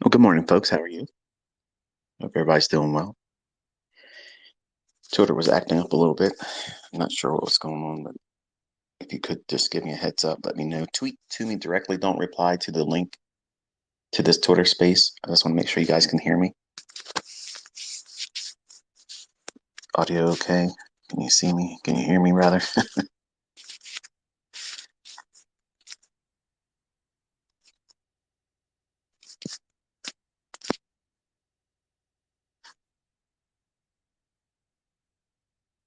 Well, good morning, folks. How are you? Hope everybody's doing well. Twitter was acting up a little bit. I'm not sure what was going on, but if you could just give me a heads up, let me know. Tweet to me directly. Don't reply to the link to this Twitter space. I just want to make sure you guys can hear me. Audio okay? Can you see me? Can you hear me, rather?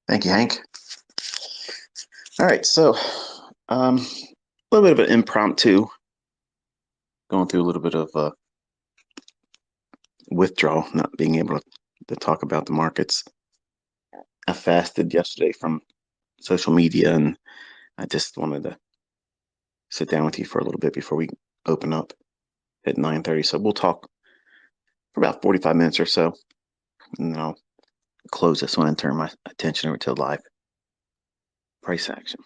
Thank you, Hank. All right, so a little bit of an impromptu, going through a little bit of withdrawal, not being able to talk about the markets. I fasted yesterday from social media, and I just wanted to sit down with you for a little bit before we open up at 9:30. So we'll talk for about 45 minutes or so, and then I'll close this one and turn my attention over to live price action.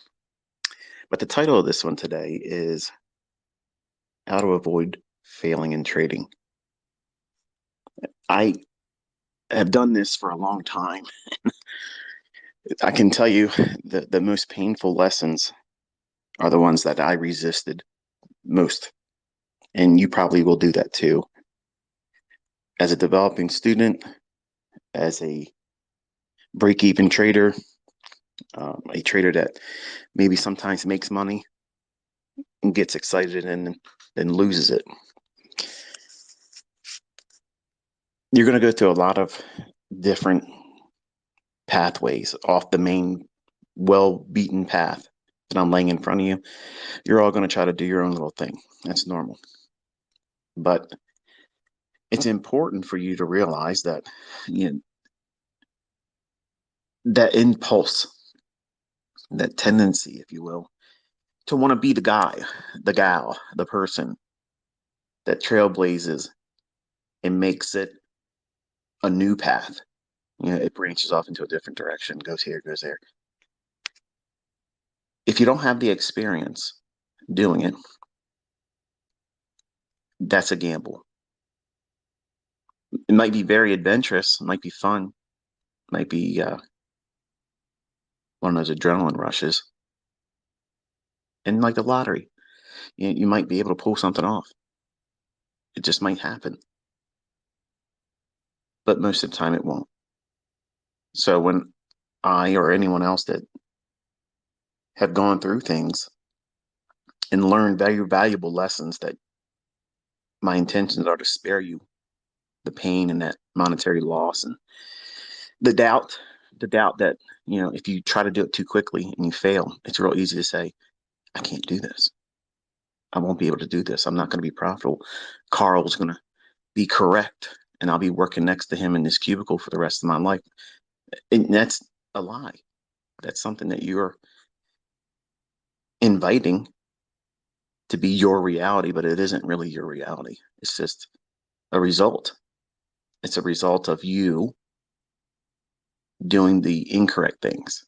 But the title of this one today is How to Avoid Failing in Trading. I have done this for a long time. I can tell you the most painful lessons are the ones that I resisted most. And you probably will do that too. As a developing student, as a break even trader, a trader that maybe sometimes makes money and gets excited and then loses it. You're going to go through a lot of different pathways off the main well beaten path that I'm laying in front of you. You're all going to try to do your own little thing. That's normal. But it's important for you to realize that you know, that impulse, that tendency, if you will, to want to be the guy, the gal, the person that trailblazes and makes it a new path. It branches off into a different direction, goes here, goes there. If you don't have the experience doing it, that's a gamble. It might be very adventurous, it might be fun, it might be one of those adrenaline rushes. And like the lottery, you might be able to pull something off. It just might happen, but most of the time it won't. So when I or anyone else that have gone through things and learned very valuable lessons that my intentions are to spare you the pain and that monetary loss and the doubt, the doubt that, if you try to do it too quickly and you fail, it's real easy to say, I can't do this. I won't be able to do this. I'm not going to be profitable. Carl's going to be correct and I'll be working next to him in this cubicle for the rest of my life. And that's a lie. That's something that you're inviting to be your reality, but it isn't really your reality. It's just a result. It's a result of you doing the incorrect things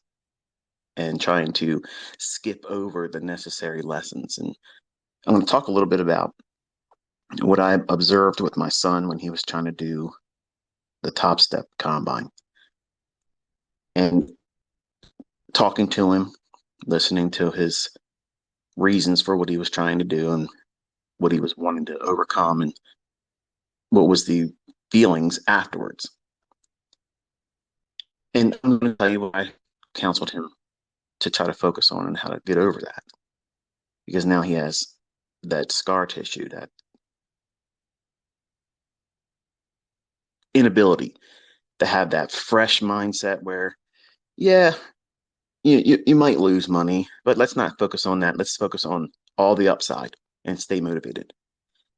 and trying to skip over the necessary lessons. And I'm going to talk a little bit about what I observed with my son when he was trying to do the Top Step combine and talking to him, listening to his reasons for what he was trying to do and what he was wanting to overcome and what was the feelings afterwards. And I'm going to tell you what I counseled him to try to focus on and how to get over that because now he has that scar tissue, that inability to have that fresh mindset where, yeah, you might lose money, but let's not focus on that. Let's focus on all the upside and stay motivated.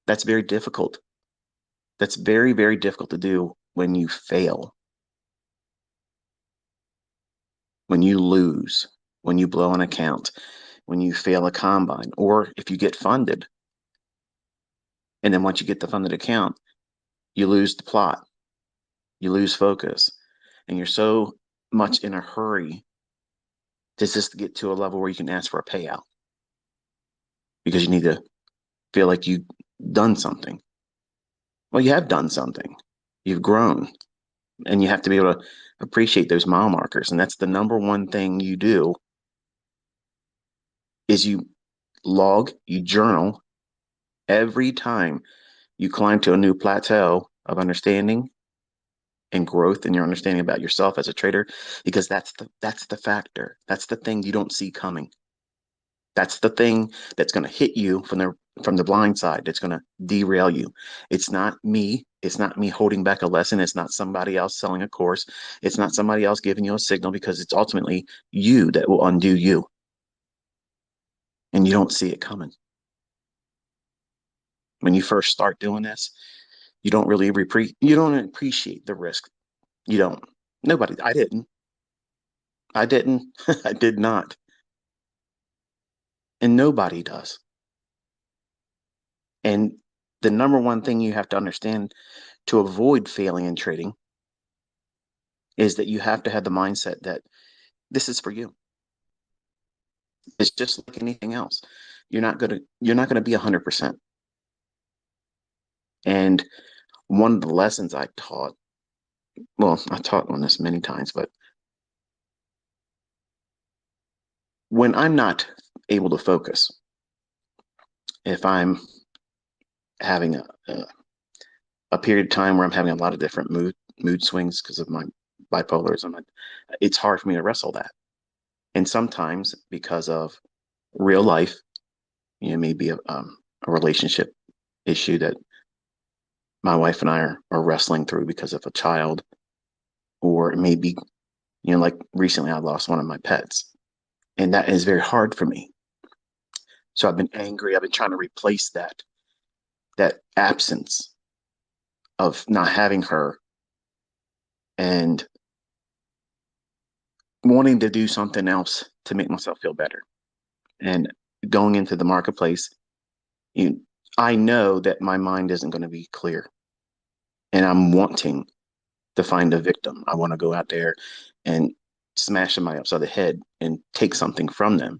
That's very difficult. That's very, very difficult to do when you fail, when you lose, when you blow an account, when you fail a combine, or if you get funded. And then once you get the funded account, you lose the plot, you lose focus, and you're so much in a hurry to just get to a level where you can ask for a payout because you need to feel like you've done something. Well, you have done something. You've grown, and you have to be able to appreciate those mile markers. And that's the number one thing you do is you log, you journal every time you climb to a new plateau of understanding and growth in your understanding about yourself as a trader, because that's the factor. That's the thing you don't see coming. That's the thing that's going to hit you from the blind side. That's going to derail you. It's not me. It's not me holding back a lesson. It's not somebody else selling a course. It's not somebody else giving you a signal, because it's ultimately you that will undo you, and you don't see it coming. When you first start doing this, you don't appreciate the risk. You don't. Nobody. I didn't. I didn't. I did not. And nobody does. And the number one thing you have to understand to avoid failing in trading is that you have to have the mindset that this is for you. It's just like anything else. You're not gonna be 100%. And one of the lessons I taught, well, I taught on this many times, but when I'm not able to focus, if I'm having a period of time where I'm having a lot of different mood swings because of my bipolarism, it's hard for me to wrestle that. And sometimes because of real life, maybe a relationship issue that my wife and I are wrestling through because of a child, or maybe, like recently I lost one of my pets, and that is very hard for me. So I've been angry. I've been trying to replace that absence of not having her, and wanting to do something else to make myself feel better. And going into the marketplace, you, I know that my mind isn't going to be clear, and I'm wanting to find a victim. I want to go out there and smash somebody upside the head and take something from them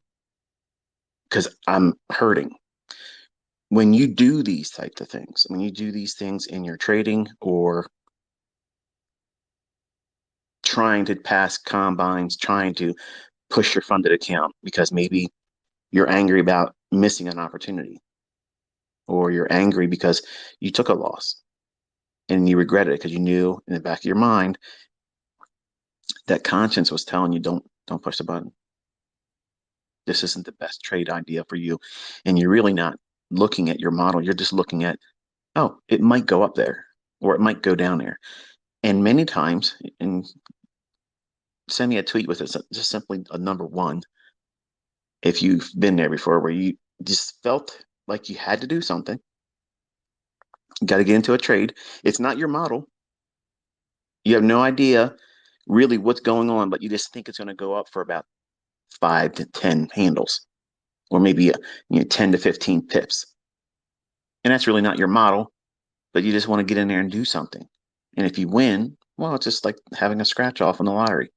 because I'm hurting. When you do these types of things, when you do these things in your trading or trying to pass combines, trying to push your funded account because maybe you're angry about missing an opportunity, or you're angry because you took a loss and you regret it because you knew in the back of your mind that conscience was telling you don't push the button. This isn't the best trade idea for you. And you're really not looking at your model. You're just looking at, oh, it might go up there or it might go down there. And many times, and send me a tweet with it, just simply a number one, if you've been there before, where you just felt like you had to do something, you got to get into a trade. It's not your model. You have no idea really what's going on, but you just think it's going to go up for about 5 to 10 handles, or maybe 10 to 15 pips. And that's really not your model, but you just want to get in there and do something. And if you win, well, it's just like having a scratch off on the lottery.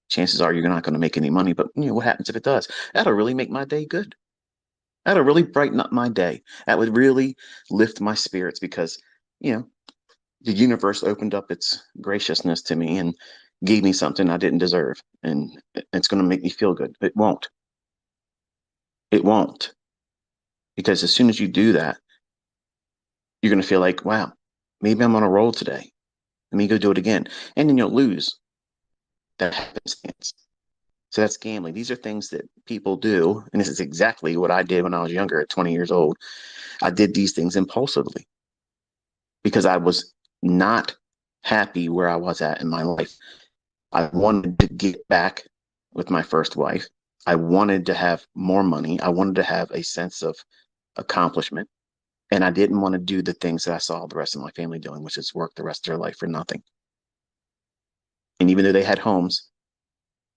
Chances are you're not going to make any money, but what happens if it does? That'll really make my day good. That'll really brighten up my day. That would really lift my spirits because, you know, the universe opened up its graciousness to me and gave me something I didn't deserve. And it's going to make me feel good. It won't. It won't. Because as soon as you do that, you're going to feel like, wow, maybe I'm on a roll today. Let me go do it again. And then you'll lose. That happenstance. So that's gambling. These are things that people do. And this is exactly what I did when I was younger at 20 years old. I did these things impulsively because I was not happy where I was at in my life. I wanted to get back with my first wife. I wanted to have more money. I wanted to have a sense of accomplishment. And I didn't want to do the things that I saw the rest of my family doing, which is work the rest of their life for nothing. And even though they had homes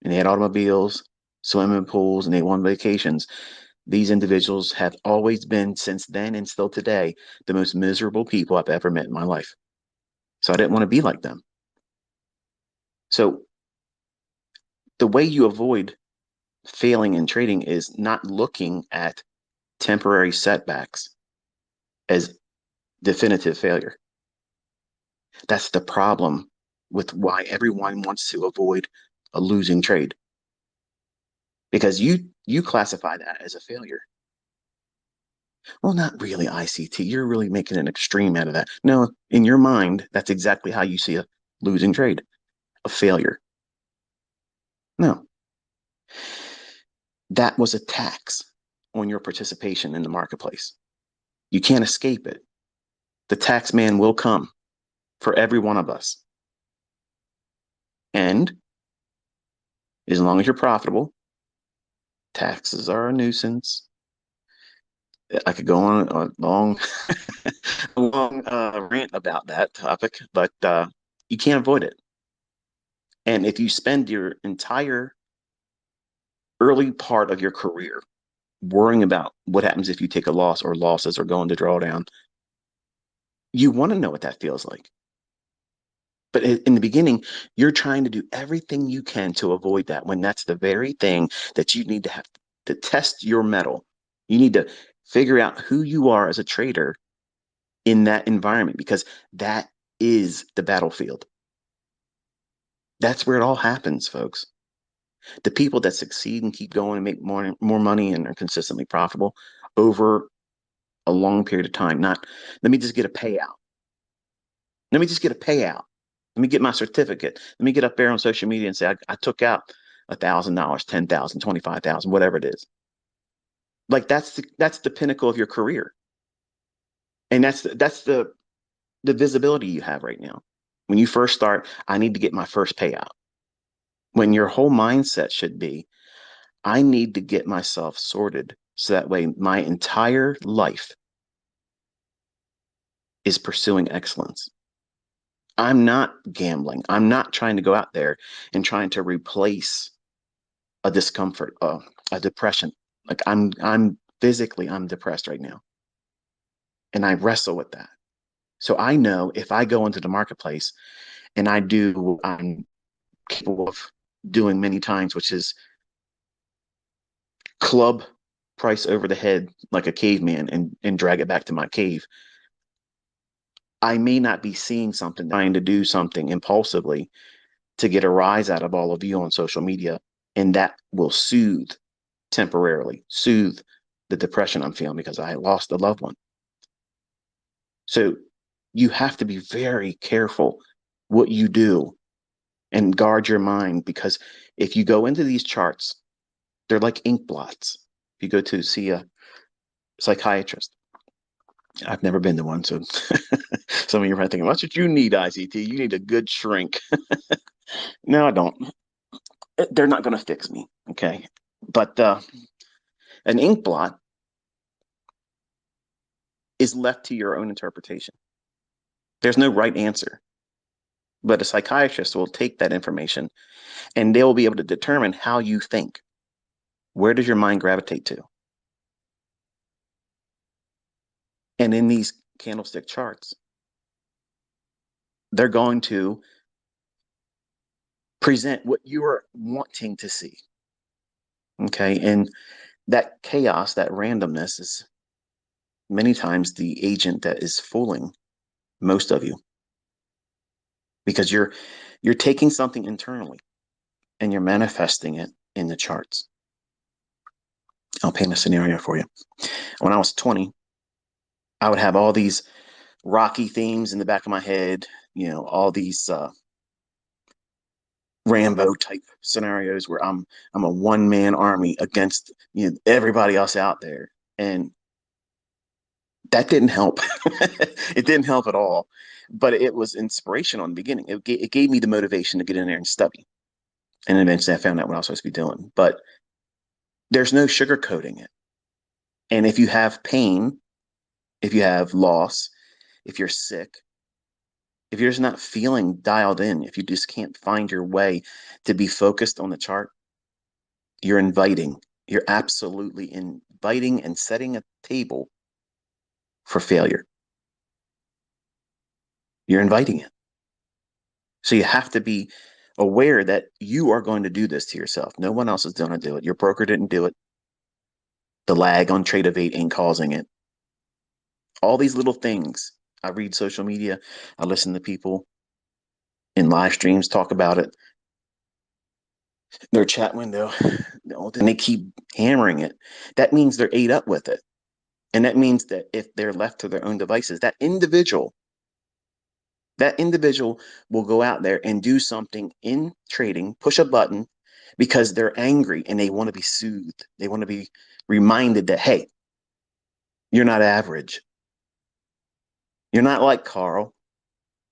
and they had automobiles, swimming pools, and they won vacations, these individuals have always been, since then and still today, the most miserable people I've ever met in my life. So I didn't want to be like them. So the way you avoid failing in trading is not looking at temporary setbacks as definitive failure. That's the problem with why everyone wants to avoid a losing trade, because you classify that as a failure. Well, not really ICT. You're really making an extreme out of that. No, in your mind, that's exactly how you see a losing trade, a failure. No, that was a tax on your participation in the marketplace. You can't escape it. The tax man will come for every one of us. And as long as you're profitable, taxes are a nuisance. I could go on a long, a long rant about that topic, but you can't avoid it. And if you spend your entire early part of your career worrying about what happens if you take a loss or losses or go into drawdown, you want to know what that feels like. But in the beginning, you're trying to do everything you can to avoid that, when that's the very thing that you need to have to test your mettle. You need to figure out who you are as a trader in that environment, because that is the battlefield. That's where it all happens, folks. The people that succeed and keep going and make more money and are consistently profitable over a long period of time. Not, let me just get a payout. Let me just get a payout. Let me get my certificate. Let me get up there on social media and say I took out $1,000, 10,000, 25,000, whatever it is. Like that's the pinnacle of your career, and that's the visibility you have right now. When you first start, I need to get my first payout. When your whole mindset should be, I need to get myself sorted so that way my entire life is pursuing excellence. I'm not gambling. I'm not trying to go out there and trying to replace a discomfort, a depression. Like I'm physically, I'm depressed right now, and I wrestle with that. So I know if I go into the marketplace and I do what I'm capable of doing many times, which is club price over the head like a caveman and drag it back to my cave. I may not be seeing something, trying to do something impulsively to get a rise out of all of you on social media, and that will temporarily soothe the depression I'm feeling because I lost a loved one. So you have to be very careful what you do and guard your mind, because if you go into these charts, they're like ink blots. If you go to see a psychiatrist, I've never been to one, so some of you are thinking, "What's what you need, ICT? You need a good shrink." No, I don't. They're not going to fix me, okay? But an ink blot is left to your own interpretation. There's no right answer, but a psychiatrist will take that information and they will be able to determine how you think. Where does your mind gravitate to? And in these candlestick charts, they're going to present what you are wanting to see. Okay. And that chaos, that randomness is many times the agent that is fooling most of you, because you're taking something internally and you're manifesting it in the charts. I'll paint a scenario for you. When I was 20, I would have all these Rocky themes in the back of my head, all these Rambo type scenarios where I'm a one man army against everybody else out there, and that didn't help. It didn't help at all, but it was inspirational in the beginning. It gave me the motivation to get in there and study, and eventually I found out what I was supposed to be doing. But there's no sugarcoating it. And if you have pain, if you have loss, if you're sick, if you're just not feeling dialed in, if you just can't find your way to be focused on the chart, you're inviting, you're absolutely inviting and setting a table for failure. You're inviting it. So you have to be aware that you are going to do this to yourself. No one else is going to do it. Your broker didn't do it. The lag on Trade of 8 ain't causing it. All these little things. I read social media. I listen to people in live streams talk about it, their chat window, and they keep hammering it. That means they're ate up with it. And that means that if they're left to their own devices, that individual will go out there and do something in trading, push a button because they're angry and they want to be soothed. They want to be reminded that, hey, you're not average. You're not like Carl.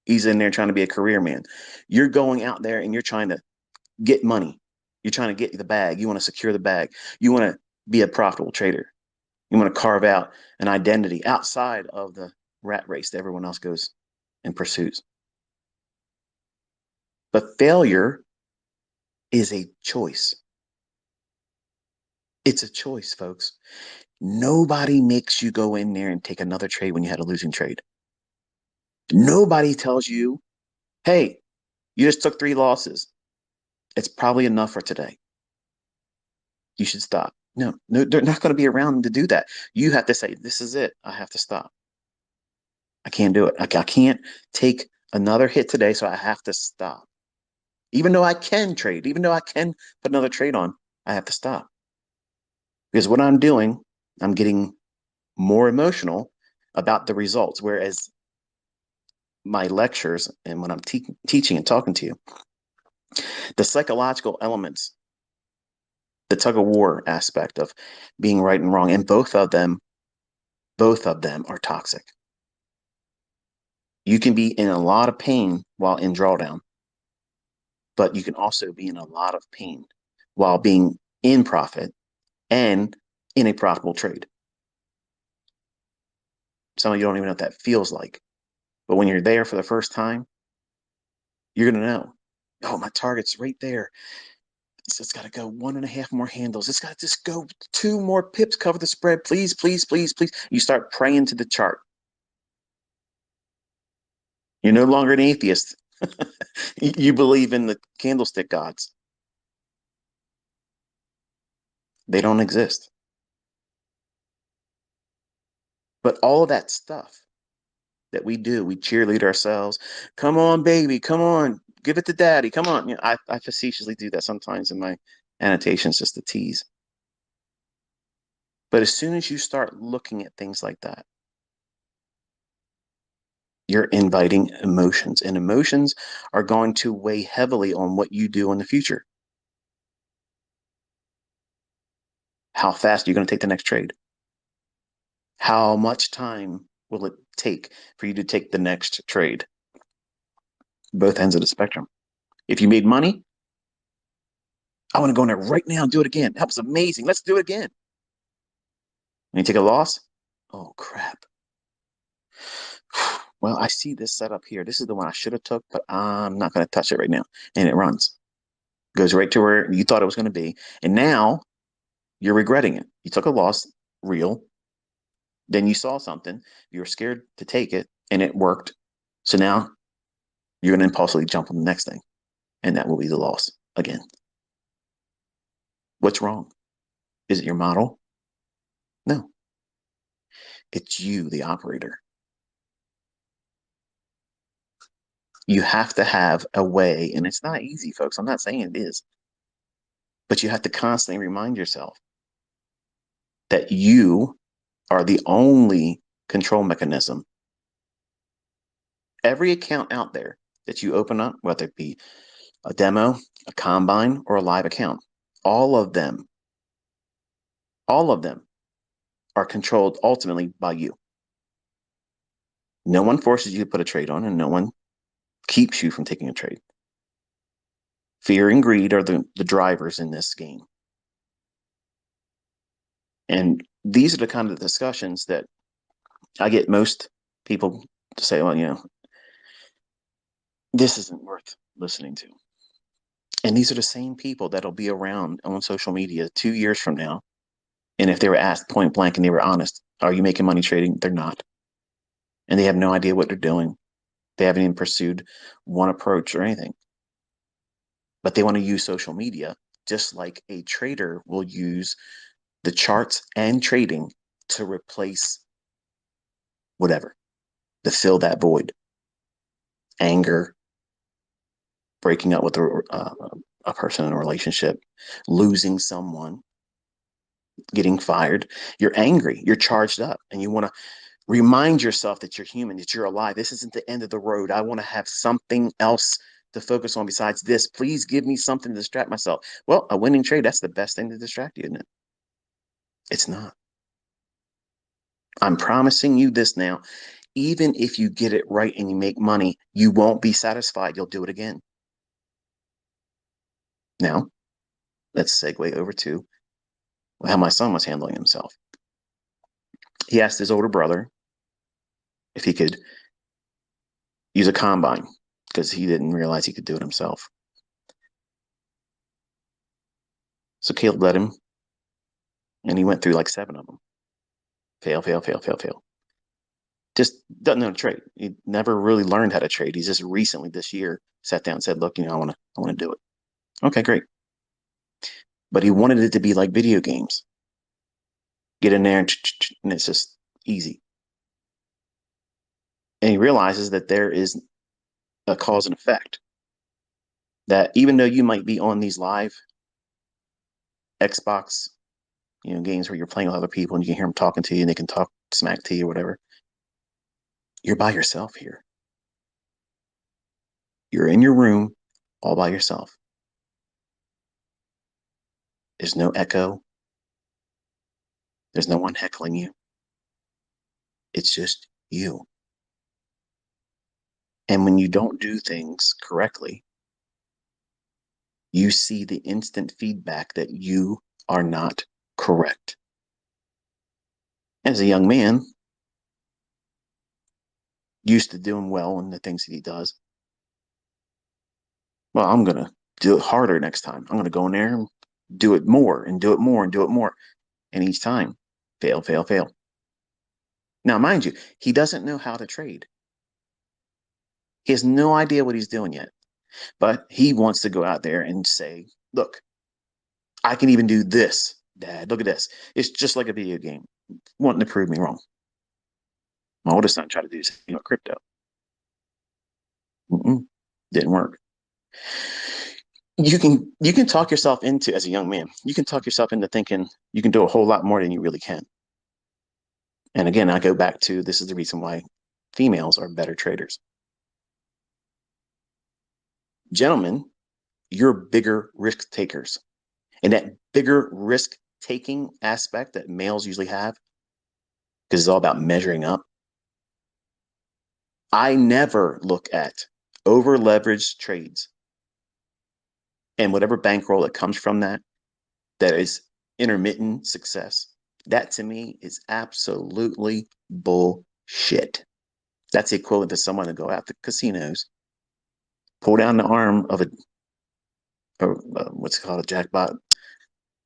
He's in there trying to be a career man. You're going out there and you're trying to get money. You're trying to get the bag. You want to secure the bag. You want to be a profitable trader. You want to carve out an identity outside of the rat race that everyone else goes and pursues. But failure is a choice. It's a choice, folks. Nobody makes you go in there and take another trade when you had a losing trade. Nobody tells you, hey, you just took 3 losses. It's probably enough for today. You should stop. No, no, they're not going to be around to do that. You have to say, this is it. I have to stop. I can't do it. I can't take another hit today, so I have to stop. Even though I can trade, even though I can put another trade on, I have to stop. Because what I'm doing, I'm getting more emotional about the results. Whereas my lectures and when I'm teaching and talking to you, the psychological elements, the tug of war aspect of being right and wrong, and both of them are toxic. You can be in a lot of pain while in drawdown, but you can also be in a lot of pain while being in profit and in a profitable trade. Some of you don't even know what that feels like. But when you're there for the first time, you're going to know, oh, my target's right there. It's got to go 1.5 more handles. It's got to just go 2 more pips, cover the spread. Please, please, please, please. You start praying to the chart. You're no longer an atheist. You believe in the candlestick gods. They don't exist. But all of that stuff that we do, we cheerlead ourselves. Come on, baby. Come on. Give it to daddy. Come on. I facetiously do that sometimes in my annotations just to tease. But as soon as you start looking at things like that, you're inviting emotions, and emotions are going to weigh heavily on what you do in the future. How fast are you going to take the next trade? How much time will it take for you to take the next trade? Both ends of the spectrum. If you made money, I want to go in there right now and do it again. That was amazing. Let's do it again. When you take a loss, oh crap. Well, I see this setup here. This is the one I should have took, but I'm not going to touch it right now. And it runs. Goes right to where you thought it was going to be. And now you're regretting it. You took a loss, real. Then you saw something. You were scared to take it, and it worked. So now you're going to impulsively jump on the next thing. And that will be the loss again. What's wrong? Is it your model? No. It's you, the operator. You have to have a way, and it's not easy, folks. I'm not saying it is, but you have to constantly remind yourself that you are the only control mechanism. Every account out there that you open up, whether it be a demo, a combine, or a live account, all of them are controlled ultimately by you. No one forces you to put a trade on, and no one keeps you from taking a trade. Fear and greed are the drivers in this game. And these are the kind of discussions that I get most people to say, well, this isn't worth listening to. And these are the same people that'll be around on social media 2 years from now. And if they were asked point blank and they were honest, are you making money trading? They're not. And they have no idea what they're doing. They haven't even pursued one approach or anything. But they want to use social media just like a trader will use the charts and trading to replace whatever. to fill that void. Anger, breaking up with a person in a relationship, losing someone, getting fired. You're angry, you're charged up, and you want to remind yourself that you're human, that you're alive. This isn't the end of the road. I want to have something else to focus on besides this. Please give me something to distract myself. Well, a winning trade, that's the best thing to distract you, isn't it? It's not. I'm promising you this now. Even if you get it right and you make money, you won't be satisfied. You'll do it again. Now, let's segue over to how my son was handling himself. He asked his older brother if he could use a combine because he didn't realize he could do it himself. So Caleb let him, and he went through like 7 of them. Fail, fail, fail, fail, fail. Just doesn't know how to trade. He never really learned how to trade. He's just recently this year sat down and said, "Look, I want to do it." Okay, great. But he wanted it to be like video games. Get in there and it's just easy. And he realizes that there is a cause and effect. That even though you might be on these live Xbox, games where you're playing with other people and you can hear them talking to you and they can talk smack to you or whatever, you're by yourself here. You're in your room all by yourself. There's no echo. There's no one heckling you. It's just you. And when you don't do things correctly, you see the instant feedback that you are not correct. As a young man, used to doing well in the things that he does, well, I'm going to do it harder next time. I'm going to go in there and do it more and do it more and do it more. And each time, fail, fail, fail. Now, mind you, he doesn't know how to trade. He has no idea what he's doing yet, but he wants to go out there and say, look, I can even do this, Dad. Look at this. It's just like a video game, wanting to prove me wrong. My oldest son tried to do crypto. Didn't work. You can talk yourself into, as a young man, you can talk yourself into thinking you can do a whole lot more than you really can. And again, I go back to, this is the reason why females are better traders. Gentlemen, you're bigger risk takers. And that bigger risk taking aspect that males usually have, because it's all about measuring up. I never look at over leveraged trades and whatever bankroll that comes from that is intermittent success. That to me is absolutely bullshit. That's equivalent to someone to go out to casinos, pull down the arm of what's it called, a jackpot.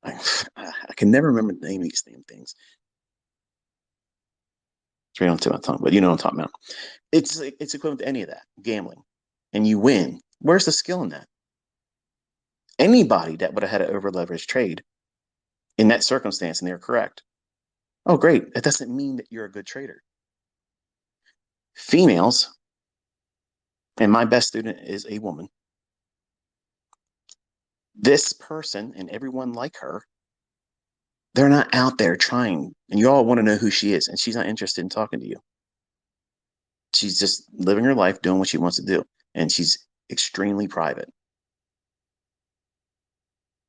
I can never remember the name of these damn things. It's right on to my tongue, but you know what I'm talking about. It's equivalent to any of that gambling, and you win. Where's the skill in that? Anybody that would have had an over leveraged trade in that circumstance and they're correct. Oh, great. That doesn't mean that you're a good trader. Females, and my best student is a woman. This person and everyone like her, they're not out there trying, and you all want to know who she is, and she's not interested in talking to you. She's just living her life, doing what she wants to do, and she's extremely private.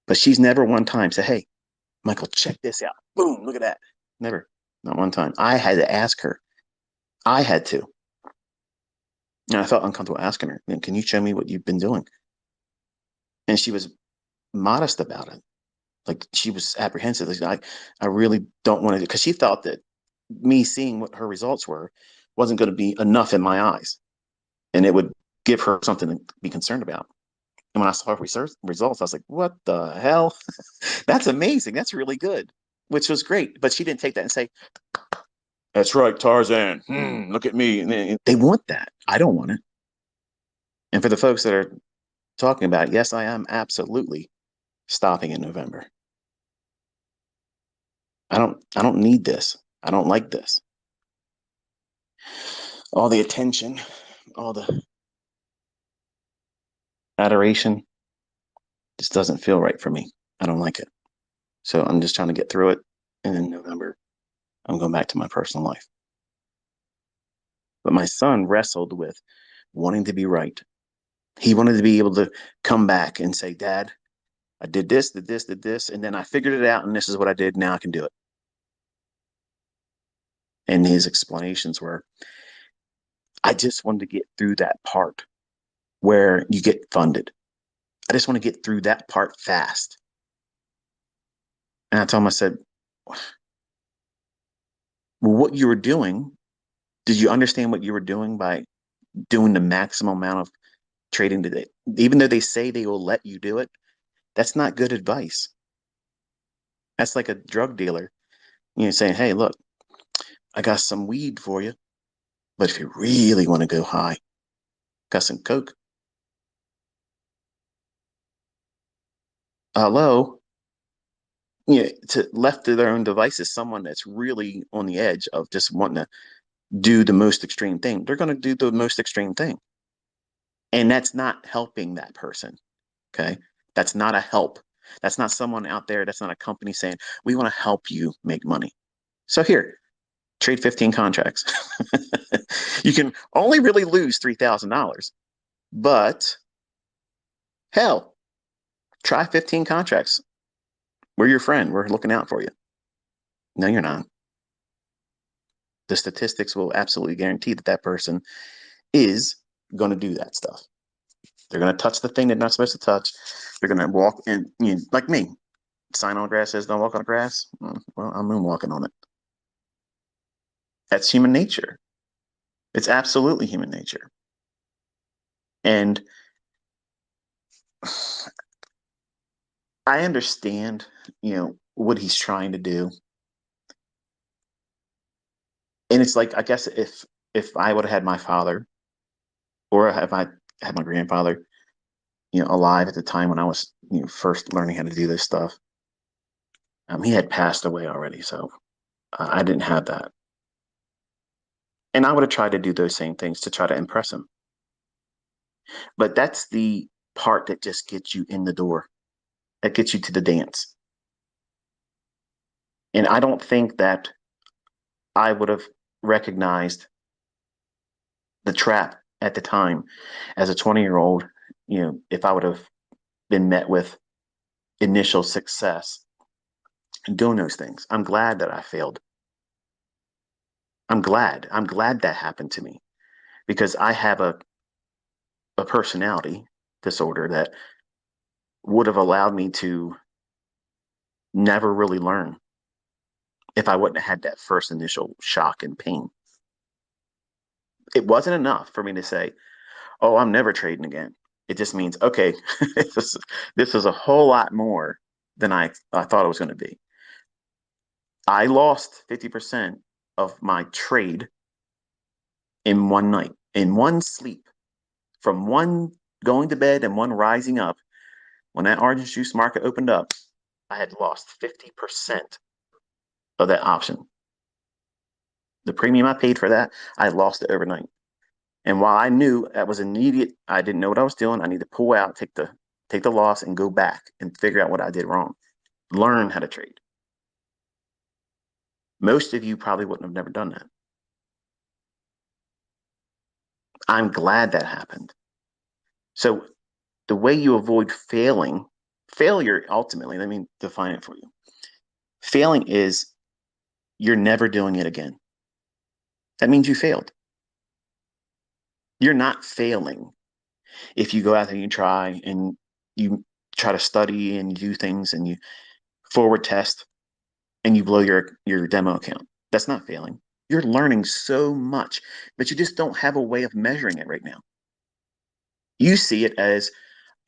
But she's never one time said, "Hey, Michael, check this out. Boom, look at that." Never, not one time. I had to ask her. I had to. And I felt uncomfortable asking her, "Can you show me what you've been doing?" And she was modest about it. Like she was apprehensive. Like, I really don't want to, because she thought that me seeing what her results were wasn't going to be enough in my eyes, and it would give her something to be concerned about. And when I saw her results, I was like, "What the hell? That's amazing. That's really good," which was great. But she didn't take that and say, "That's right, Tarzan. Look at me." And they want that. I don't want it. And for the folks that are talking about, yes, I am absolutely stopping in November. I don't need this. I don't like this. all the attention, all the adoration just doesn't feel right for me. I don't like it. So I'm just trying to get through it. And in November, I'm going back to my personal life. But my son wrestled with wanting to be right. He wanted to be able to come back and say, Dad, I did this, did this, did this, and then I figured it out, and this is what I did. Now I can do it. And his explanations were, I just wanted to get through that part where you get funded. I just want to get through that part fast. And I told him, I said, well, what you were doing, did you understand what you were doing by doing the maximum amount of trading today? Even though they say they will let you do it, that's not good advice. That's like a drug dealer, saying, hey, look, I got some weed for you, but if you really want to go high, got some coke. Hello, to left to their own devices, someone that's really on the edge of just wanting to do the most extreme thing, they're going to do the most extreme thing. And that's not helping that person. Okay. That's not a help. That's not someone out there. That's not a company saying, we want to help you make money. So here, trade 15 contracts. You can only really lose $3,000, but hell, try 15 contracts. We're your friend. We're looking out for you. No, you're not. The statistics will absolutely guarantee that that person is going to do that stuff. They're going to touch the thing they're not supposed to touch. They're going to walk in, like me. Sign on grass says don't walk on grass. Well, I'm moonwalking on it. That's human nature. It's absolutely human nature. And I understand, what he's trying to do. And it's like, I guess if I would have had my father, or if I had my grandfather, alive at the time when I was, first learning how to do this stuff, he had passed away already, so I didn't have that. And I would have tried to do those same things to try to impress him. But that's the part that just gets you in the door, that gets you to the dance. And I don't think that I would have recognized the trap at the time as a 20-year-old, if I would have been met with initial success in doing those things. I'm glad that I failed. I'm glad. I'm glad that happened to me because I have a personality disorder that would have allowed me to never really learn if I wouldn't have had that first initial shock and pain. It wasn't enough for me to say, oh, I'm never trading again. It just means, okay, this is a whole lot more than I thought it was going to be. I lost 50% of my trade in one night, in one sleep, from one going to bed and one rising up. When that orange juice market opened up, I had lost 50% of that option. The premium I paid for that, I lost it overnight. And while I knew that was immediate, I didn't know what I was doing. I need to pull out, take the loss, and go back and figure out what I did wrong. Learn how to trade. Most of you probably wouldn't have never done that. I'm glad that happened. So the way you avoid failure ultimately, let me define it for you. Failing is you're never doing it again. That means you failed. You're not failing if you go out there and you try and you try to study and you do things and you forward test and you blow your demo account. That's not failing. You're learning so much, but you just don't have a way of measuring it right now. You see it as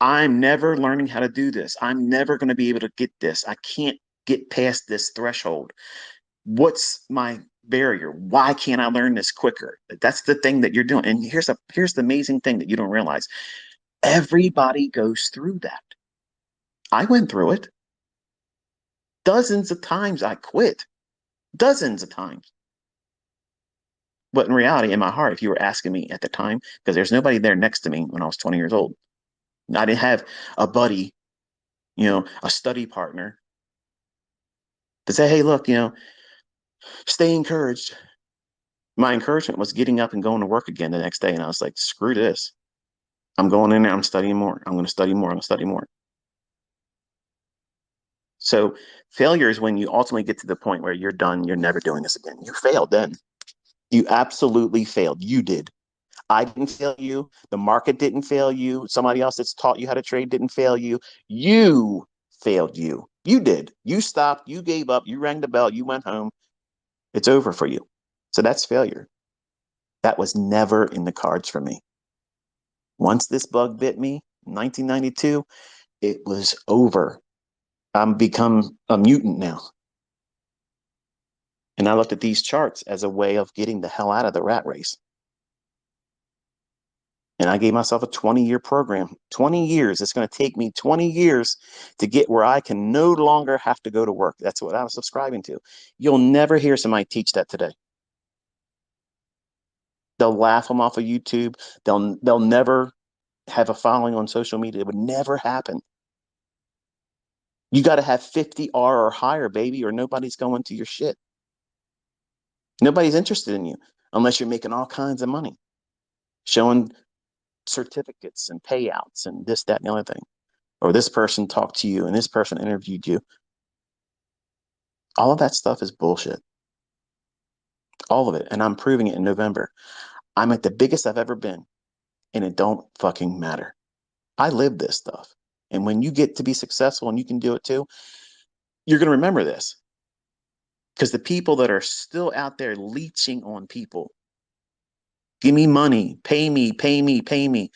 I'm never learning how to do this. I'm never going to be able to get this. I can't get past this threshold. What's my barrier? Why can't I learn this quicker? That's the thing that you're doing. And here's the amazing thing that you don't realize. Everybody goes through that. I went through it. Dozens of times I quit. Dozens of times. But in reality, in my heart, if you were asking me at the time, because there's nobody there next to me when I was 20 years old, I didn't have a buddy, a study partner to say, hey, look, stay encouraged. My encouragement was getting up and going to work again the next day. And I was like, screw this. I'm going in there. I'm studying more. I'm going to study more. I'm going to study more. So failure is when you ultimately get to the point where you're done. You're never doing this again. You failed then. You absolutely failed. You did. I didn't fail you. The market didn't fail you. Somebody else that's taught you how to trade didn't fail you. You failed you. You did. You stopped. You gave up. You rang the bell. You went home. It's over for you. So that's failure. That was never in the cards for me. Once this bug bit me in 1992, it was over. I'm become a mutant now. And I looked at these charts as a way of getting the hell out of the rat race. And I gave myself a 20-year program. 20 years. It's going to take me 20 years to get where I can no longer have to go to work. That's what I was subscribing to. You'll never hear somebody teach that today. They'll laugh them off of YouTube. They'll never have a following on social media. It would never happen. You got to have 50R or higher, baby, or nobody's going to your shit. Nobody's interested in you unless you're making all kinds of money, showing certificates and payouts and this, that, and the other thing. Or this person talked to you and this person interviewed you. All of that stuff is bullshit. All of it. And I'm proving it in November. I'm at the biggest I've ever been, and it don't fucking matter. I live this stuff. And when you get to be successful and you can do it too, you're going to remember this. Because the people that are still out there leeching on people, give me money, pay me, pay me, pay me,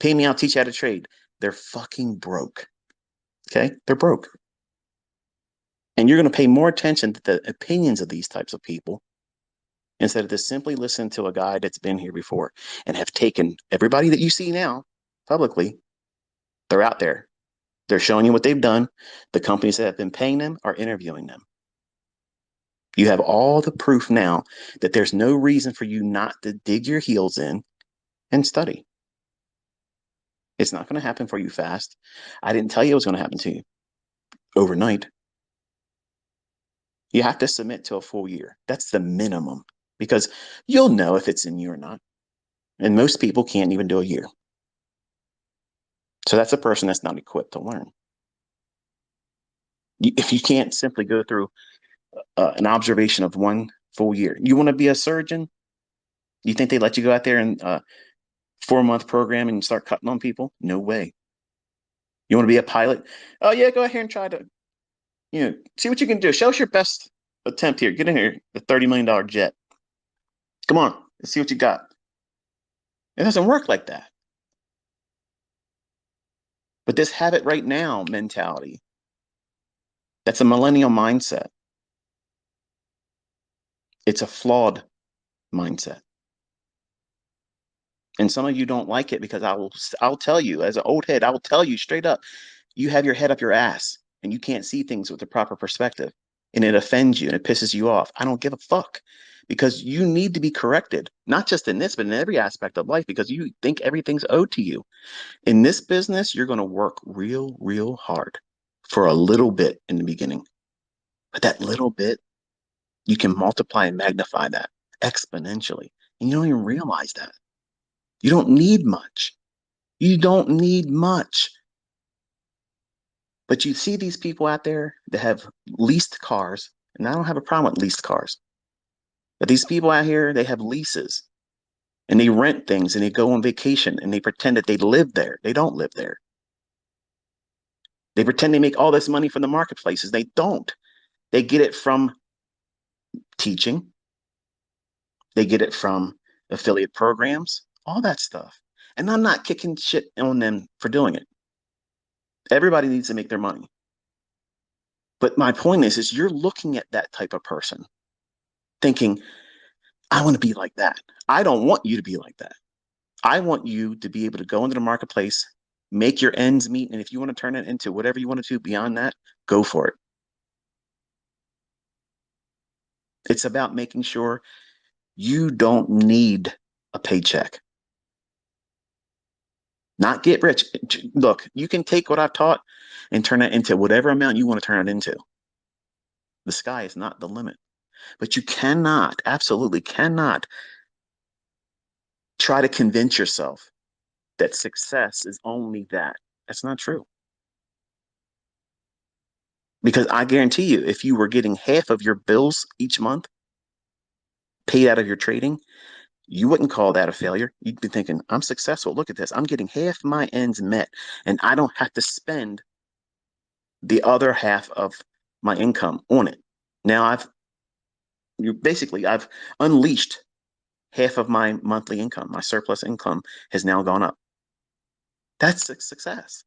pay me, I'll teach you how to trade. They're fucking broke. Okay? They're broke. And you're going to pay more attention to the opinions of these types of people instead of just simply listen to a guy that's been here before and have taken everybody that you see now publicly. They're out there. They're showing you what they've done. The companies that have been paying them are interviewing them. You have all the proof now that there's no reason for you not to dig your heels in and study. It's not going to happen for you fast. I didn't tell you it was going to happen to you overnight. You have to submit to a full year. That's the minimum because you'll know if it's in you or not. And most people can't even do a year. So that's a person that's not equipped to learn. If you can't simply go through an observation of one full year, you want to be a surgeon? You think they let you go out there and 4-month program and start cutting on people? No way. You want to be a pilot? Oh yeah, go ahead and try to, see what you can do. Show us your best attempt here. Get in here, the $30 million jet. Come on, let's see what you got. It doesn't work like that. But this have it right now mentality, that's a millennial mindset. It's a flawed mindset. And some of you don't like it because I'll tell you as an old head, I will tell you straight up, you have your head up your ass and you can't see things with the proper perspective and it offends you and it pisses you off. I don't give a fuck because you need to be corrected, not just in this, but in every aspect of life because you think everything's owed to you. In this business, you're going to work real, real hard for a little bit in the beginning. But that little bit, you can multiply and magnify that exponentially. And you don't even realize that. You don't need much. You don't need much. But you see these people out there that have leased cars, and I don't have a problem with leased cars. But these people out here, they have leases and they rent things and they go on vacation and they pretend that they live there. They don't live there. They pretend they make all this money from the marketplaces. They don't. They get it from teaching. They get it from affiliate programs, all that stuff. And I'm not kicking shit on them for doing it. Everybody needs to make their money. But my point is you're looking at that type of person thinking, I want to be like that. I don't want you to be like that. I want you to be able to go into the marketplace, make your ends meet. And if you want to turn it into whatever you want to do beyond that, go for it. It's about making sure You don't need a paycheck. Not get rich. Look, you can take what I've taught and turn it into whatever amount you want to turn it into. The sky is not the limit. But you cannot, absolutely cannot try to convince yourself that success is only that. That's not true. Because I guarantee you, if you were getting half of your bills each month paid out of your trading, you wouldn't call that a failure. You'd be thinking, I'm successful. Look at this. I'm getting half my ends met, and I don't have to spend the other half of my income on it. Now I've unleashed half of my monthly income. My surplus income has now gone up. That's a success.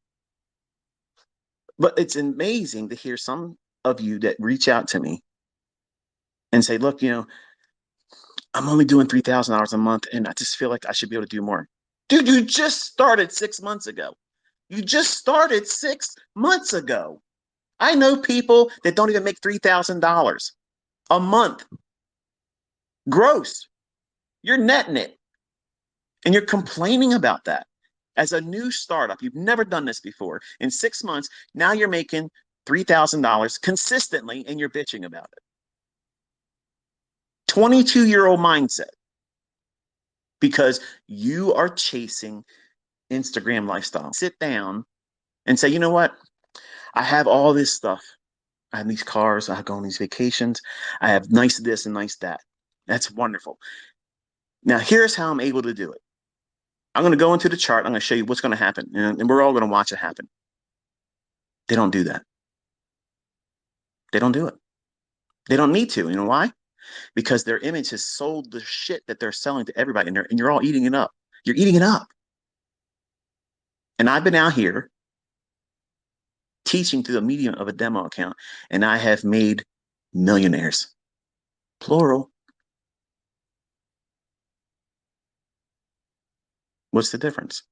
But it's amazing to hear some of you that reach out to me and say, look, I'm only doing $3,000 a month and I just feel like I should be able to do more. Dude, you just started 6 months ago. You just started 6 months ago. I know people that don't even make $3,000 a month gross. You're netting it and you're complaining about that. As a new startup, you've never done this before. In 6 months, now you're making $3,000 consistently and you're bitching about it. 22-year-old mindset because you are chasing Instagram lifestyle. Sit down and say, you know what? I have all this stuff. I have these cars. I go on these vacations. I have nice this and nice that. That's wonderful. Now, here's how I'm able to do it. I'm going to go into the chart. I'm going to show you what's going to happen. And we're all going to watch it happen. They don't do that. They don't do it. They don't need to. You know why? Because their image has sold the shit that they're selling to everybody, and you're all eating it up. You're eating it up. And I've been out here teaching through the medium of a demo account, and I have made millionaires, plural. What's the difference?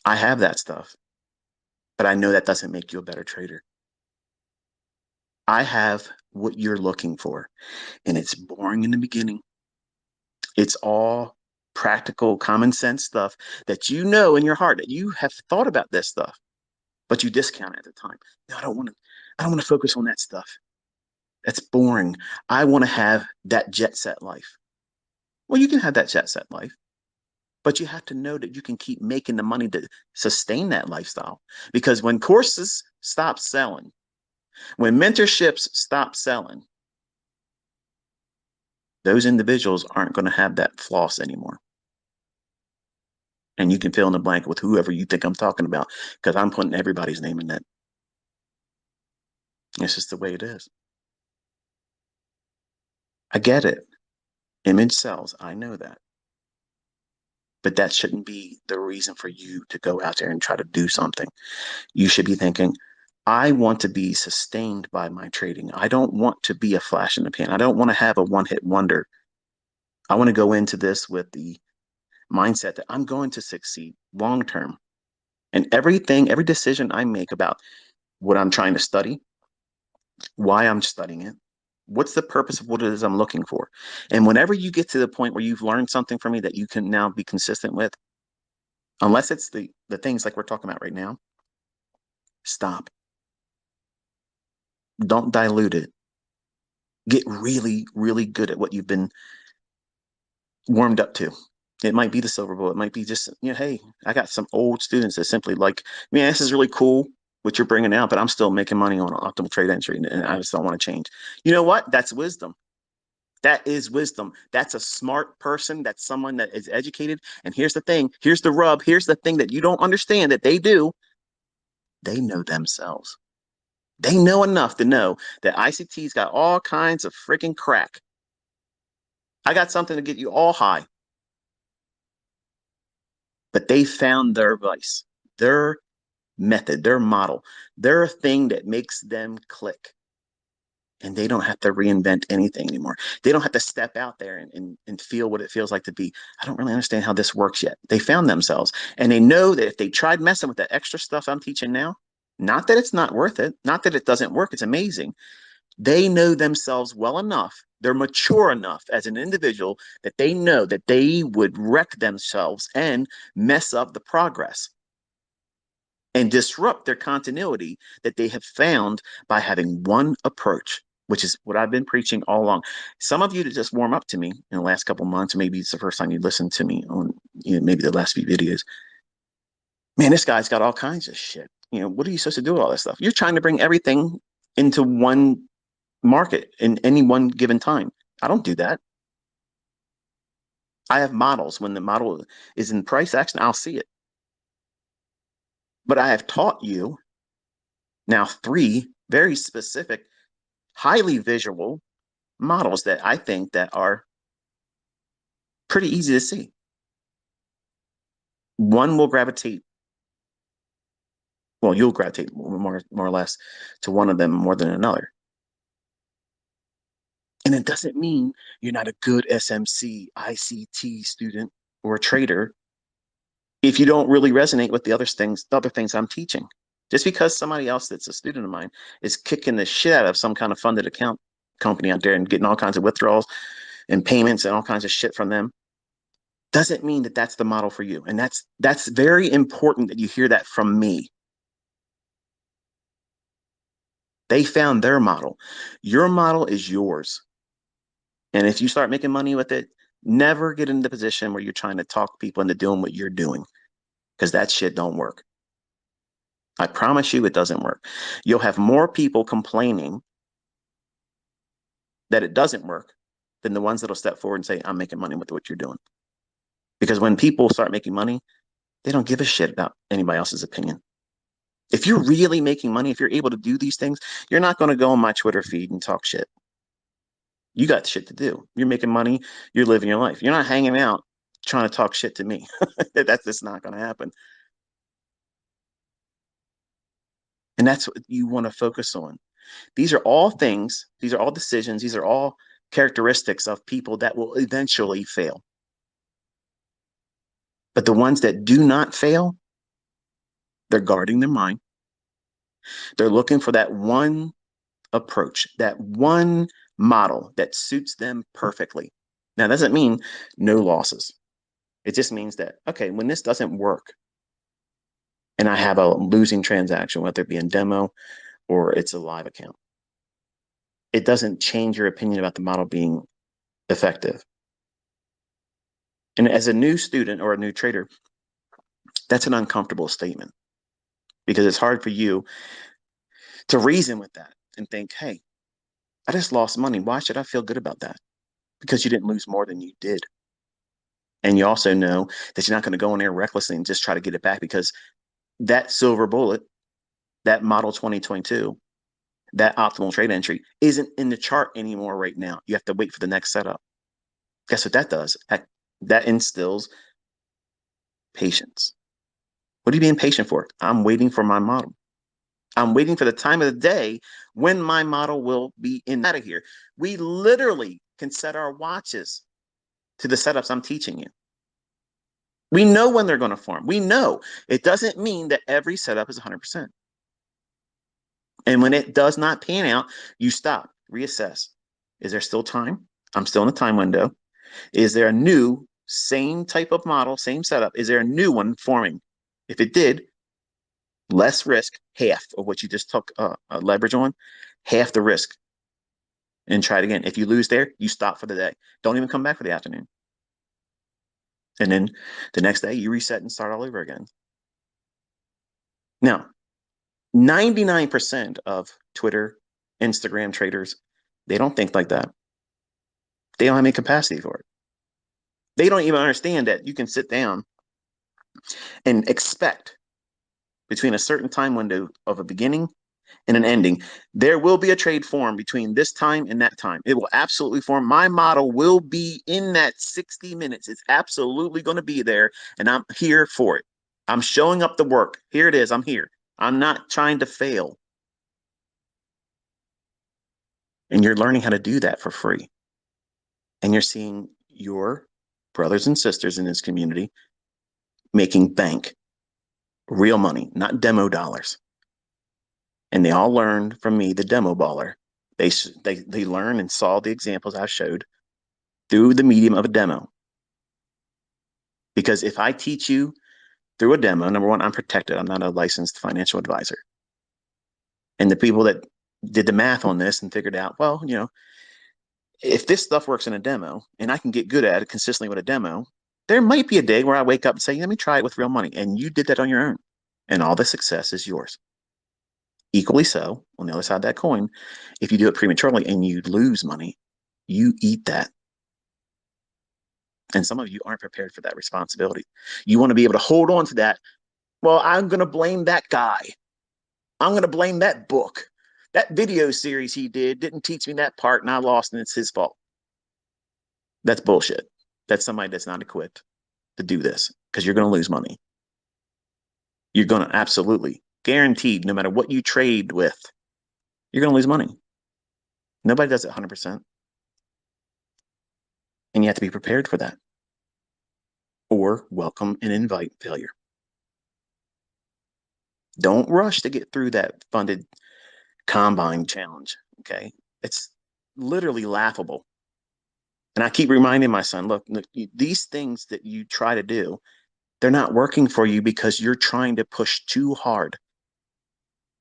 I have that stuff, but I know that doesn't make you a better trader. I have what you're looking for, and it's boring in the beginning. It's all practical, common sense stuff that you know in your heart that you have thought about this stuff, but you discount it at the time. No, I don't want to. I don't want to focus on that stuff. That's boring. I want to have that jet set life. Well, you can have that jet set life, but you have to know that you can keep making the money to sustain that lifestyle. Because when courses stop selling, when mentorships stop selling, those individuals aren't going to have that floss anymore. And you can fill in the blank with whoever you think I'm talking about, because I'm putting everybody's name in that. It's just the way it is. I get it. Image sells. I know that. But that shouldn't be the reason for you to go out there and try to do something. You should be thinking, I want to be sustained by my trading. I don't want to be a flash in the pan. I don't want to have a one-hit wonder. I want to go into this with the mindset that I'm going to succeed long term. And everything, every decision I make about what I'm trying to study, why I'm studying it, what's the purpose of what it is I'm looking for. And whenever you get to the point where you've learned something from me that you can now be consistent with, unless it's the things like we're talking about right now, stop. Don't dilute it. Get really, really good at what you've been warmed up to. It might be the silver bullet. It might be just, hey, I got some old students that simply like, man, this is really cool what you're bringing out, but I'm still making money on optimal trade entry and I just don't want to change. You know what? That's wisdom. That is wisdom. That's a smart person. That's someone that is educated. And here's the thing. Here's the rub. Here's the thing that you don't understand that they do. They know themselves. They know enough to know that ICT's got all kinds of freaking crack. I got something to get you all high. But they found their vice, their method, their model, their thing that makes them click. And they don't have to reinvent anything anymore. They don't have to step out there and feel what it feels like to be. I don't really understand how this works yet. They found themselves and they know that if they tried messing with that extra stuff I'm teaching now, not that it's not worth it, not that it doesn't work, it's amazing. They know themselves well enough They're mature enough as an individual that they know that they would wreck themselves and mess up the progress and disrupt their continuity that they have found by having one approach, which is what I've been preaching all along. Some of you that just warm up to me in the last couple of months, maybe it's the first time you listened to me on, maybe the last few videos. Man, this guy's got all kinds of shit. What are you supposed to do with all this stuff? You're trying to bring everything into one market in any one given time. I don't do that. I have models. When the model is in price action, I'll see it. But I have taught you now 3 very specific, highly visual models that I think that are pretty easy to see. One will gravitate, well, you'll gravitate more or less to one of them more than another. And it doesn't mean you're not a good SMC, ICT student or a trader if you don't really resonate with the other things I'm teaching. Just because somebody else that's a student of mine is kicking the shit out of some kind of funded account company out there and getting all kinds of withdrawals and payments and all kinds of shit from them doesn't mean that that's the model for you. And that's very important that you hear that from me. They found their model. Your model is yours. And if you start making money with it, never get in the position where you're trying to talk people into doing what you're doing, because that shit don't work. I promise you it doesn't work. You'll have more people complaining that it doesn't work than the ones that'll step forward and say, I'm making money with what you're doing. Because when people start making money, they don't give a shit about anybody else's opinion. If you're really making money, if you're able to do these things, you're not going to go on my Twitter feed and talk shit. You got shit to do. You're making money. You're living your life. You're not hanging out trying to talk shit to me. That's just not going to happen. And that's what you want to focus on. These are all things. These are all decisions. These are all characteristics of people that will eventually fail. But the ones that do not fail, they're guarding their mind. They're looking for that one approach, that one model that suits them perfectly. Now, that doesn't mean no losses. It just means that, okay, when this doesn't work and I have a losing transaction, whether it be in demo or it's a live account, it doesn't change your opinion about the model being effective. And as a new student or a new trader, that's an uncomfortable statement because it's hard for you to reason with that and think, hey, I just lost money. Why should I feel good about that? Because you didn't lose more than you did. And you also know that you're not going to go in there recklessly and just try to get it back, because that silver bullet, that model 2022, that optimal trade entry isn't in the chart anymore right now. You have to wait for the next setup. Guess what that does? That instills patience. What are you being patient for? I'm waiting for my model. I'm waiting for the time of the day when my model will be in out of here. We literally can set our watches to the setups I'm teaching you. We know when they're going to form. We know. It doesn't mean that every setup is 100%. And when it does not pan out, you stop, reassess. Is there still time? I'm still in the time window. Is there a new, same type of model, same setup? Is there a new one forming? If it did, less risk, half of what you just took leverage on, half the risk, and try it again. If you lose there, you stop for the day. Don't even come back for the afternoon. And then the next day, you reset and start all over again. Now, 99% of Twitter, Instagram traders, they don't think like that. They don't have any capacity for it. They don't even understand that you can sit down and expect between a certain time window of a beginning and an ending, there will be a trade form between this time and that time. It will absolutely form. My model will be in that 60 minutes. It's absolutely going to be there, and I'm here for it. I'm showing up the work. Here it is. I'm here. I'm not trying to fail. And you're learning how to do that for free. And you're seeing your brothers and sisters in this community making bank, real money, not demo dollars. And they all learned from me, the demo baller. They learn and saw the examples I showed through the medium of a demo. Because if I teach you through a demo, number one, I'm protected. I'm not a licensed financial advisor. And the people that did the math on this and figured out, well, if this stuff works in a demo and I can get good at it consistently with a demo, there might be a day where I wake up and say, let me try it with real money. And you did that on your own. And all the success is yours. Equally so, on the other side of that coin, if you do it prematurely and you lose money, you eat that. And some of you aren't prepared for that responsibility. You want to be able to hold on to that. Well, I'm going to blame that guy. I'm going to blame that book. That video series he didn't teach me that part and I lost and it's his fault. That's bullshit. That's somebody that's not equipped to do this because you're going to lose money. You're going to absolutely, guaranteed, no matter what you trade with, you're going to lose money. Nobody does it 100%. And you have to be prepared for that or welcome and invite failure. Don't rush to get through that funded combine challenge. Okay. It's literally laughable. And I keep reminding my son, look, these things that you try to do, they're not working for you because you're trying to push too hard.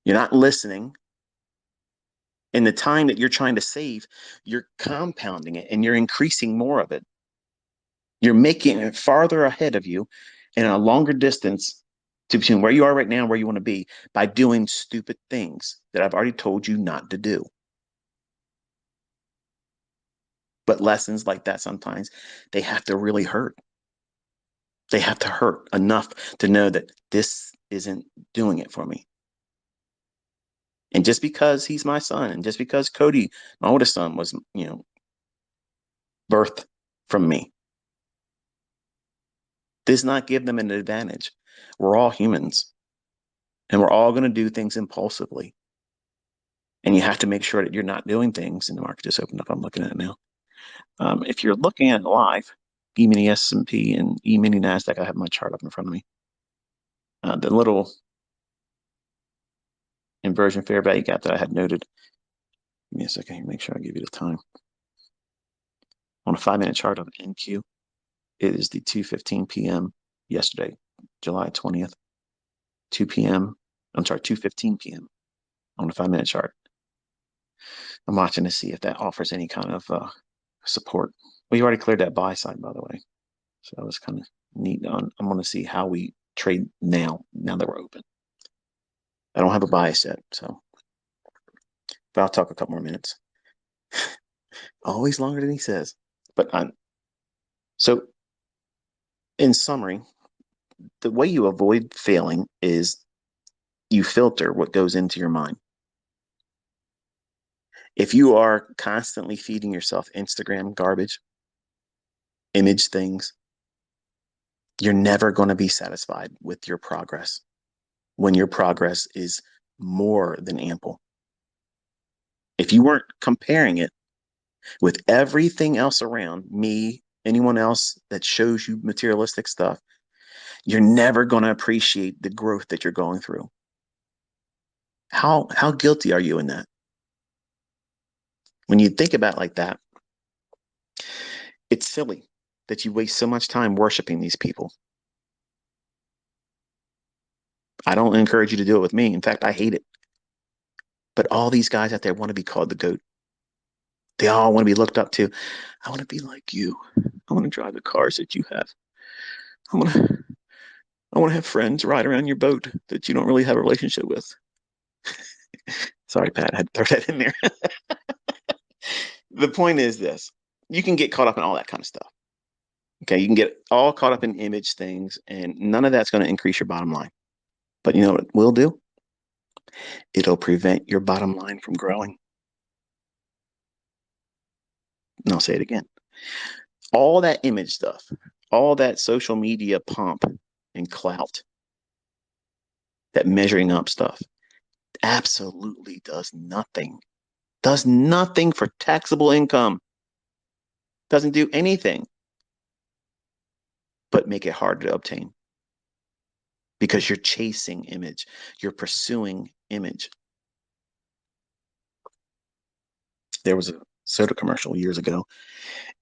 You're not listening. In the time that you're trying to save, you're compounding it and you're increasing more of it. You're making it farther ahead of you and a longer distance to between where you are right now and where you want to be by doing stupid things that I've already told you not to do. But lessons like that sometimes they have to really hurt. They have to hurt enough to know that this isn't doing it for me. And just because he's my son, and just because Cody, my oldest son, was, birthed from me, does not give them an advantage. We're all humans, and we're all going to do things impulsively. And you have to make sure that you're not doing things. And the market just opened up. I'm looking at it now. If you're looking at it live, E-mini S&P and E-mini NASDAQ, I have my chart up in front of me. The little inversion fair value gap that I had noted. Give me a second here, make sure I give you the time. On a 5-minute chart of NQ, it is the 2:15 p.m. yesterday, July 20th, 2 p.m. I'm sorry, 2:15 p.m. on a 5-minute chart. I'm watching to see if that offers any kind of support. We already cleared that buy side, by the way. So that was kind of neat. I'm going to see how we trade now that we're open. I don't have a bias yet, so but I'll talk a couple more minutes. Always longer than he says. But so in summary, the way you avoid failing is you filter what goes into your mind. If you are constantly feeding yourself Instagram garbage, image things, you're never going to be satisfied with your progress when your progress is more than ample. If you weren't comparing it with everything else around me, anyone else that shows you materialistic stuff, you're never going to appreciate the growth that you're going through. How guilty are you in that? When you think about it like that, it's silly that you waste so much time worshiping these people. I don't encourage you to do it with me. In fact, I hate it. But all these guys out there want to be called the GOAT. They all want to be looked up to. I want to be like you. I want to drive the cars that you have. I want to have friends ride around your boat that you don't really have a relationship with. Sorry, Pat, I had to throw that in there. The point is this. You can get caught up in all that kind of stuff. Okay, you can get all caught up in image things, and none of that's going to increase your bottom line. But you know what it will do? It'll prevent your bottom line from growing. And I'll say it again. All that image stuff, all that social media pomp and clout, that measuring up stuff, absolutely does nothing. Does nothing for taxable income. Doesn't do anything but make it harder to obtain. Because you're chasing image. You're pursuing image. There was a soda commercial years ago.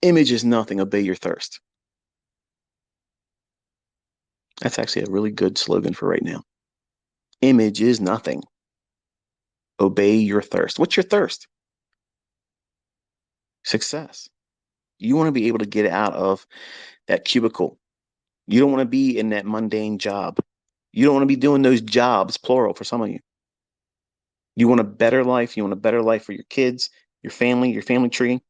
Image is nothing, obey your thirst. That's actually a really good slogan for right now. Image is nothing, obey your thirst. What's your thirst? Success. You want to be able to get out of that cubicle. You don't want to be in that mundane job. You don't want to be doing those jobs, plural, for some of you. You want a better life. You want a better life for your kids, your family tree.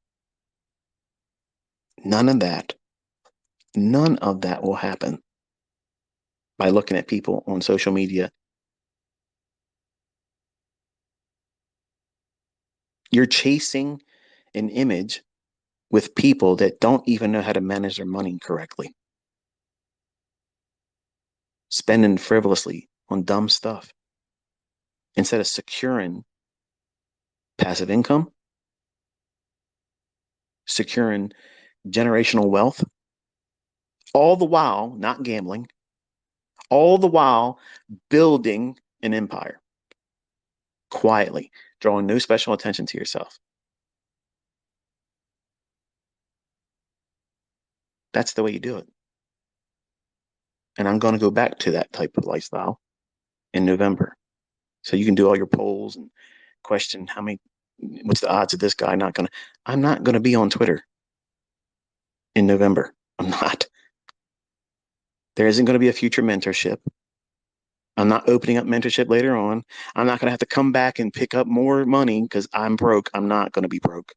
None of that, none of that will happen by looking at people on social media. You're chasing an image with people that don't even know how to manage their money correctly, spending frivolously on dumb stuff instead of securing passive income, securing generational wealth, all the while not gambling, all the while building an empire quietly, drawing no special attention to yourself. That's the way you do it. And I'm going to go back to that type of lifestyle in November. So you can do all your polls and question what's the odds of this guy not going to, I'm not going to be on Twitter in November. I'm not. There isn't going to be a future mentorship. I'm not opening up mentorship later on. I'm not going to have to come back and pick up more money because I'm broke. I'm not going to be broke.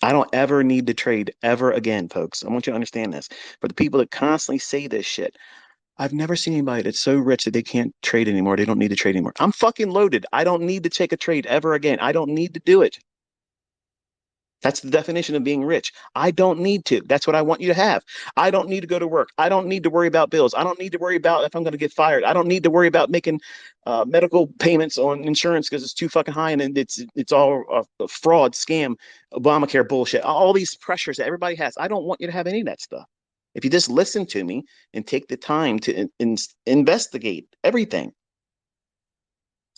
I don't ever need to trade ever again, folks. I want you to understand this. For the people that constantly say this shit, I've never seen anybody that's so rich that they can't trade anymore. They don't need to trade anymore. I'm fucking loaded. I don't need to take a trade ever again. I don't need to do it. That's the definition of being rich. I don't need to. That's what I want you to have. I don't need to go to work. I don't need to worry about bills. I don't need to worry about if I'm going to get fired. I don't need to worry about making medical payments on insurance because it's too fucking high and it's all a fraud, scam, Obamacare bullshit. All these pressures that everybody has. I don't want you to have any of that stuff. If you just listen to me and take the time to investigate everything,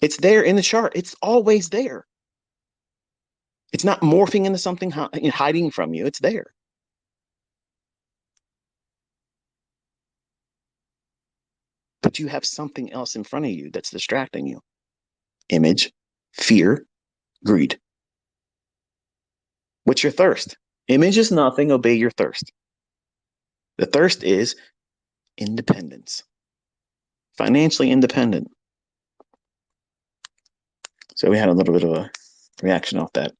it's there in the chart. It's always there. It's not morphing into something hiding from you. It's there. But you have something else in front of you that's distracting you. Image, fear, greed. What's your thirst? Image is nothing, obey your thirst. The thirst is independence, financially independent. So we had a little bit of a reaction off that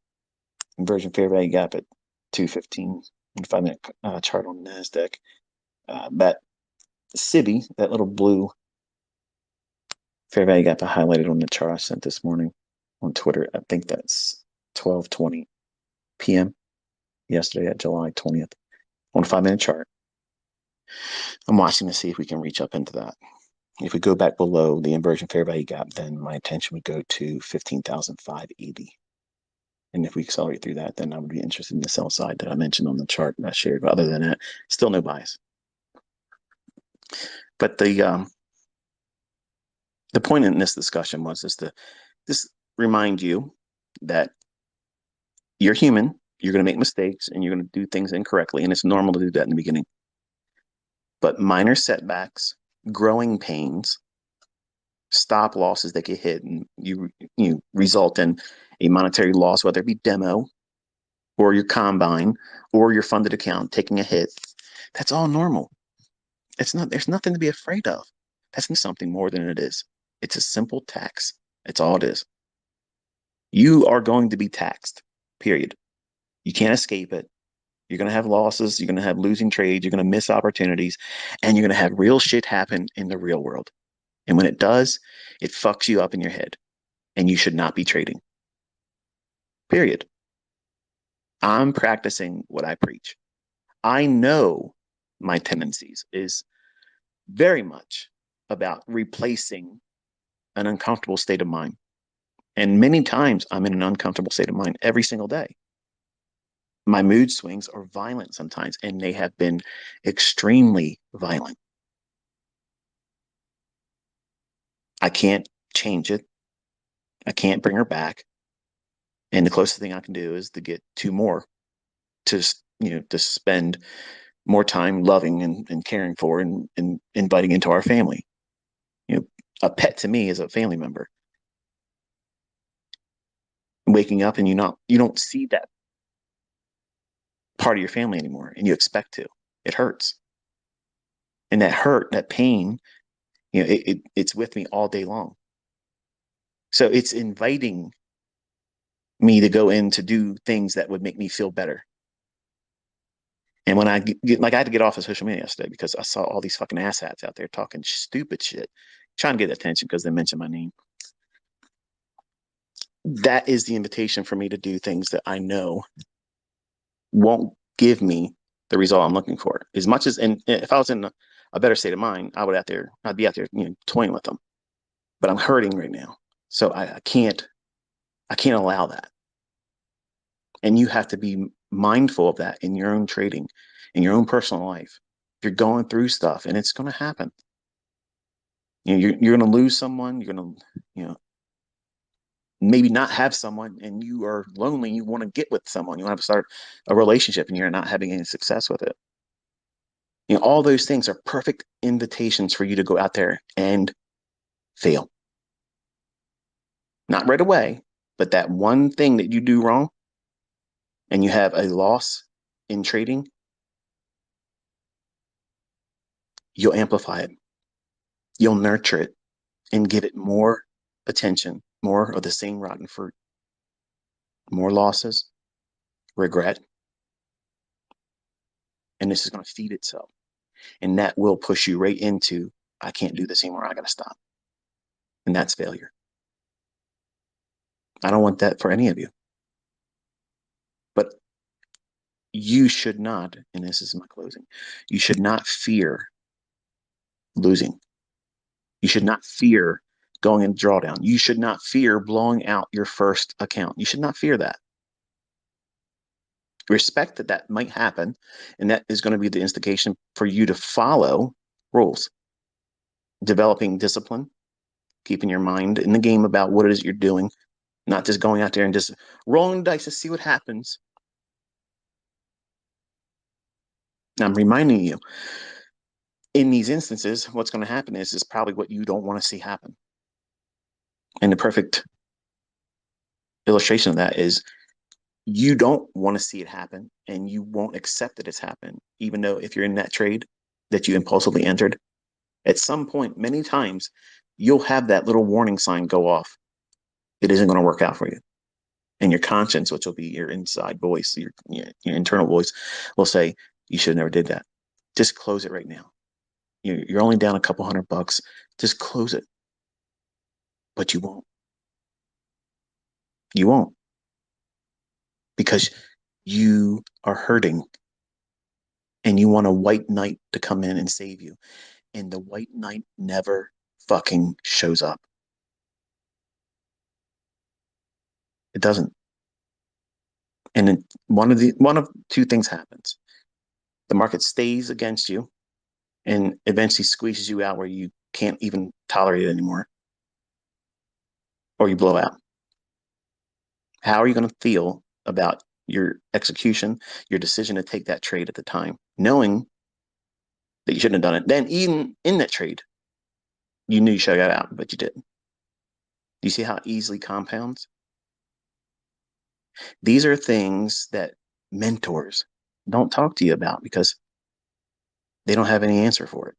inversion fair value gap at 215 and 5 minute chart on NASDAQ. That SIBI, that little blue fair value gap I highlighted on the chart I sent this morning on Twitter. I think that's 12:20 p.m. yesterday at July 20th on a 5 minute chart. I'm watching to see if we can reach up into that. If we go back below the inversion fair value gap, then my attention would go to 15,580. And if we accelerate through that, then I would be interested in the sell side that I mentioned on the chart that I shared. But other than that, still no bias. But the point in this discussion was to just remind you that you're human, you're going to make mistakes, and you're going to do things incorrectly, and it's normal to do that in the beginning. But minor setbacks, growing pains, stop losses that get hit, and you result in a monetary loss, whether it be demo or your combine or your funded account taking a hit. That's all normal. It's not. There's nothing to be afraid of. That's something more than it is. It's a simple tax. It's all it is. You are going to be taxed. Period. You can't escape it. You're going to have losses. You're going to have losing trades. You're going to miss opportunities. And you're going to have real shit happen in the real world. And when it does, it fucks you up in your head. And you should not be trading. Period. I'm practicing what I preach. I know my tendencies is very much about replacing an uncomfortable state of mind. And many times I'm in an uncomfortable state of mind every single day. My mood swings are violent sometimes, and they have been extremely violent. I can't change it. I can't bring her back. And the closest thing I can do is to get two more to, to spend more time loving and caring for and inviting into our family. You know, a pet to me is a family member. Waking up and you don't see that part of your family anymore, and you expect to. It hurts, and that hurt, that pain, it's with me all day long. So it's inviting me to go in to do things that would make me feel better. And when I get like, I had to get off of social media yesterday because I saw all these fucking asshats out there talking stupid shit, trying to get attention because they mentioned my name. That is the invitation for me to do things that I know won't give me the result I'm looking for. As much as, and if I was in a better state of mind, I'd be out there, toying with them. But I'm hurting right now, so I can't allow that. And you have to be mindful of that in your own trading, in your own personal life. You're going through stuff, and it's going to happen. You're going to lose someone. You're going to, maybe not have someone, and you are lonely. You want to get with someone. You want to start a relationship, and you're not having any success with it. All those things are perfect invitations for you to go out there and fail. Not right away, but that one thing that you do wrong and you have a loss in trading, you'll amplify it. You'll nurture it and give it more attention, more of the same rotten fruit, more losses, regret. And this is going to feed itself. And that will push you right into, I can't do this anymore. I got to stop. And that's failure. I don't want that for any of you. But you should not, and this is my closing, you should not fear losing. You should not fear going in drawdown. You should not fear blowing out your first account. You should not fear that. Respect that that might happen, and that is going to be the instigation for you to follow rules, developing discipline, keeping your mind in the game about what it is you're doing, not just going out there and just rolling dice to see what happens. I'm reminding you, in these instances, what's going to happen is probably what you don't want to see happen. And the perfect illustration of that is you don't want to see it happen, and you won't accept that it's happened, even though if you're in that trade that you impulsively entered, at some point, many times, you'll have that little warning sign go off. It isn't going to work out for you. And your conscience, which will be your inside voice, your internal voice, will say, you should have never did that. Just close it right now. You're only down a couple $100. Just close it. But you won't. You won't. Because you are hurting and you want a white knight to come in and save you. And the white knight never fucking shows up. It doesn't. And then one of two things happens. The market stays against you and eventually squeezes you out where you can't even tolerate it anymore, or you blow out. How are you going to feel about your execution, your decision to take that trade at the time, knowing that you shouldn't have done it? Then even in that trade, you knew you should have got out, but you didn't. Do you see how it easily compounds? These are things that mentors don't talk to you about because they don't have any answer for it.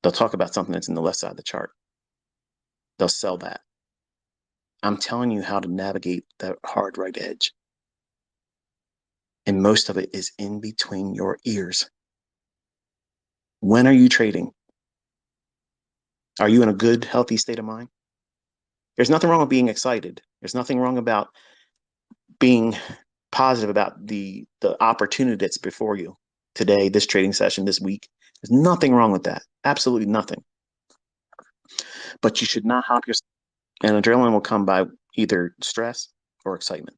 They'll talk about something that's in the left side of the chart. They'll sell that. I'm telling you how to navigate that hard right edge. And most of it is in between your ears. When are you trading? Are you in a good, healthy state of mind? There's nothing wrong with being excited. There's nothing wrong about being positive about the opportunity that's before you today, this trading session, this week. There's nothing wrong with that. Absolutely nothing. But you should not hop yourself. And adrenaline will come by either stress or excitement.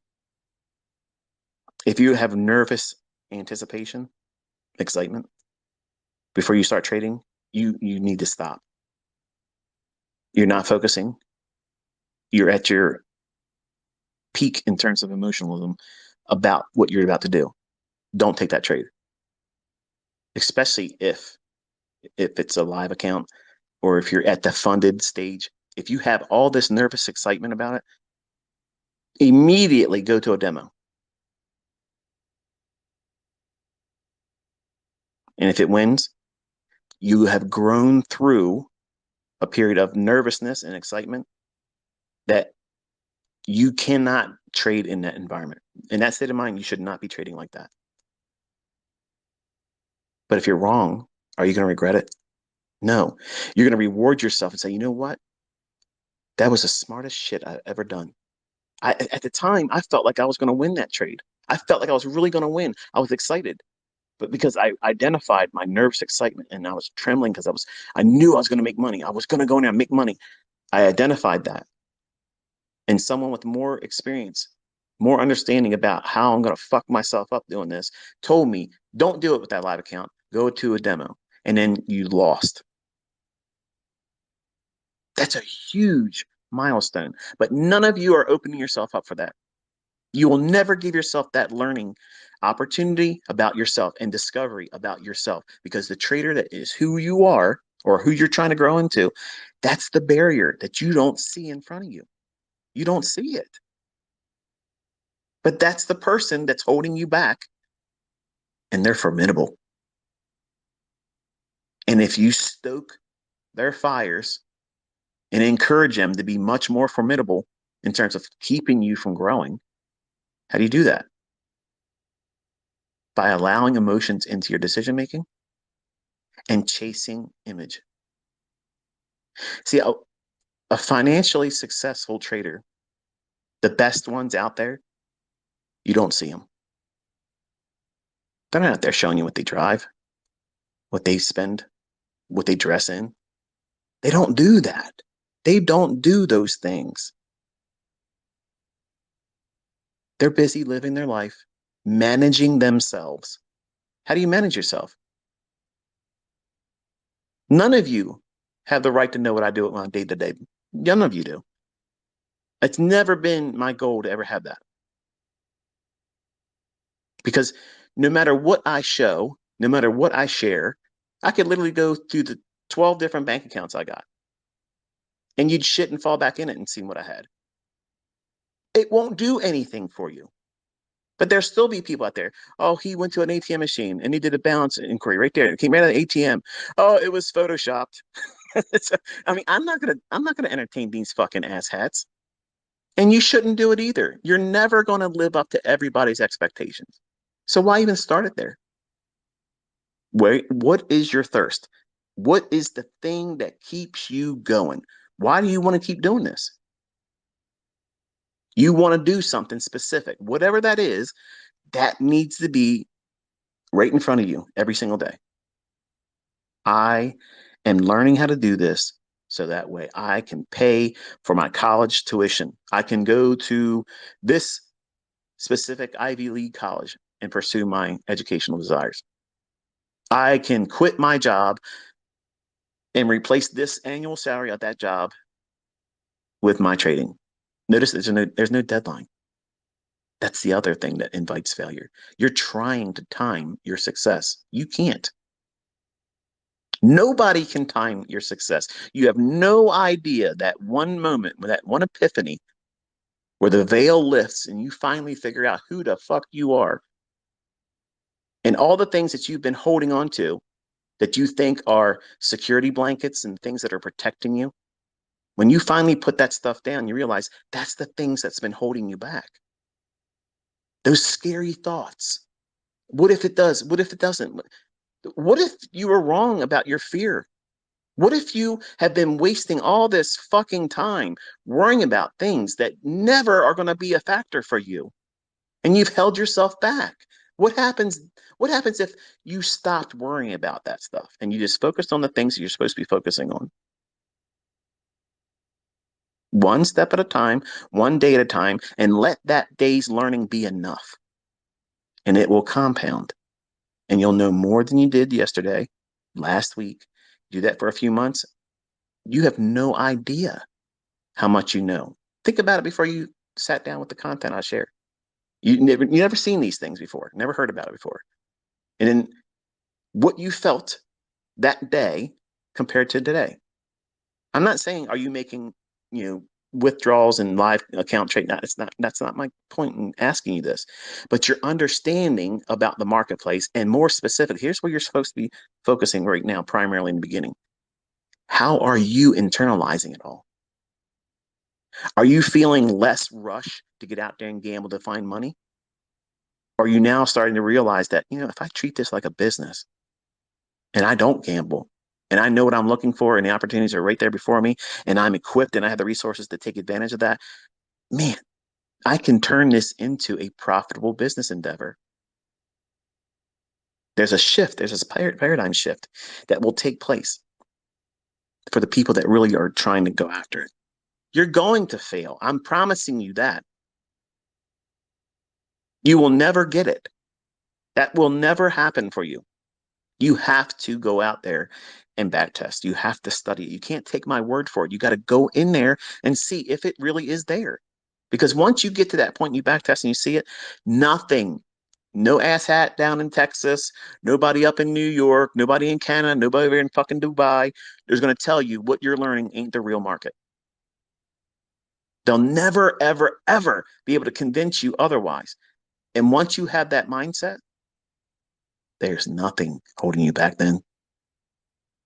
If you have nervous anticipation, excitement, before you start trading, you need to stop. You're not focusing. You're at your peak in terms of emotionalism about what you're about to do. Don't take that trade, especially if it's a live account or if you're at the funded stage. If you have all this nervous excitement about it, immediately go to a demo. And if it wins, you have grown through a period of nervousness and excitement that you cannot trade in that environment. In that state of mind, you should not be trading like that. But if you're wrong, are you going to regret it? No. You're going to reward yourself and say, you know what? That was the smartest shit I've ever done. At the time, I felt like I was going to win that trade. I felt like I was really going to win. I was excited, but because I identified my nervous excitement and I was trembling because I knew I was going to make money. I was going to go in there and make money. I identified that. And someone with more experience, more understanding about how I'm going to fuck myself up doing this, told me, don't do it with that live account. Go to a demo. And then you lost. That's a huge milestone. But none of you are opening yourself up for that. You will never give yourself that learning opportunity about yourself and discovery about yourself because the trader that is who you are or who you're trying to grow into, that's the barrier that you don't see in front of you. You don't see it. But that's the person that's holding you back, and they're formidable. And if you stoke their fires and encourage them to be much more formidable in terms of keeping you from growing, how do you do that? By allowing emotions into your decision making and chasing image. See, a financially successful trader, the best ones out there, you don't see them. They're not out there showing you what they drive, what they spend, what they dress in. They don't do that. They don't do those things. They're busy living their life, managing themselves. How do you manage yourself? None of you have the right to know what I do with my day to day. None of you do. It's never been my goal to ever have that. Because no matter what I show, no matter what I share, I could literally go through the 12 different bank accounts I got and you'd shit and fall back in it and see what I had. It won't do anything for you. But there'll still be people out there. Oh, he went to an ATM machine and he did a balance inquiry right there. It came right out of the ATM. Oh, it was photoshopped. I mean, I'm not gonna entertain these fucking asshats. And you shouldn't do it either. You're never gonna live up to everybody's expectations. So why even start it there? What is your thirst? What is the thing that keeps you going? Why do you want to keep doing this? You want to do something specific. Whatever that is, that needs to be right in front of you every single day. I am learning how to do this so that way I can pay for my college tuition. I can go to this specific Ivy League college and pursue my educational desires. I can quit my job and replace this annual salary at that job with my trading. Notice there's no deadline. That's the other thing that invites failure. You're trying to time your success. You can't. Nobody can time your success. You have no idea that one moment, that one epiphany where the veil lifts and you finally figure out who the fuck you are and all the things that you've been holding on to that you think are security blankets and things that are protecting you. When you finally put that stuff down, you realize that's the things that's been holding you back. Those scary thoughts. What if it does? What if it doesn't? What if you were wrong about your fear? What if you have been wasting all this fucking time worrying about things that never are going to be a factor for you and you've held yourself back? What happens what happens if you stopped worrying about that stuff and you just focused on the things that you're supposed to be focusing on? One step at a time, one day at a time, and let that day's learning be enough. And it will compound. And you'll know more than you did yesterday, last week. Do that for a few months. You have no idea how much you know. Think about it before you sat down with the content I share. You never seen these things before, never heard about it before. And then what you felt that day compared to today. I'm not saying are you making, you know, withdrawals and live account trade. That's not my point in asking you this. But your understanding about the marketplace and more specific, here's where you're supposed to be focusing right now, primarily in the beginning. How are you internalizing it all? Are you feeling less rush to get out there and gamble to find money? Or are you now starting to realize that, you know, if I treat this like a business and I don't gamble and I know what I'm looking for and the opportunities are right there before me and I'm equipped and I have the resources to take advantage of that, man, I can turn this into a profitable business endeavor. There's a shift, there's a paradigm shift that will take place for the people that really are trying to go after it. You're going to fail. I'm promising you that. You will never get it. That will never happen for you. You have to go out there and back test. You have to study it. You can't take my word for it. You got to go in there and see if it really is there. Because once you get to that point, you back test and you see it, nothing, no ass hat down in Texas, nobody up in New York, nobody in Canada, nobody over in fucking Dubai is going to tell you what you're learning ain't the real market. They'll never, ever, ever be able to convince you otherwise. And once you have that mindset, there's nothing holding you back then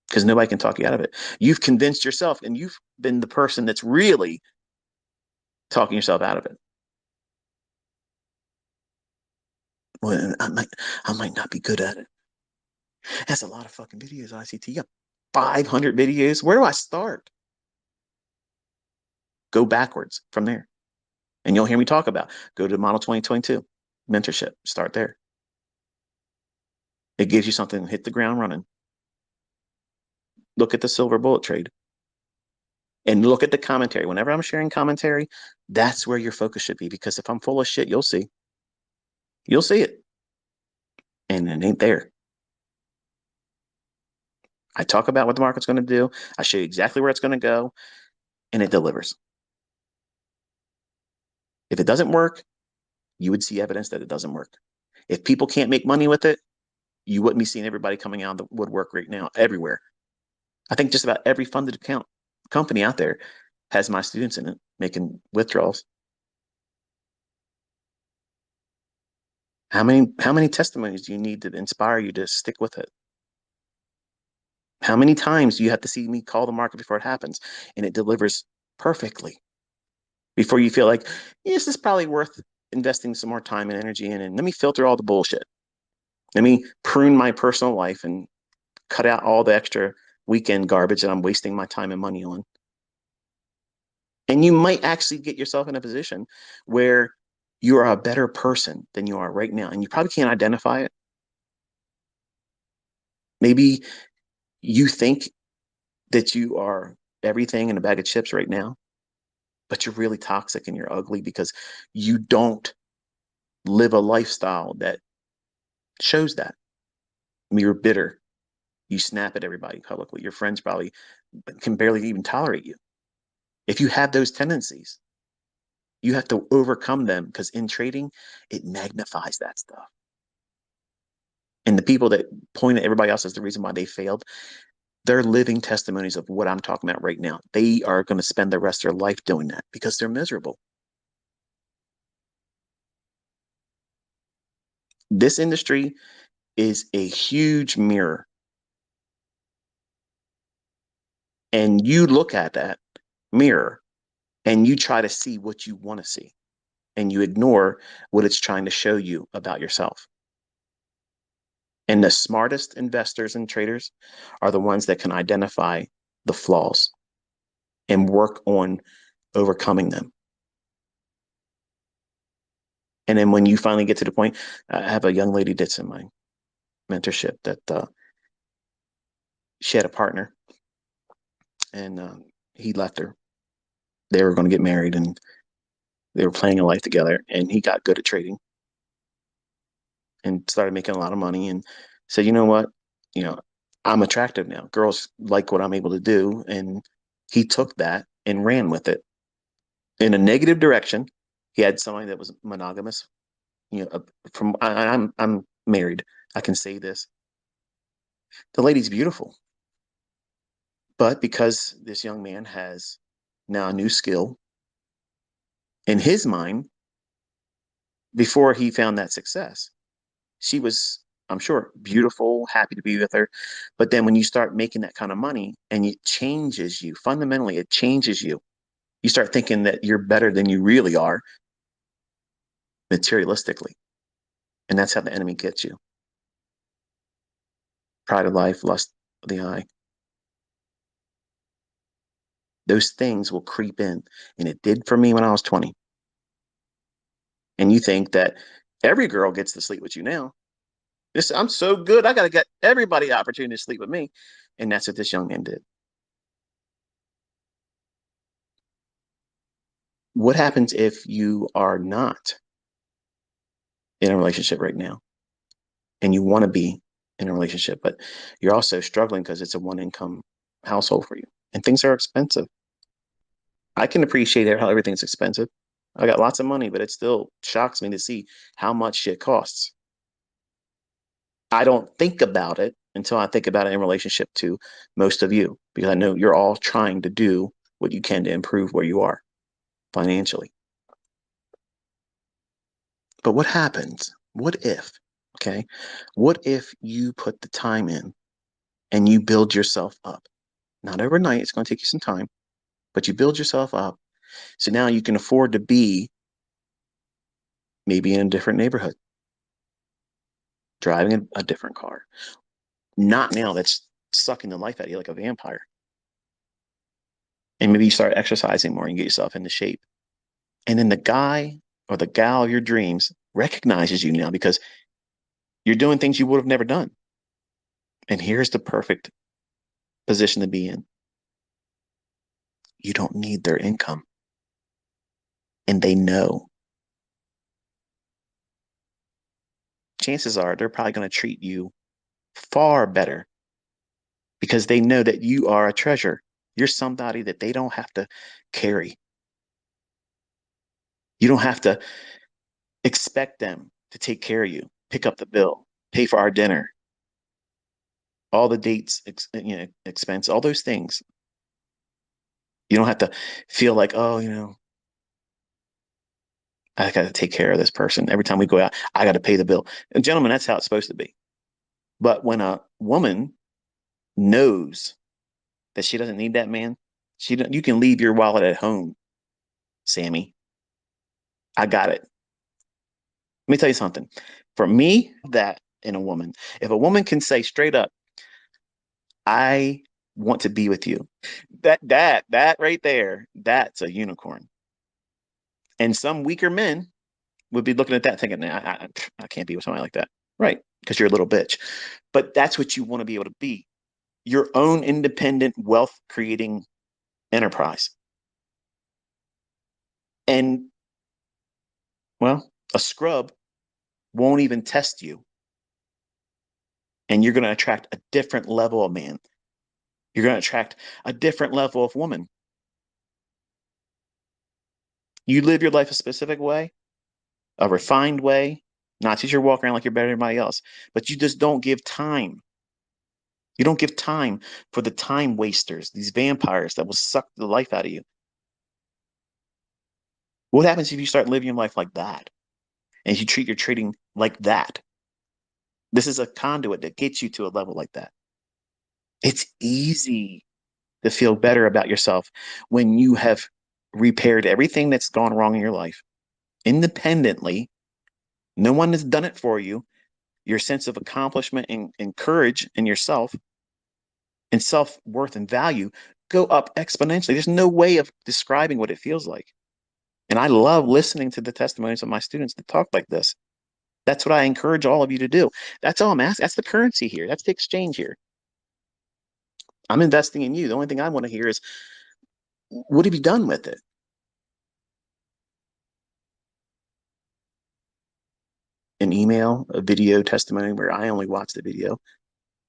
because nobody can talk you out of it. You've convinced yourself and you've been the person that's really talking yourself out of it. Well, I might not be good at it. That's a lot of fucking videos, ICT. You got 500 videos. Where do I start? Go backwards from there. And you'll hear me talk about go to Model 2022 mentorship. Start there. It gives you something, hit the ground running. Look at the silver bullet trade and look at the commentary. Whenever I'm sharing commentary, that's where your focus should be. Because if I'm full of shit, you'll see. You'll see it. And it ain't there. I talk about what the market's going to do. I show you exactly where it's going to go, and it delivers. If it doesn't work, you would see evidence that it doesn't work. If people can't make money with it, you wouldn't be seeing everybody coming out of the woodwork right now, everywhere. I think just about every funded account company out there has my students in it making withdrawals. How many testimonies do you need to inspire you to stick with it? How many times do you have to see me call the market before it happens and it delivers perfectly before you feel like, yes, this is probably worth investing some more time and energy in, and let me filter all the bullshit. Let me prune my personal life and cut out all the extra weekend garbage that I'm wasting my time and money on. And you might actually get yourself in a position where you are a better person than you are right now. And you probably can't identify it. Maybe you think that you are everything in a bag of chips right now, but you're really toxic and you're ugly because you don't live a lifestyle that shows that. I mean, you're bitter. You snap at everybody publicly. Your friends probably can barely even tolerate you. If you have those tendencies, you have to overcome them because in trading, it magnifies that stuff. And the people that point at everybody else as the reason why they failed, they're living testimonies of what I'm talking about right now. They are going to spend the rest of their life doing that because they're miserable. This industry is a huge mirror. And you look at that mirror and you try to see what you want to see and you ignore what it's trying to show you about yourself. And the smartest investors and traders are the ones that can identify the flaws and work on overcoming them. And then when you finally get to the point, I have a young lady that's in my mentorship that she had a partner and he left her. They were going to get married and they were planning a life together. And he got good at trading and started making a lot of money and said, you know what? You know, I'm attractive now. Girls like what I'm able to do. And he took that and ran with it in a negative direction He had somebody that was monogamous. From I'm married. I can say this. The lady's beautiful, but because this young man has now a new skill in his mind, before he found that success, she was, I'm sure, beautiful, happy to be with her. But then when you start making that kind of money and it changes you, fundamentally, it changes you. You start thinking that you're better than you really are materialistically. And that's how the enemy gets you. Pride of life, lust of the eye. Those things will creep in. And it did for me when I was 20. And you think that every girl gets to sleep with you now. I'm so good. I got to get everybody the opportunity to sleep with me. And that's what this young man did. What happens if you are not in a relationship right now and you want to be in a relationship, but you're also struggling because it's a one income household for you and things are expensive? I can appreciate how everything's expensive. I got lots of money, but it still shocks me to see how much shit costs. I don't think about it until I think about it in relationship to most of you, because I know you're all trying to do what you can to improve where you are financially. But what happens? What if, okay? What if you put the time in and you build yourself up? Not overnight, it's going to take you some time, but you build yourself up. So now you can afford to be maybe in a different neighborhood, driving a different car. Not now that's sucking the life out of you like a vampire. And maybe you start exercising more and get yourself into shape. And then the guy or the gal of your dreams recognizes you now because you're doing things you would have never done. And here's the perfect position to be in. You don't need their income. And they know. Chances are they're probably going to treat you far better because they know that you are a treasure. You're somebody that they don't have to carry. You don't have to expect them to take care of you, pick up the bill, pay for our dinner, all the dates, expense, all those things. You don't have to feel like, oh, I got to take care of this person. Every time we go out, I got to pay the bill. And gentlemen, that's how it's supposed to be. But when a woman knows that she doesn't need that man, you can leave your wallet at home, Sammy. I got it. Let me tell you something. For me, that in a woman, if a woman can say straight up, I want to be with you, that right there, that's a unicorn. And some weaker men would be looking at that thinking, nah, I can't be with somebody like that. Right. Because you're a little bitch. But that's what you want to be able to be, your own independent wealth creating enterprise. And well, a scrub won't even test you. And you're going to attract a different level of man. You're going to attract a different level of woman. You live your life a specific way, a refined way, not that you're walking around like you're better than everybody else, but you just don't give time. You don't give time for the time wasters, these vampires that will suck the life out of you. What happens if you start living your life like that and you treat your trading like that? This is a conduit that gets you to a level like that. It's easy to feel better about yourself when you have repaired everything that's gone wrong in your life independently. No one has done it for you. Your sense of accomplishment and courage in yourself and self worth and value go up exponentially. There's no way of describing what it feels like. And I love listening to the testimonies of my students that talk like this. That's what I encourage all of you to do. That's all I'm asking. That's the currency here. That's the exchange here. I'm investing in you. The only thing I want to hear is, what have you done with it? An email, a video testimony where I only watch the video.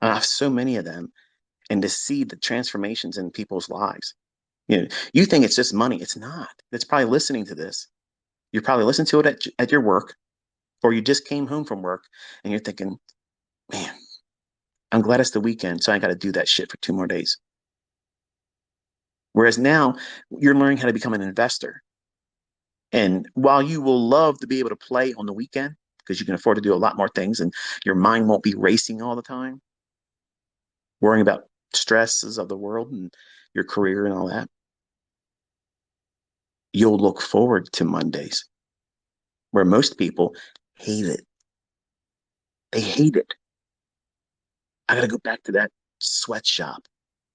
I have so many of them. And to see the transformations in people's lives. You think it's just money. It's not. It's probably listening to this. You probably listen to it at your work, or you just came home from work and you're thinking, man, I'm glad it's the weekend, so I ain't got to do that shit for 2 more days. Whereas now you're learning how to become an investor. And while you will love to be able to play on the weekend because you can afford to do a lot more things and your mind won't be racing all the time, worrying about stresses of the world and your career and all that, you'll look forward to Mondays where most people hate it. They hate it. I got to go back to that sweatshop.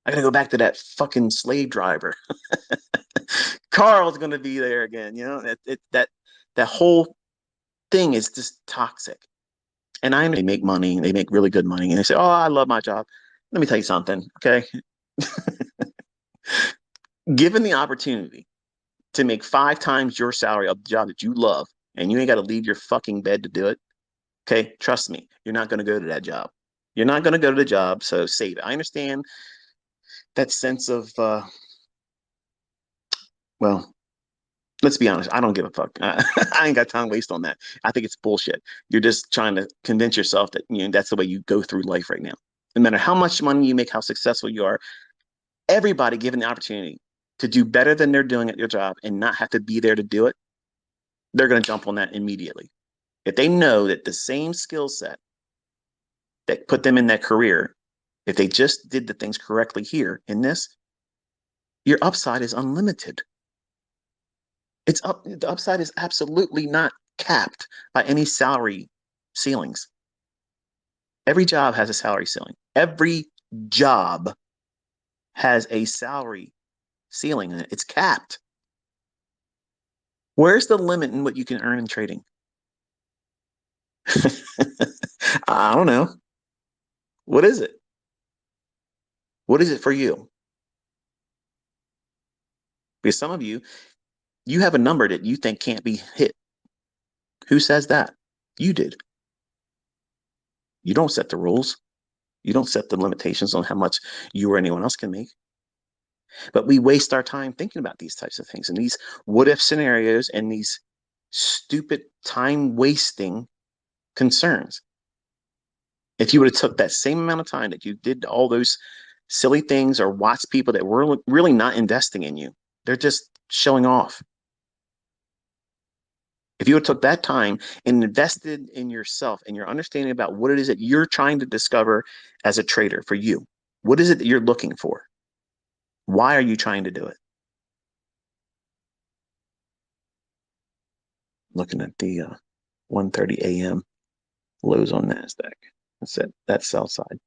I got to go back to that fucking slave driver. Carl's going to be there again. You know, that whole thing is just toxic. And I know they make money, they make really good money, and they say, "Oh, I love my job." Let me tell you something, okay? Given the opportunity to make 5 times your salary of the job that you love, and you ain't got to leave your fucking bed to do it, okay? Trust me, you're not going to go to that job. You're not going to go to the job, so save it. I understand that sense of, well, let's be honest. I don't give a fuck. I ain't got time to waste on that. I think it's bullshit. You're just trying to convince yourself that that's the way you go through life right now. No matter how much money you make, how successful you are, everybody given the opportunity to do better than they're doing at your job and not have to be there to do it, they're going to jump on that immediately. If they know that the same skill set that put them in that career, if they just did the things correctly here in this, your upside is unlimited. The upside is absolutely not capped by any salary ceilings. Every job has a salary ceiling. Every job has a salary ceiling in it. It's capped. Where's the limit in what you can earn in trading? I don't know. What is it? What is it for you? Because some of you, you have a number that you think can't be hit. Who says that? You did. You don't set the rules. You don't set the limitations on how much you or anyone else can make. But we waste our time thinking about these types of things and these what if scenarios and these stupid time wasting concerns. If you would have took that same amount of time that you did all those silly things or watched people that were really not investing in you, they're just showing off. If you would have took that time and invested in yourself and your understanding about what it is that you're trying to discover as a trader for you, what is it that you're looking for? Why are you trying to do it? Looking at the 1:30 a.m. lows on NASDAQ. That's sell side.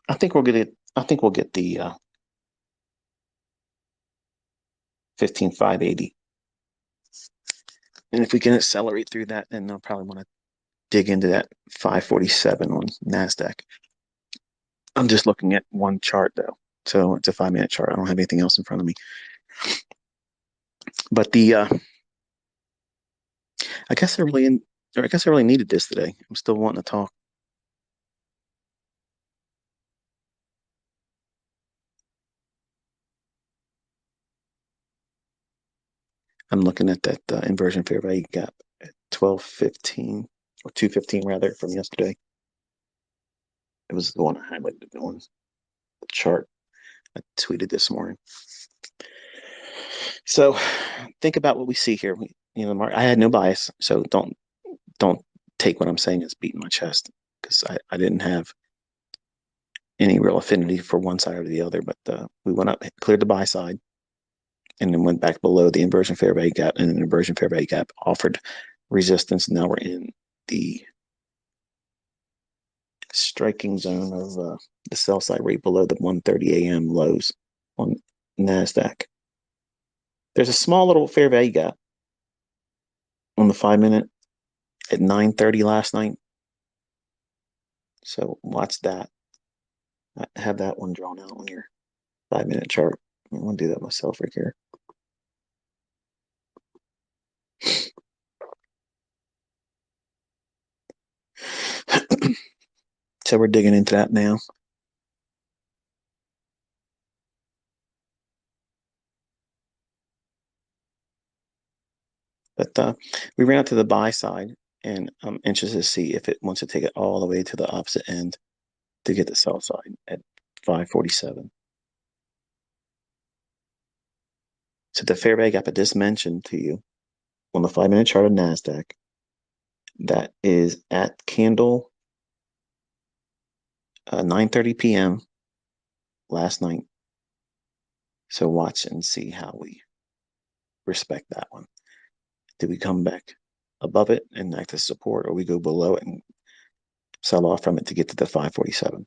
I think we'll get the 15,580. And if we can accelerate through that, then they'll probably want to dig into that 547 on NASDAQ. I'm just looking at one chart though. So it's a 5-minute chart. I don't have anything else in front of me. But I guess I really needed this today. I'm still wanting to talk. I'm looking at that inversion fair value gap at 1215 or 215 rather from yesterday. It was the one I highlighted on the chart I tweeted this morning. So think about what we see here. I had no bias, so don't take what I'm saying as beating my chest because I didn't have any real affinity for one side or the other. But we went up, cleared the buy side, and then went back below the inversion fair value gap, and an inversion fair value gap offered resistance. Now we're in the striking zone of the sell side right below the 1:30 a.m. lows on NASDAQ. There's a small little fair value gap on the 5-minute at 9:30 last night. So watch that. I have that one drawn out on your 5-minute chart. I'm going to do that myself right here. So we're digging into that now. But we ran out to the buy side, and I'm interested to see if it wants to take it all the way to the opposite end to get the sell side at 547. So the fair value gap I just mentioned to you on the 5-minute chart of NASDAQ, that is at candle 9:30 p.m. last night. So watch and see how we respect that one. Do we come back above it and act as support, or we go below it and sell off from it to get to the 547?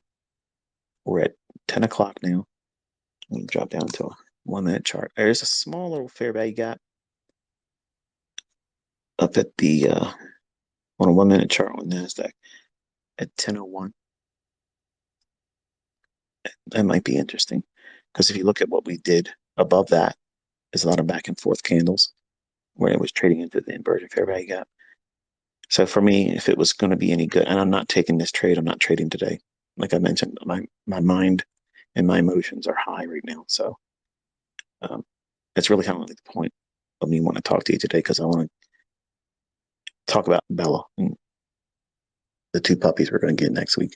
We're at 10 o'clock now. Let me drop down to a 1-minute chart. There's a small little fair value gap up at the on a 1-minute chart on NASDAQ at 10:01. That might be interesting because if you look at what we did above that, there's a lot of back and forth candles where it was trading into the inversion fair value gap. So for me, if it was going to be any good, and I'm not taking this trade, I'm not trading today. Like I mentioned, my mind and my emotions are high right now. So that's really kind of like the point of me wanting to talk to you today, because I want to talk about Bella and the two puppies we're going to get next week.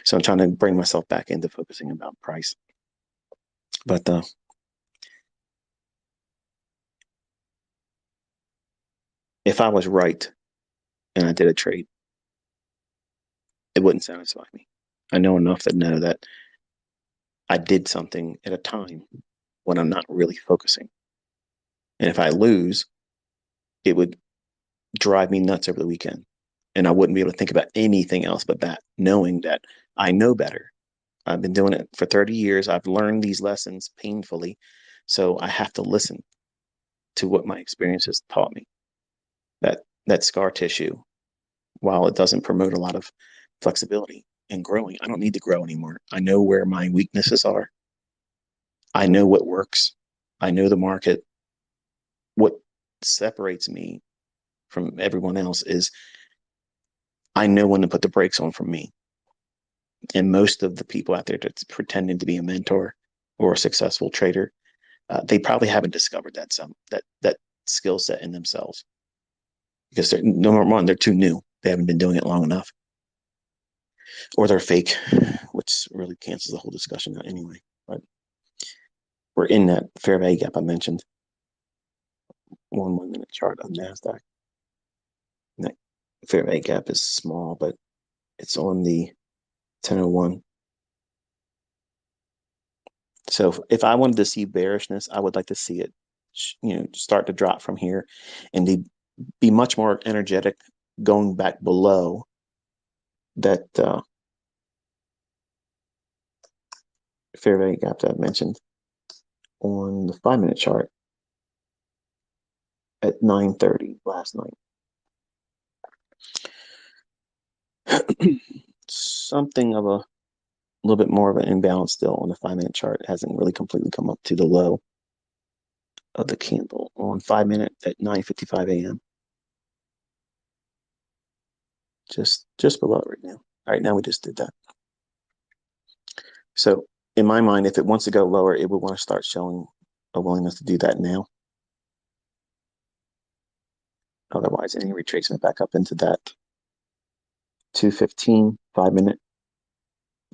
So I'm trying to bring myself back into focusing about price. But if I was right and I did a trade, it wouldn't satisfy me. I know enough to know that I did something at a time when I'm not really focusing. And if I lose, it would drive me nuts over the weekend. And I wouldn't be able to think about anything else but that, knowing that I know better. I've been doing it for 30 years. I've learned these lessons painfully. So I have to listen to what my experience has taught me. That scar tissue, while it doesn't promote a lot of flexibility and growing, I don't need to grow anymore. I know where my weaknesses are. I know what works. I know the market. What separates me from everyone else is I know when to put the brakes on for me. And most of the people out there that's pretending to be a mentor or a successful trader, they probably haven't discovered that skill set in themselves, because they're, number one, they're too new. They haven't been doing it long enough, or they're fake, which really cancels the whole discussion out anyway. But we're in that fair value gap I mentioned, 1 minute chart on NASDAQ. And that fair value gap is small, but it's on the 10:01. So if I wanted to see bearishness, I would like to see it, start to drop from here, and be much more energetic going back below that fair value gap that I mentioned on the 5-minute chart at 9:30 last night. Something of a little bit more of an imbalance still on the 5-minute chart. It hasn't really completely come up to the low of the candle on 5-minute at 9:55 a.m. Just below it right now. All right, now we just did that. So in my mind, if it wants to go lower, it would want to start showing a willingness to do that now. Otherwise, any retracement back up into that 215 5-minute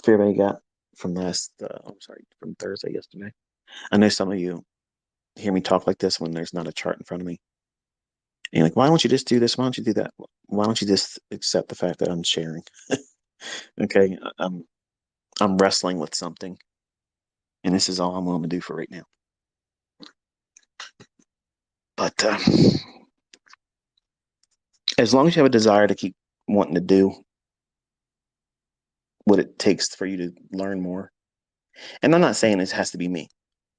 fair value gap from from Thursday, yesterday. I know some of you hear me talk like this when there's not a chart in front of me. And you're like, why don't you just do this? Why don't you do that? Why don't you just accept the fact that I'm sharing? Okay, I'm wrestling with something, and this is all I'm willing to do for right now. But as long as you have a desire to keep wanting to do what it takes for you to learn more, and I'm not saying this has to be me.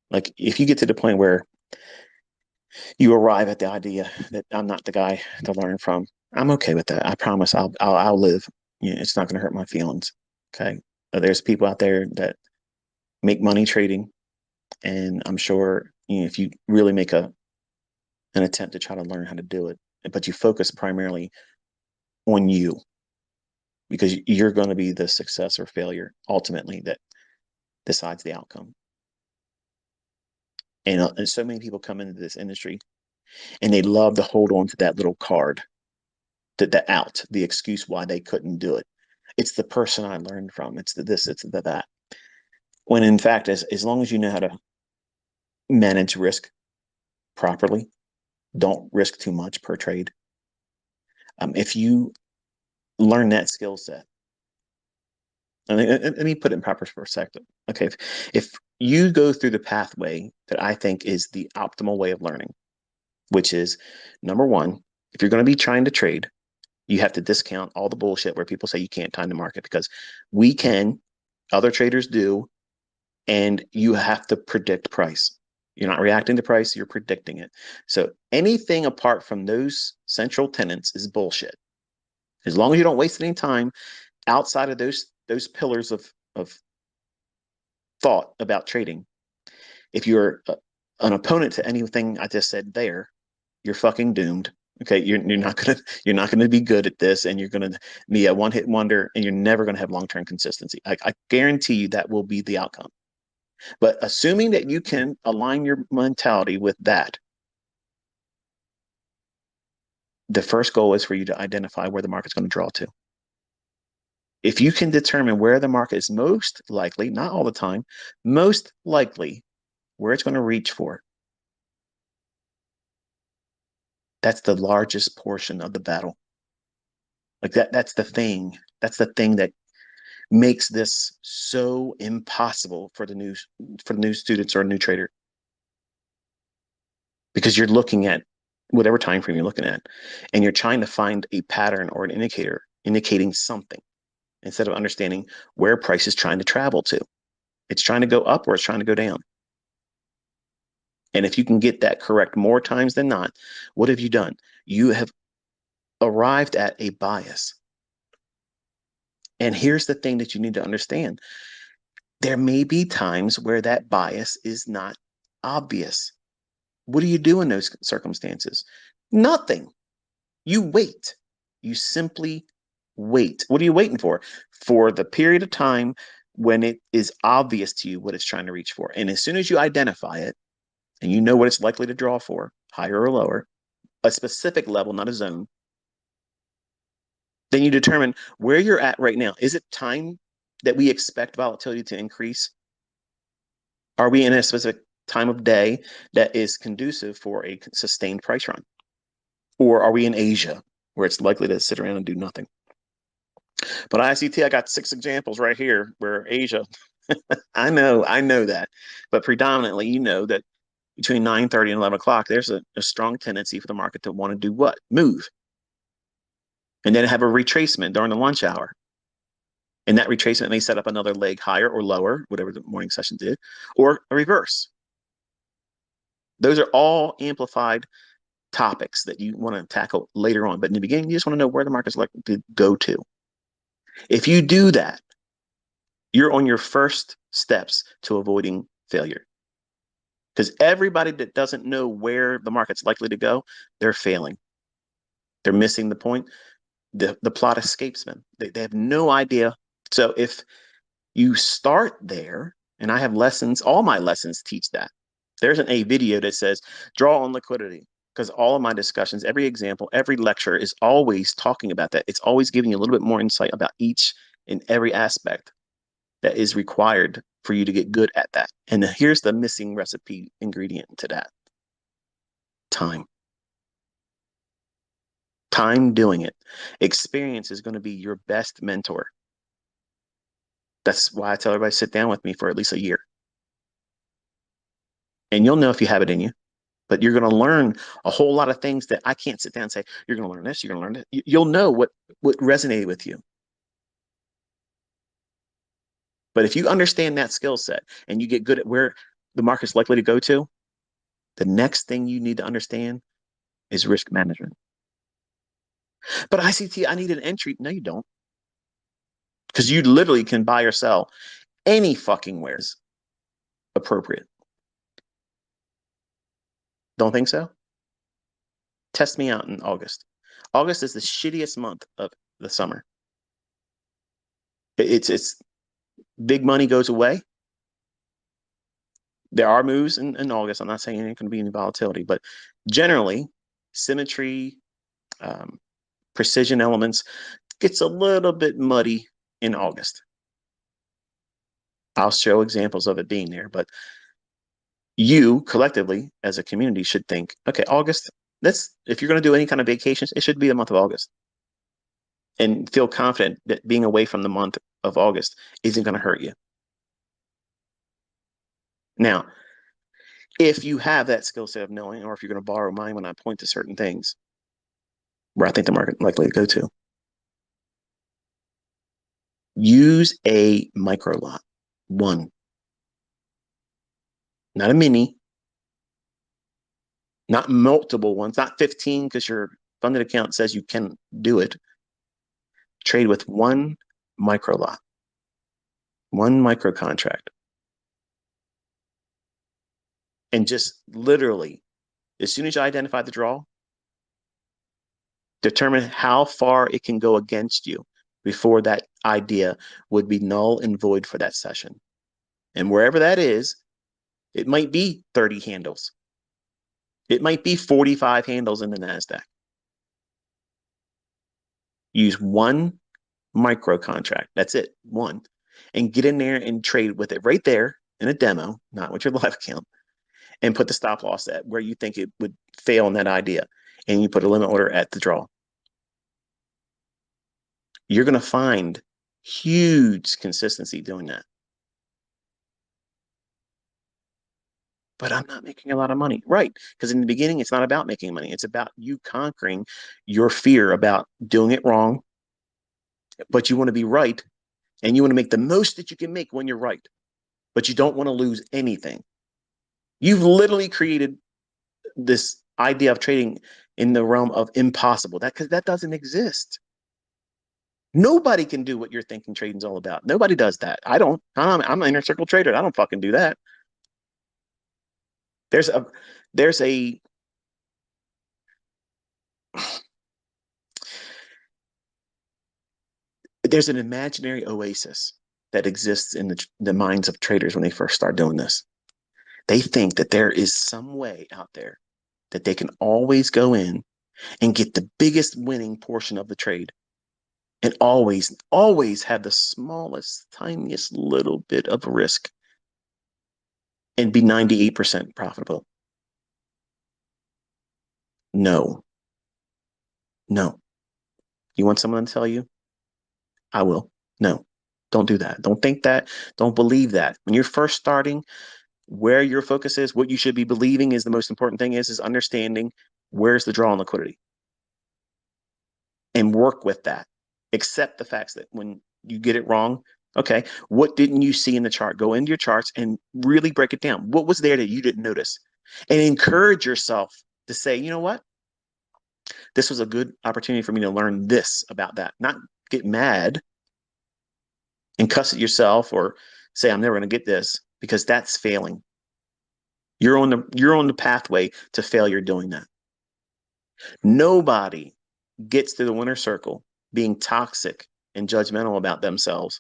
Like, if you get to the point where you arrive at the idea that I'm not the guy to learn from, I'm okay with that. I promise I'll live. It's not going to hurt my feelings. Okay. There's people out there that make money trading, and I'm sure if you really make an attempt to try to learn how to do it, but you focus primarily on you, because you're going to be the success or failure ultimately that decides the outcome. And so many people come into this industry And they love to hold on to that little card, the excuse why they couldn't do it. It's the person I learned from. It's the this, it's the that. When in fact, as long as you know how to manage risk properly, don't risk too much per trade. If you learn that skill set, let me put it in proper perspective. Okay, if you go through the pathway that I think is the optimal way of learning, which is number one, if you're going to be trying to trade, you have to discount all the bullshit where people say you can't time the market, because we can, other traders do, and you have to predict price. You're not reacting to price, you're predicting it. So anything apart from those central tenets is bullshit. As long as you don't waste any time outside of those pillars of thought about trading, if you're an opponent to anything I just said there, you're fucking doomed. Okay, you're not gonna be good at this, and you're gonna be a one hit wonder, and you're never gonna have long term consistency. I guarantee you that will be the outcome. But assuming that you can align your mentality with that, the first goal is for you to identify where the market's going to draw to. If you can determine where the market is most likely, not all the time, most likely where it's going to reach for, that's the largest portion of the battle. Like that's the thing. That's the thing that makes this so impossible for the new students or a new trader, because you're looking at whatever time frame you're looking at, and you're trying to find a pattern or an indicator indicating something, instead of understanding where price is trying to travel to. It's trying to go up or it's trying to go down. And if you can get that correct more times than not, what have you done? You have arrived at a bias. And here's the thing that you need to understand. There may be times where that bias is not obvious. What do you do in those circumstances? Nothing. You wait. You simply wait. What are you waiting for? For the period of time when it is obvious to you what it's trying to reach for. And as soon as you identify it and you know what it's likely to draw for, higher or lower, a specific level, not a zone, then you determine where you're at right now. Is it time that we expect volatility to increase? Are we in a specific time of day that is conducive for a sustained price run? Or are we in Asia where it's likely to sit around and do nothing? But ICT, I got 6 examples right here where Asia, I know that, but predominantly, you know that between 9:30 and 11 o'clock, there's a strong tendency for the market to want to do what? Move. And then have a retracement during the lunch hour. And that retracement may set up another leg higher or lower, whatever the morning session did, or a reverse. Those are all amplified topics that you want to tackle later on. But in the beginning, you just want to know where the market's likely to go to. If you do that, you're on your first steps to avoiding failure. Because everybody that doesn't know where the market's likely to go, they're failing. They're missing the point. The plot escapes them. They have no idea. So if you start there, and I have lessons, all my lessons teach that. There isn't a video that says draw on liquidity, because all of my discussions, every example, every lecture is always talking about that. It's always giving you a little bit more insight about each and every aspect that is required for you to get good at that. And here's the missing recipe ingredient to that: time. Time doing it. Experience is going to be your best mentor. That's why I tell everybody sit down with me for at least a year. And you'll know if you have it in you. But you're going to learn a whole lot of things that I can't sit down and say, you're going to learn this, you're going to learn that. You'll know what resonated with you. But if you understand that skill set and you get good at where the market's likely to go to, the next thing you need to understand is risk management. But ICT, I need an entry. No, you don't. Because you literally can buy or sell any fucking wares appropriate. Don't think so? Test me out in August. August is the shittiest month of the summer. It's big money goes away. There are moves in August. I'm not saying it ain't going to be any volatility, but generally, symmetry, um, precision elements gets a little bit muddy in August. I'll show examples of it being there, but you collectively as a community should think, okay, August, that's if you're going to do any kind of vacations, it should be the month of August and feel confident that being away from the month of August isn't going to hurt you. Now, if you have that skill set of knowing, or if you're going to borrow mine when I point to certain things where I think the market likely to go to, use a micro lot, one, not a mini, not multiple ones, not 15 because your funded account says you can do it. Trade with one micro lot, one micro contract. And just literally, as soon as you identify the draw, determine how far it can go against you before that idea would be null and void for that session. And wherever that is, it might be 30 handles. It might be 45 handles in the NASDAQ. Use one micro contract. That's it, one. And get in there and trade with it right there in a demo, not with your live account, and put the stop loss at where you think it would fail in that idea. And you put a limit order at the draw. You're going to find huge consistency doing that. But I'm not making a lot of money. Right. Because in the beginning, it's not about making money. It's about you conquering your fear about doing it wrong. But you want to be right. And you want to make the most that you can make when you're right. But you don't want to lose anything. You've literally created this idea of trading in the realm of impossible. Because that doesn't exist. Nobody can do what you're thinking trading's all about. Nobody does that. I don't. I'm an inner circle trader. I don't fucking do that. There's a there's a there's an imaginary oasis that exists in the minds of traders when they first start doing this. They think that there is some way out there that they can always go in and get the biggest winning portion of the trade and always have the smallest, tiniest little bit of risk and be 98% profitable. No, no. You want someone to tell you? I will. No, don't do that. Don't think that. Don't believe that. When you're first starting, where your focus is, what you should be believing is the most important thing is understanding where's the draw on liquidity and work with that. Accept the facts that when you get it wrong, okay, what didn't you see in the chart? Go into your charts and really break it down. What was there that you didn't notice? And encourage yourself to say, you know what? This was a good opportunity for me to learn this about that. Not get mad and cuss at yourself or say, I'm never going to get this, because that's failing. You're on the pathway to failure doing that. Nobody gets to the winner circle being toxic and judgmental about themselves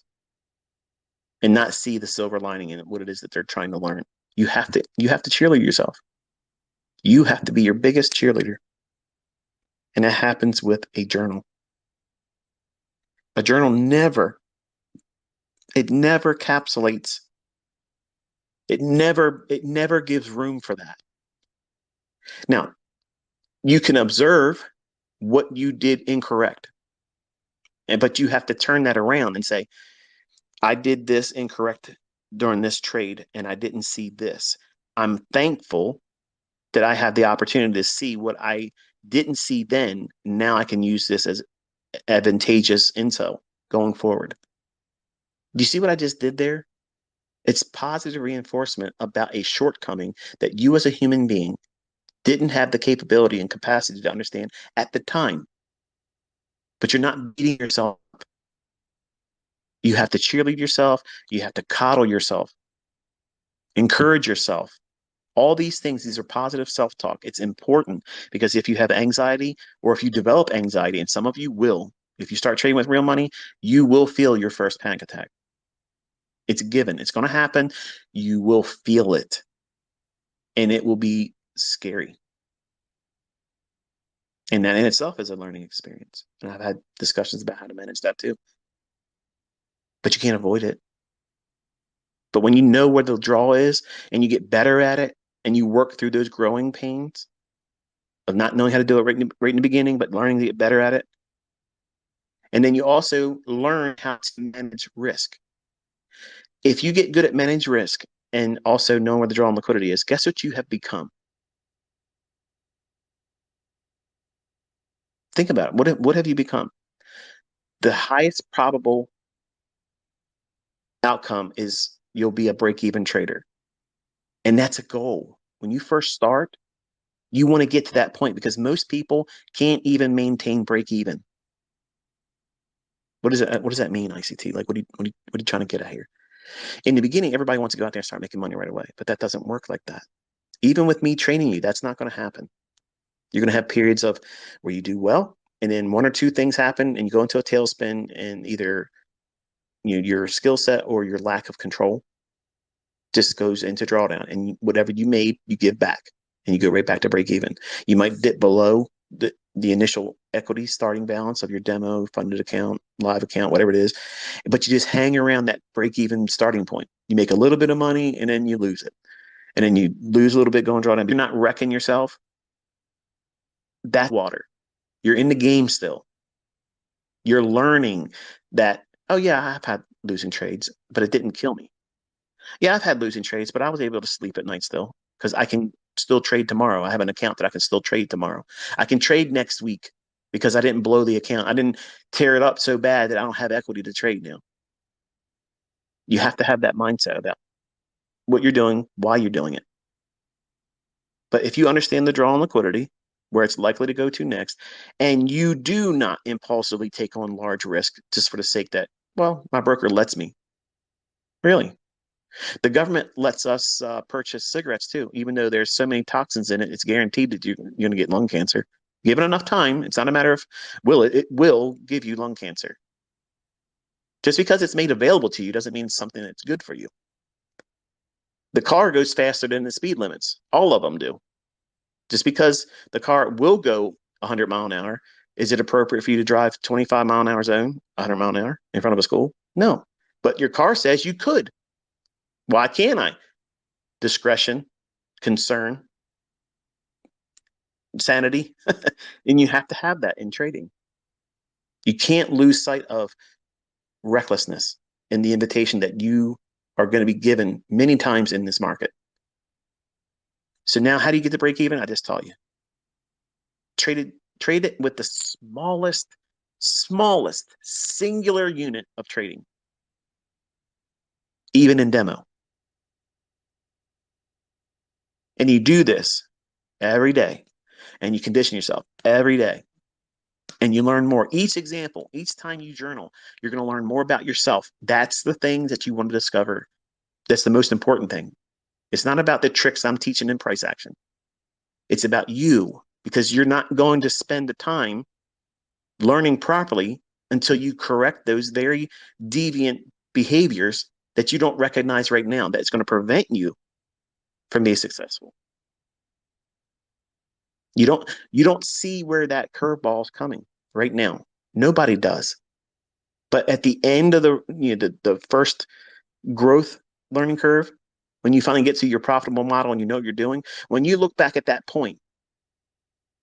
and not see the silver lining in what it is that they're trying to learn. You have to cheerlead yourself. You have to be your biggest cheerleader. And that happens with a journal. A journal never capsulates. It never gives room for that. Now, you can observe what you did incorrect. But you have to turn that around and say, I did this incorrect during this trade and I didn't see this. I'm thankful that I had the opportunity to see what I didn't see then. Now I can use this as advantageous intel going forward. Do you see what I just did there? It's positive reinforcement about a shortcoming that you as a human being didn't have the capability and capacity to understand at the time. But you're not beating yourself. You have to cheerlead yourself. You have to coddle yourself. Encourage yourself. All these things, these are positive self-talk. It's important because if you have anxiety or if you develop anxiety, and some of you will, if you start trading with real money, you will feel your first panic attack. It's a given. It's going to happen. You will feel it. and it will be scary. And that in itself is a learning experience. And I've had discussions about how to manage that too. But you can't avoid it. But when you know where the draw is and you get better at it and you work through those growing pains of not knowing how to do it right in the beginning, but learning to get better at it. And then you also learn how to manage risk. If you get good at manage risk and also knowing where the draw on liquidity is, guess what you have become? Think about it. What have you become? The highest probable outcome is you'll be a break-even trader. And that's a goal. When you first start, you want to get to that point because most people can't even maintain break even. What does that mean, ICT? Like what are you trying to get at here? In the beginning, everybody wants to go out there and start making money right away, but that doesn't work like that. Even with me training you, that's not going to happen. You're going to have periods of where you do well, and then one or two things happen, and you go into a tailspin, and either your skill set or your lack of control just goes into drawdown, and whatever you made, you give back, and you go right back to break even. You might dip below the initial equity starting balance of your demo, funded account, live account, whatever it is, but you just hang around that break even starting point. You make a little bit of money, and then you lose it, and then you lose a little bit going drawdown. You're not wrecking yourself. That's water. You're in the game still. You're learning that, oh yeah, I've had losing trades, but it didn't kill me. Yeah, I've had losing trades, but I was able to sleep at night still because I can still trade tomorrow. I have an account that I can still trade tomorrow. I can trade next week because I didn't blow the account. I didn't tear it up so bad that I don't have equity to trade now. You have to have that mindset about what you're doing, why you're doing it. But if you understand the draw on liquidity, where it's likely to go to next, and you do not impulsively take on large risk just for the sake that, well, my broker lets me. Really, the government lets us purchase cigarettes too, even though there's so many toxins in it. It's guaranteed that you're going to get lung cancer. Given enough time, it's not a matter of will it. It will give you lung cancer. Just because it's made available to you doesn't mean something that's good for you. The car goes faster than the speed limits. All of them do. Just because the car will go 100 mile an hour, is it appropriate for you to drive 25 mile an hour zone, 100 mile an hour in front of a school? No. But your car says you could. Why can't I? Discretion, concern, sanity. And you have to have that in trading. You can't lose sight of recklessness and the invitation that you are going to be given many times in this market. So now how do you get to break even? I just taught you. Trade it with the smallest singular unit of trading, even in demo. And you do this every day, and you condition yourself every day, and you learn more. Each example, each time you journal, you're going to learn more about yourself. That's the thing that you want to discover. That's the most important thing. It's not about the tricks I'm teaching in price action. It's about you, because you're not going to spend the time learning properly until you correct those very deviant behaviors that you don't recognize right now, that's going to prevent you from being successful. You don't see where that curveball is coming right now. Nobody does. But at the end of the first growth learning curve, when you finally get to your profitable model and you know what you're doing, when you look back at that point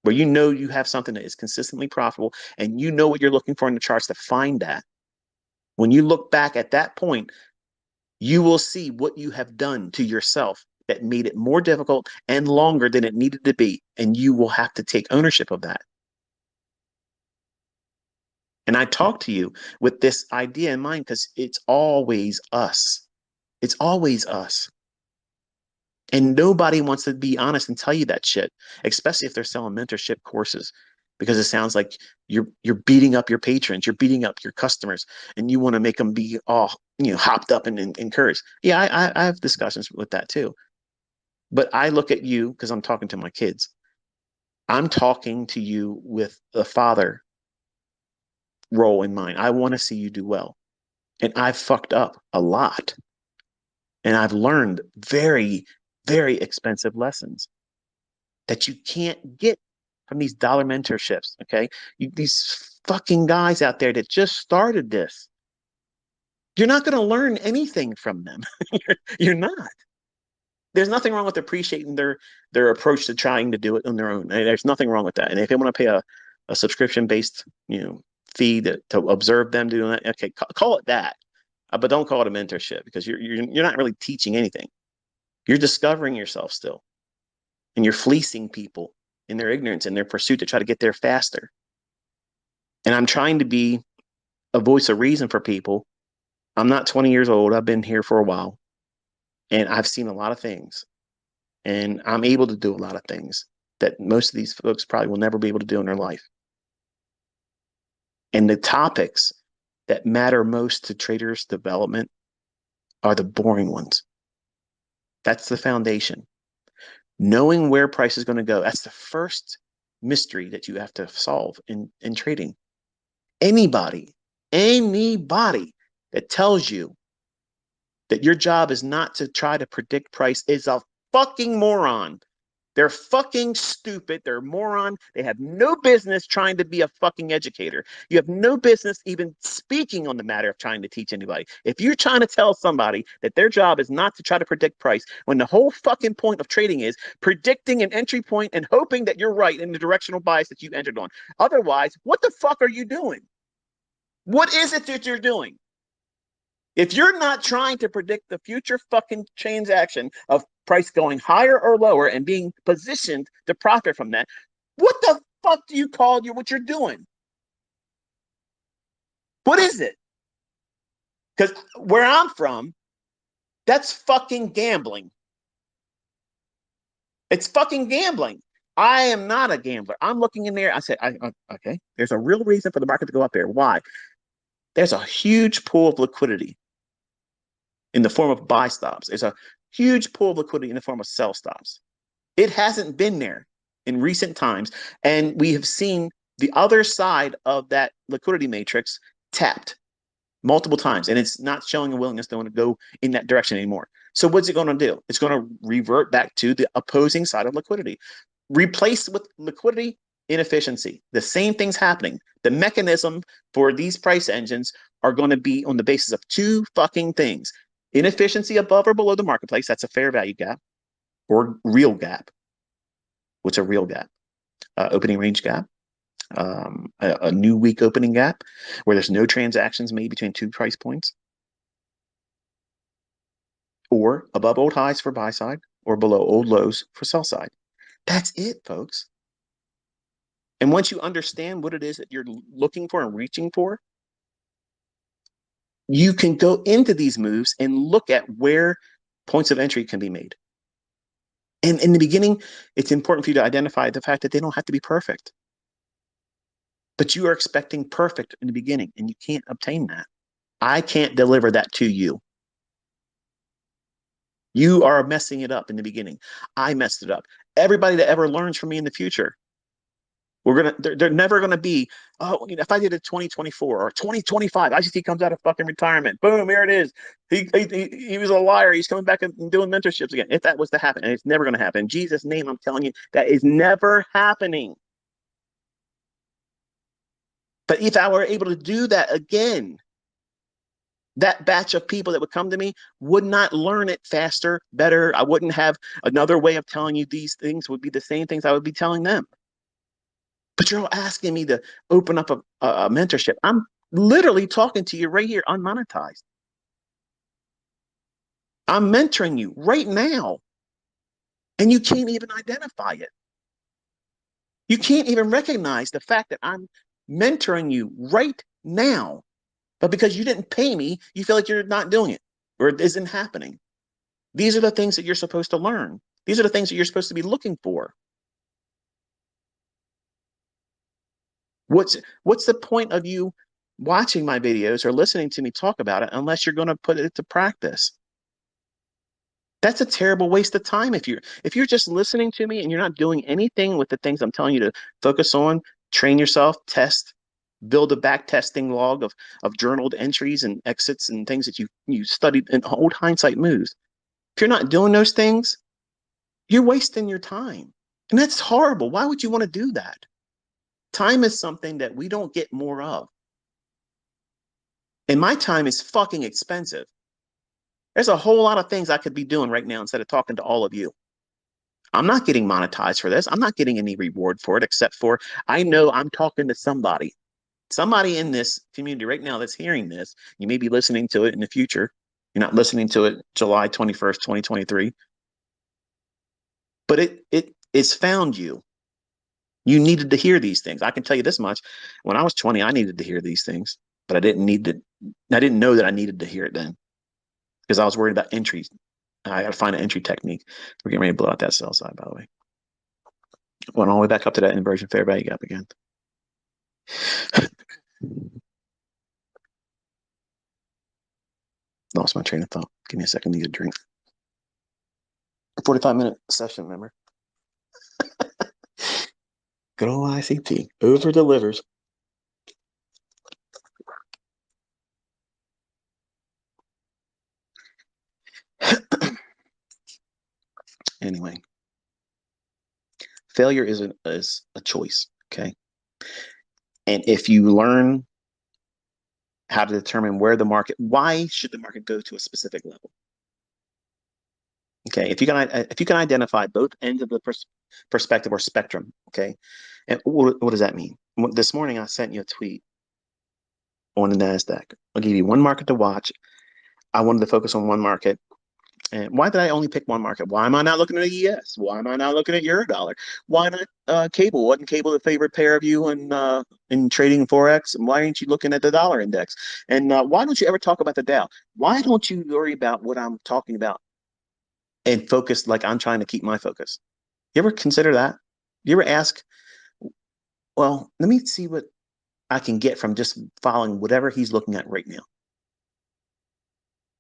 where you know you have something that is consistently profitable and you know what you're looking for in the charts to find that, when you look back at that point, you will see what you have done to yourself that made it more difficult and longer than it needed to be. And you will have to take ownership of that. And I talk to you with this idea in mind because it's always us. It's always us. And nobody wants to be honest and tell you that shit, especially if they're selling mentorship courses, because it sounds like you're beating up your patrons, you're beating up your customers, and you want to make them be all hopped up and encouraged. Yeah, I have discussions with that too. But I look at you because I'm talking to my kids. I'm talking to you with the father role in mind. I want to see you do well. And I've fucked up a lot. And I've learned very, very expensive lessons that you can't get from these dollar mentorships. Okay. These fucking guys out there that just started this, you're not going to learn anything from them. You're not. There's nothing wrong with appreciating their approach to trying to do it on their own. There's nothing wrong with that. And if they want to pay a subscription based, fee to observe them doing that, okay, call it that. But don't call it a mentorship, because you're not really teaching anything. You're discovering yourself still, and you're fleecing people in their ignorance and their pursuit to try to get there faster. And I'm trying to be a voice of reason for people. I'm not 20 years old. I've been here for a while, and I've seen a lot of things, and I'm able to do a lot of things that most of these folks probably will never be able to do in their life. And the topics that matter most to traders' development are the boring ones. That's the foundation. Knowing where price is going to go, that's the first mystery that you have to solve in trading. Anybody that tells you that your job is not to try to predict price is a fucking moron. They're fucking stupid. They're a moron. They have no business trying to be a fucking educator. You have no business even speaking on the matter of trying to teach anybody. If you're trying to tell somebody that their job is not to try to predict price, when the whole fucking point of trading is predicting an entry point and hoping that you're right in the directional bias that you entered on. Otherwise, what the fuck are you doing? What is it that you're doing? If you're not trying to predict the future fucking transaction of price going higher or lower and being positioned to profit from that, what the fuck do you call what you're doing? What is it? Because where I'm from, that's fucking gambling. It's fucking gambling. I am not a gambler. I'm looking in there. I said, okay, there's a real reason for the market to go up there. Why? There's a huge pool of liquidity in the form of buy stops. There's a huge pool of liquidity in the form of sell stops. It hasn't been there in recent times. And we have seen the other side of that liquidity matrix tapped multiple times. And it's not showing a willingness to want to go in that direction anymore. So what's it going to do? It's going to revert back to the opposing side of liquidity. Replaced with liquidity inefficiency. The same thing's happening. The mechanism for these price engines are going to be on the basis of two fucking things: inefficiency above or below the marketplace. That's a fair value gap, or real gap. What's a real gap? Opening range gap, a new week opening gap where there's no transactions made between two price points, or above old highs for buy side or below old lows for sell side. That's it, folks. And once you understand what it is that you're looking for and reaching for, you can go into these moves and look at where points of entry can be made. And in the beginning, it's important for you to identify the fact that they don't have to be perfect. But you are expecting perfect in the beginning, and you can't obtain that. I can't deliver that to you. You are messing it up in the beginning. I messed it up. Everybody that ever learns from me in the future, they're never gonna be, oh, if I did a 2024 or 2025, ICT comes out of fucking retirement. Boom, here it is. He was a liar. He's coming back and doing mentorships again. If that was to happen, and it's never gonna happen. In Jesus' name, I'm telling you, that is never happening. But if I were able to do that again, that batch of people that would come to me would not learn it faster, better. I wouldn't have another way of telling you these things, would be the same things I would be telling them. But you're asking me to open up a mentorship. I'm literally talking to you right here, unmonetized. I'm mentoring you right now, and you can't even identify it. You can't even recognize the fact that I'm mentoring you right now. But because you didn't pay me, you feel like you're not doing it, or it isn't happening. These are the things that you're supposed to learn. These are the things that you're supposed to be looking for. What's the point of you watching my videos or listening to me talk about it unless you're going to put it to practice? That's a terrible waste of time. If you're just listening to me and you're not doing anything with the things I'm telling you to focus on, train yourself, test, build a back testing log of journaled entries and exits and things that you studied in old hindsight moves. If you're not doing those things, You're wasting your time. And that's horrible. Why would you want to do that? Time is something that we don't get more of. And my time is fucking expensive. There's a whole lot of things I could be doing right now instead of talking to all of you. I'm not getting monetized for this. I'm not getting any reward for it, except for I know I'm talking to somebody. Somebody in this community right now that's hearing this. You may be listening to it in the future. You're not listening to it July 21st, 2023. But it's found you. You needed to hear these things. I can tell you this much. When I was 20, I needed to hear these things, but I didn't know that I needed to hear it then because I was worried about entries. I got to find an entry technique. We're getting ready to blow out that sell side, by the way. Went all the way back up to that inversion fair value gap again. Lost my train of thought. Give me a second to get a drink. 45-minute session, remember? Good old ICT. Over delivers. Anyway, failure is a choice, okay? And if you learn how to determine why should the market go to a specific level? Okay, if you can identify both ends of the perspective or spectrum, okay, and what does that mean? This morning I sent you a tweet on the Nasdaq. I'll give you one market to watch. I wanted to focus on one market. And why did I only pick one market? Why am I not looking at ES? Why am I not looking at Eurodollar? Why not cable? Wasn't cable the favorite pair of you in trading forex? And why aren't you looking at the dollar index? And why don't you ever talk about the Dow? Why don't you worry about what I'm talking about and focus like I'm trying to keep my focus? You ever consider that? You ever ask, well, let me see what I can get from just following whatever he's looking at right now?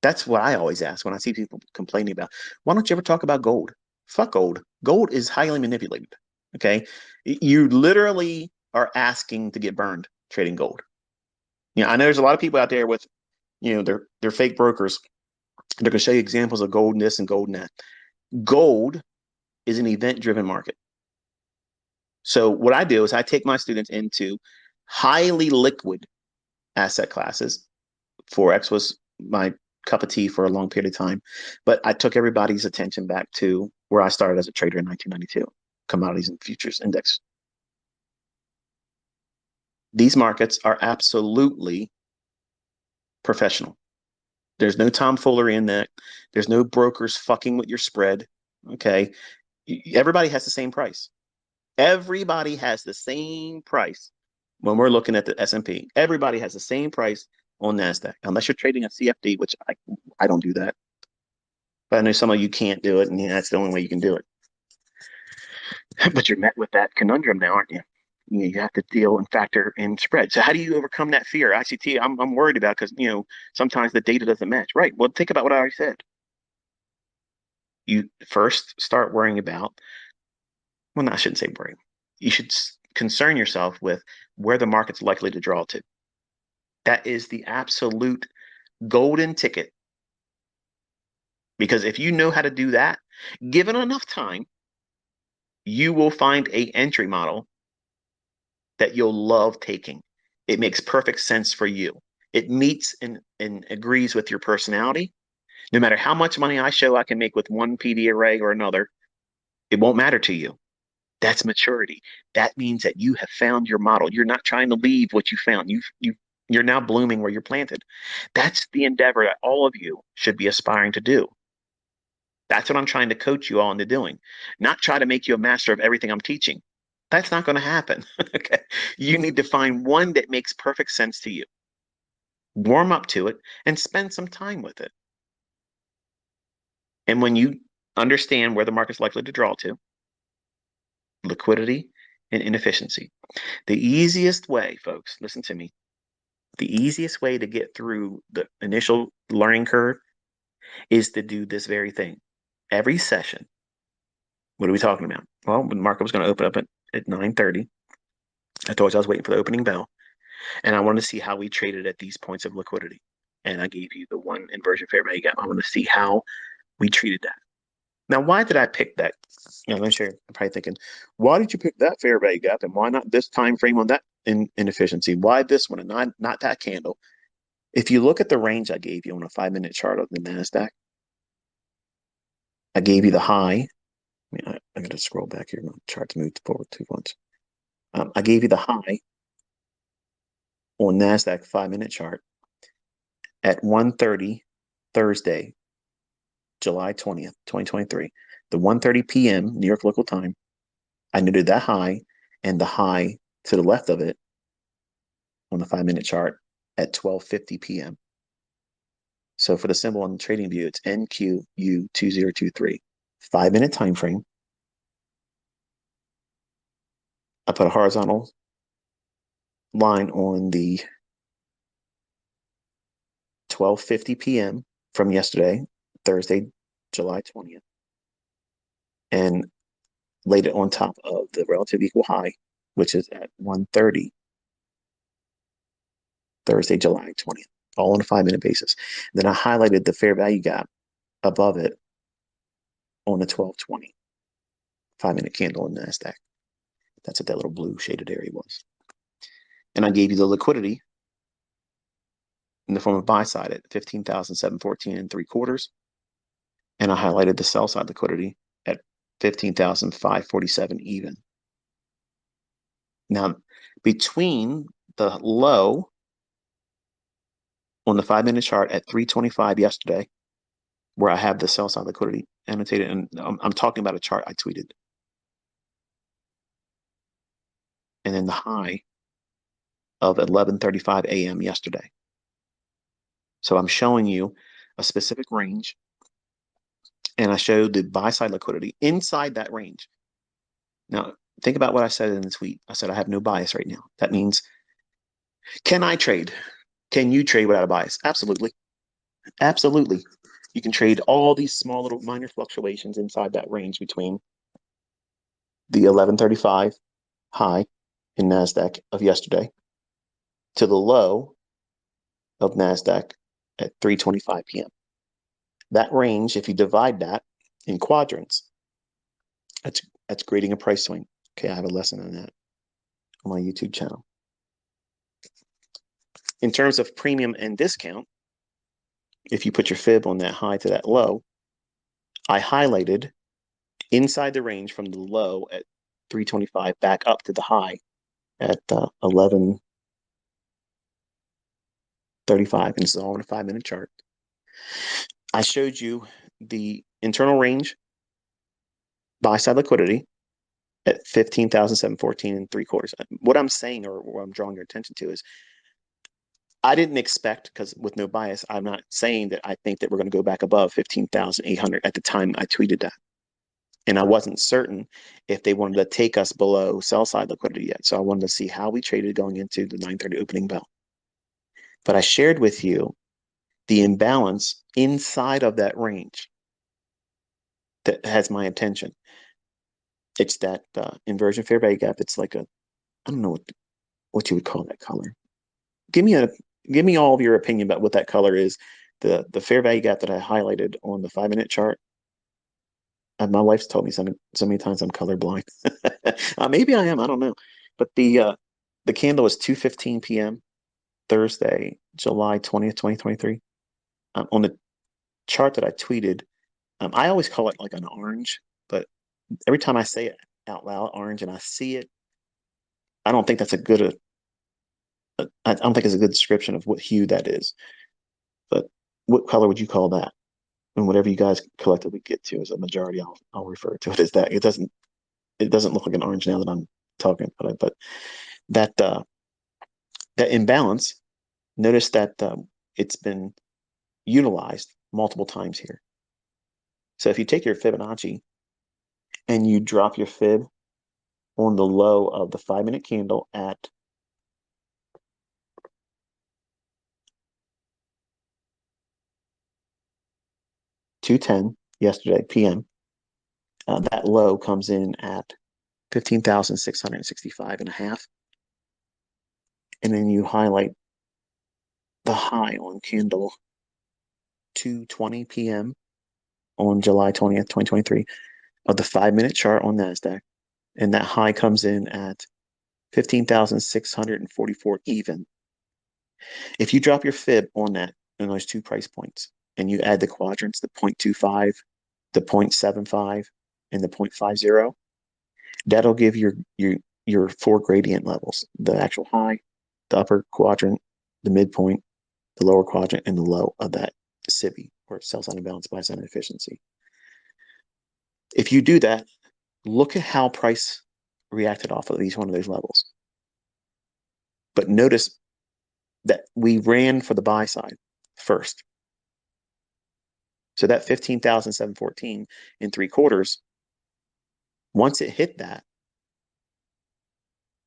That's what I always ask when I see people complaining about. Why don't you ever talk about gold? Fuck gold. Gold is highly manipulated. Okay. You literally are asking to get burned trading gold. I know there's a lot of people out there with, they're fake brokers. They're going to show you examples of gold and this and gold and that. Gold is an event driven market. So what I do is I take my students into highly liquid asset classes. Forex was my cup of tea for a long period of time, but I took everybody's attention back to where I started as a trader in 1992, commodities and futures index. These markets are absolutely professional. There's no tomfoolery in that. There's no brokers fucking with your spread. Okay. Everybody has the same price. Everybody has the same price when we're looking at the S&P. Everybody has the same price on NASDAQ, unless you're trading a CFD, which I don't do that. But I know some of you can't do it, and that's the only way you can do it. But you're met with that conundrum now, aren't you? You have to deal and factor in spread. So how do you overcome that fear? ICT, I'm worried about because sometimes the data doesn't match. Right. Well, think about what I already said. You first start worrying about. Well, no, I shouldn't say worry. You should concern yourself with where the market's likely to draw to. That is the absolute golden ticket. Because if you know how to do that, given enough time, you will find a entry model that you'll love taking. It makes perfect sense for you. It meets and agrees with your personality. No matter how much money I show I can make with one PD array or another, it won't matter to you. That's maturity. That means that you have found your model. You're not trying to leave what you found. You're now blooming where you're planted. That's the endeavor that all of you should be aspiring to do. That's what I'm trying to coach you all into doing. Not try to make you a master of everything I'm teaching. That's not going to happen. Okay. You need to find one that makes perfect sense to you. Warm up to it and spend some time with it. And when you understand where the market's likely to draw to, liquidity and inefficiency, the easiest way, folks, listen to me, the easiest way to get through the initial learning curve is to do this very thing. Every session, what are we talking about? Well, the market was going to open up at 9:30. I told you I was waiting for the opening bell, and I wanted to see how we traded at these points of liquidity. And I gave you the one inversion fair value gap. I want to see how we treated that. Now, why did I pick that? I'm sure you're probably thinking, why did you pick that fair value gap, and why not this time frame on that inefficiency? Why this one and not that candle? If you look at the range I gave you on a 5 minute chart of the Nasdaq, I gave you the high. I got to scroll back here. My chart's moved forward too much. I gave you the high on Nasdaq 5 minute chart at 1:30 Thursday, July 20th, 2023. The 1:30 p.m. New York local time. I noted that high and the high to the left of it on the 5 minute chart at 12:50 p.m. So for the symbol on the trading view, it's NQU2023. 5 minute time frame. I put a horizontal line on the 12:50 p.m. from yesterday, Thursday, July 20th, and laid it on top of the relative equal high, which is at 1:30, Thursday, July 20th, all on a 5 minute basis. Then I highlighted the fair value gap above it on the 12:20, 5 minute candle in NASDAQ. That's what that little blue shaded area was. And I gave you the liquidity in the form of buy side at 15,714 and 3/4. And I highlighted the sell side liquidity at 15,547 even. Now, between the low on the 5 minute chart at 325 yesterday, where I have the sell side liquidity annotated, and I'm talking about a chart I tweeted, and then the high of 11:35 a.m. yesterday. So I'm showing you a specific range, and I showed the buy side liquidity inside that range. Now, think about what I said in the tweet. I said I have no bias right now. That means, can I trade? Can you trade without a bias? Absolutely. Absolutely. You can trade all these small little minor fluctuations inside that range between the 11:35 high in NASDAQ of yesterday to the low of NASDAQ at 3:25 p.m. That range, if you divide that in quadrants, that's creating a price swing. Okay, I have a lesson on that on my YouTube channel. In terms of premium and discount, if you put your fib on that high to that low, I highlighted inside the range from the low at 325 back up to the high at 11:35, and this is all in a 5 minute chart. I showed you the internal range buy side liquidity at 15,714 and 3/4. What I'm saying, or what I'm drawing your attention to, is I didn't expect, because with no bias, I'm not saying that I think that we're going to go back above 15,800 at the time I tweeted that. And I wasn't certain if they wanted to take us below sell side liquidity yet. So I wanted to see how we traded going into the 9:30 opening bell. But I shared with you the imbalance inside of that range that has my attention. It's that inversion fair value gap. It's like a, I don't know what you would call that color. Give me all of your opinion about what that color is. The fair value gap that I highlighted on the 5 minute chart. My wife's told me so many times I'm colorblind. Maybe I am. I don't know. But the candle is 2:15 p.m. Thursday, July 20th, 2023. On the chart that I tweeted, I always call it like an orange, but every time I say it out loud, orange, and I see it, I don't think that's a good. I don't think it's a good description of what hue that is. But what color would you call that? And whatever you guys collectively get to as a majority, I'll refer to it as that. It doesn't look like an orange now that I'm talking about it, but that that imbalance. Notice that it's been utilized multiple times here. So if you take your Fibonacci and you drop your fib on the low of the 5 minute candle at 2:10 yesterday p.m., that low comes in at 15,665 and a half. And then you highlight the high on candle 2:20 p.m. on July 20th, 2023 of the 5-minute chart on NASDAQ. And that high comes in at 15,644 even. If you drop your fib on that, on those 2 price points, and you add the quadrants, the 0.25, the 0.75, and the 0.50, that'll give your 4 gradient levels: the actual high, the upper quadrant, the midpoint, the lower quadrant, and the low of that SIBI, or sell side imbalance, buy side inefficiency. If you do that, look at how price reacted off of each one of those levels. But notice that we ran for the buy side first. So that 15,714 in 3/4, once it hit that,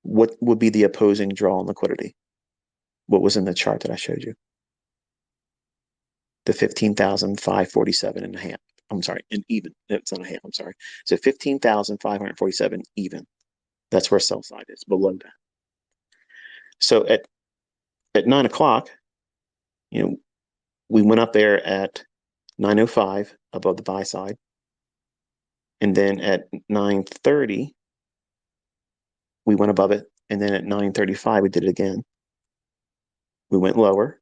what would be the opposing draw on liquidity? What was in the chart that I showed you? The 15,547 and a half. I'm sorry, and even. It's not a half, I'm sorry. So 15,547 even. That's where sell side is, below that. So at 9 o'clock, we went up there at 9:05 above the buy side. And then at 9:30, we went above it. And then at 9:35, we did it again. We went lower,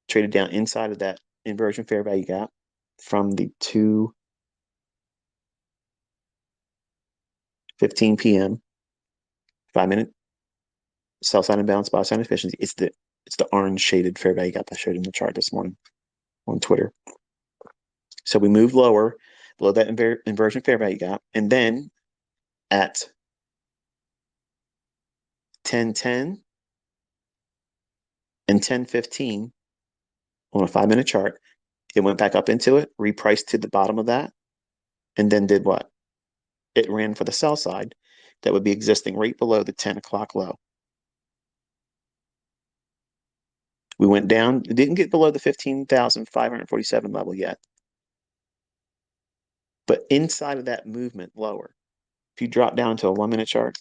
traded down inside of that inversion fair value gap from the 2:15 p.m. 5-minute sell side imbalance, buy side efficiency. It's the orange shaded fair value gap I showed in the chart this morning on Twitter. So we moved lower below that inversion fair value gap, and then at 10:10 and 10:15 on a 5-minute chart, it went back up into it, repriced to the bottom of that, and then did what? It ran for the sell side that would be existing right below the 10 o'clock low. We went down, it didn't get below the 15,547 level yet. But inside of that movement lower, if you drop down to a 1-minute chart,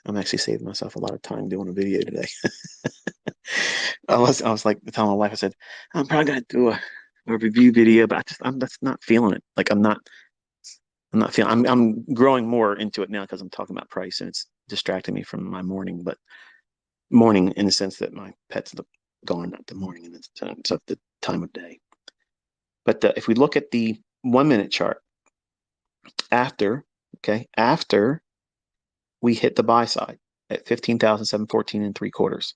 I'm actually saving myself a lot of time doing a video today. I was like telling my wife, I said, I'm probably gonna do a review video, but I'm just not feeling it. Like I'm not feeling. I'm growing more into it now because I'm talking about price, and it's distracting me from my morning. But morning in the sense that my pet's gone, not the morning in the sense of the time of day. But if we look at the 1-minute chart, after we hit the buy side at 15,714 and 3/4,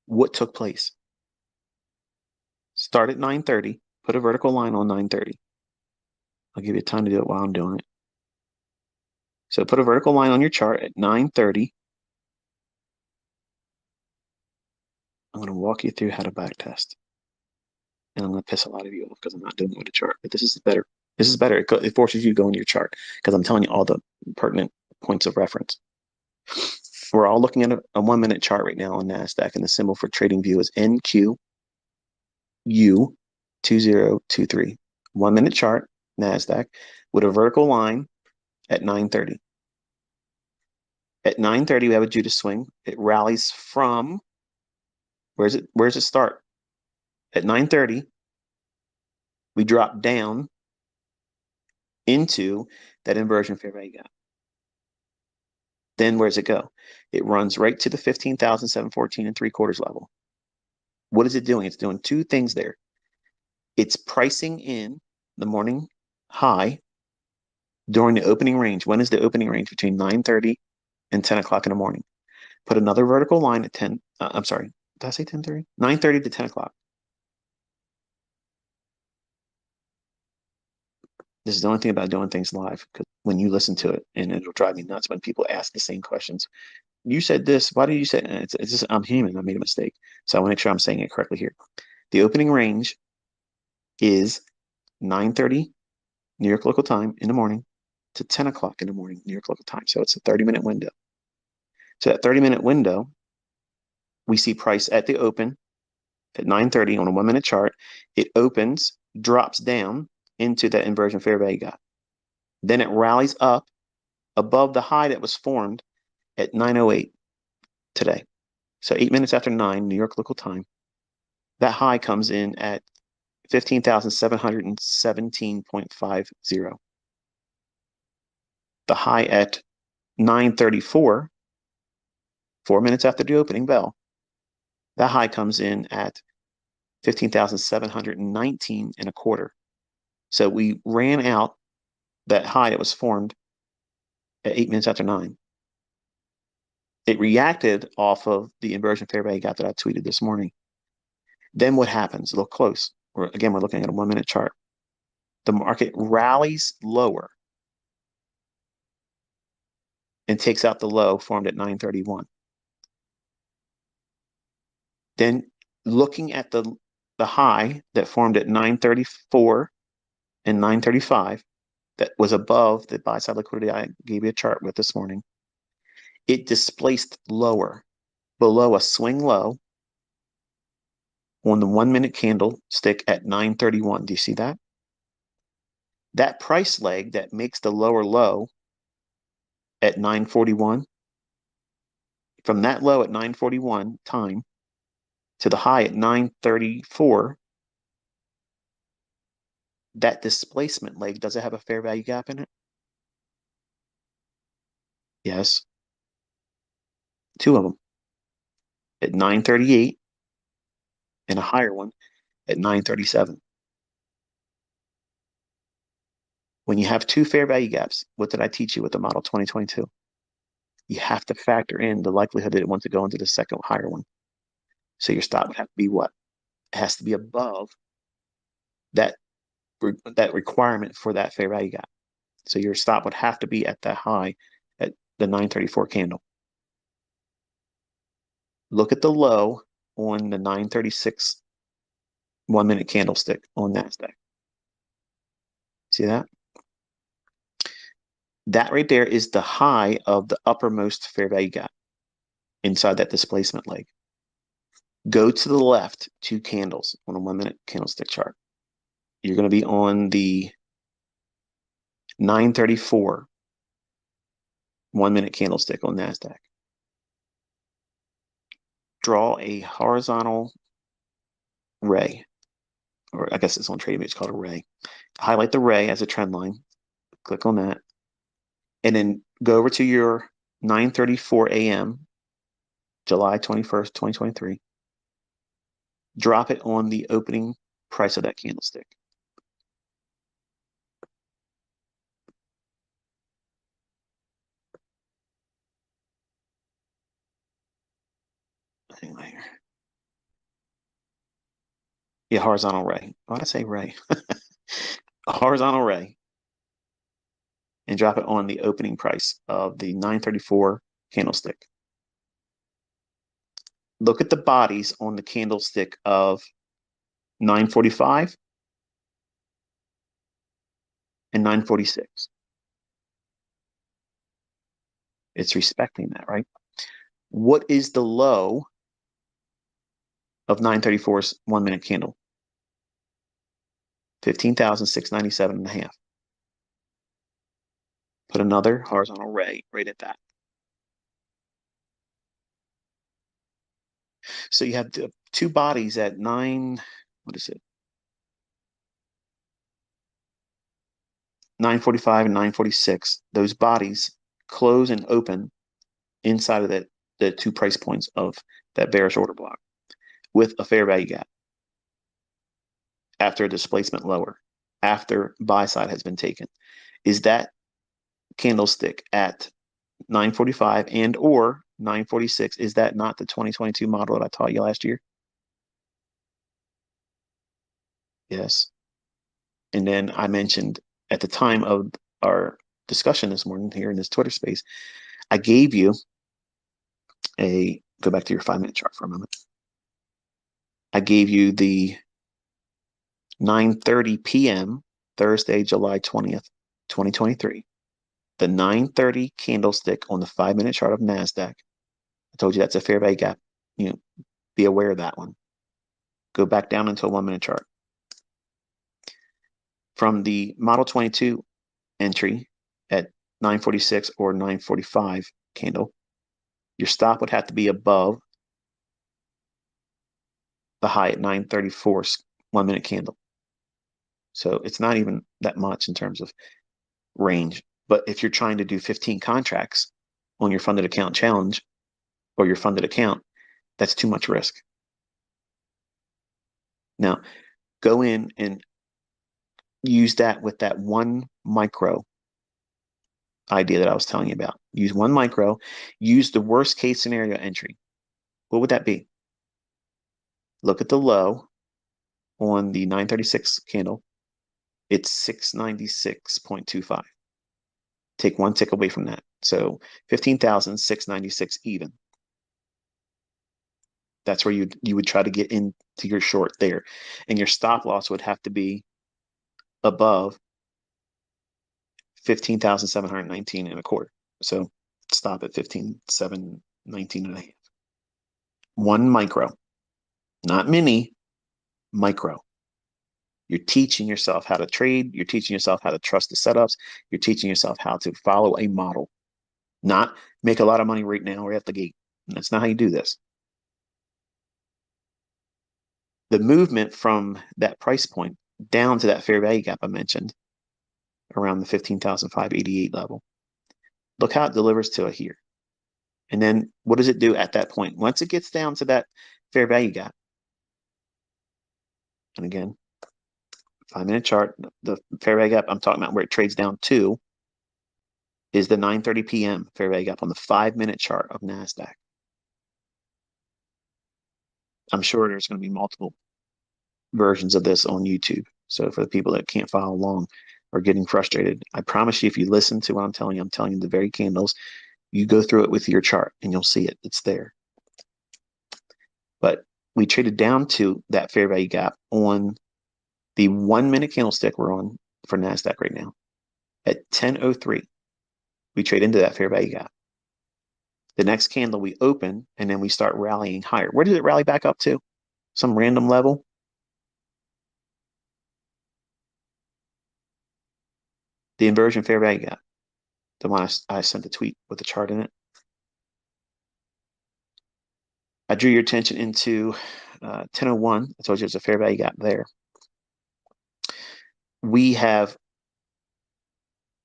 what took place? Start at 9:30, put a vertical line on 9:30. I'll give you time to do it while I'm doing it. So put a vertical line on your chart at 9:30. I'm going to walk you through how to backtest. And I'm going to piss a lot of you off because I'm not doing it with a chart. But this is better. This is better. It forces you to go into your chart because I'm telling you all the pertinent points of reference. We're all looking at a 1-minute chart right now on NASDAQ, and the symbol for trading view is NQU2023. 1-minute chart, NASDAQ, with a vertical line at 9:30. At 9:30, we have a Judas swing. It rallies from, where's it start? At 9:30, we drop down into that inversion fair value gap. Then where's it go? It runs right to the 15,714 and 3/4 level. What is it doing? It's doing 2 things there. It's pricing in the morning high during the opening range. When is the opening range? Between 9:30 and 10 o'clock in the morning. Put another vertical line at 10. I'm sorry. Did I say 10:30? 9:30 to 10 o'clock. This is the only thing about doing things live, because when you listen to it, and it'll drive me nuts when people ask the same questions. You said this. Why did you say it? It's just, I'm human. I made a mistake. So I want to make sure I'm saying it correctly here. The opening range is 9:30 New York local time in the morning to 10 o'clock in the morning New York local time. So it's a 30-minute window. So that 30-minute window, we see price at the open at 9:30 on a 1-minute chart. It opens, drops down into that inversion fair value gap. Then it rallies up above the high that was formed at 9:08 today. So 8 minutes after 9 New York local time, that high comes in at 15,717.50. The high at 9:34, 4 minutes after the opening bell, that high comes in at 15,719 and a quarter. So we ran out that high that was formed at 8 minutes after 9. It reacted off of the inversion fair value gap that I tweeted this morning. Then what happens? Look close. Again, we're looking at a 1 minute chart. The market rallies lower and takes out the low formed at 9:31. Then looking at the high that formed at 9:34 and 9:35 that was above the buy side liquidity I gave you a chart with this morning, it displaced lower below a swing low on the 1 minute candlestick at 9:31. Do you see that? That price leg that makes the lower low at 9:41, from that low at 9:41 time to the high at 9:34, that displacement leg, does it have a fair value gap in it? Yes. Two of them at 9:38 and a higher one at 9:37. When you have two fair value gaps, what did I teach you with the model 2022? You have to factor in the likelihood that it wants to go into the second higher one. So your stop would have to be what? It has to be above that requirement for that fair value gap. So your stop would have to be at that high at the 9:34 candle. Look at the low on the 9:36 1 minute candlestick on NASDAQ. See that? That right there is the high of the uppermost fair value gap inside that displacement leg. Go to the left 2 candles on a 1 minute candlestick chart. You're going to be on the 9:34 1 minute candlestick on NASDAQ. Draw a horizontal ray, or I guess it's on TradingView, it's called a ray. Highlight the ray as a trend line. Click on that. And then go over to your 9:34 a.m., July 21st, 2023. Drop it on the opening price of that candlestick. Hang on here. Yeah, horizontal ray. Why did I say ray? A horizontal ray. And drop it on the opening price of the 9:34 candlestick. Look at the bodies on the candlestick of 9:45 and 9:46. It's respecting that, right? What is the low of 9:34's 1 minute candle? 15,697 and a half. Put another horizontal ray right at that. So you have the 2 bodies at 9, what is it? 9:45 and 9:46. Those bodies close and open inside of the 2 price points of that bearish order block with a fair value gap after a displacement lower, after buy side has been taken. Is that candlestick at 9:45 and or 9:46, is that not the 2022 model that I taught you last year? Yes. And then I mentioned at the time of our discussion this morning here in this Twitter space, I gave you go back to your 5 minute chart for a moment. I gave you the 9:30 p.m. Thursday, July 20th, 2023. The 9:30 candlestick on the 5 minute chart of NASDAQ. I told you that's a fair value gap. Be aware of that one. Go back down into a 1 minute chart. From the Model 22 entry at 9:46 or 9:45 candle, your stop would have to be above the high at 9:34's 1 minute candle. So it's not even that much in terms of range. But if you're trying to do 15 contracts on your funded account challenge or your funded account, that's too much risk. Now, go in and use that with that one micro idea that I was telling you about. Use one micro, use the worst case scenario entry. What would that be? Look at the low on the 936 candle. It's 696.25. Take one tick away from that. So 15,696 even. That's where you would try to get into your short there. And your stop loss would have to be above 15,719 and a quarter. So stop at 15,719 and a half. One micro, not mini, micro. You're teaching yourself how to trade. You're teaching yourself how to trust the setups. You're teaching yourself how to follow a model, not make a lot of money right now or at the gate. That's not how you do this. The movement from that price point down to that fair value gap I mentioned around the 15,588 level. Look how it delivers to it here. And then what does it do at that point? Once it gets down to that fair value gap, and again, 5-minute chart, the fair value gap I'm talking about where it trades down to is the 9:30 p.m. fair value gap on the 5-minute chart of NASDAQ. I'm sure there's going to be multiple versions of this on YouTube. So for the people that can't follow along or getting frustrated, I promise you, if you listen to what I'm telling you the very candles, you go through it with your chart and you'll see it. It's there. But we traded down to that fair value gap on the 1-minute candlestick we're on for NASDAQ right now. At 10:03, we trade into that fair value gap. The next candle we open and then we start rallying higher. Where did it rally back up to? Some random level? The inversion fair value gap. The one I sent a tweet with the chart in it. I drew your attention into 10:01. I told you there's a fair value gap there. We have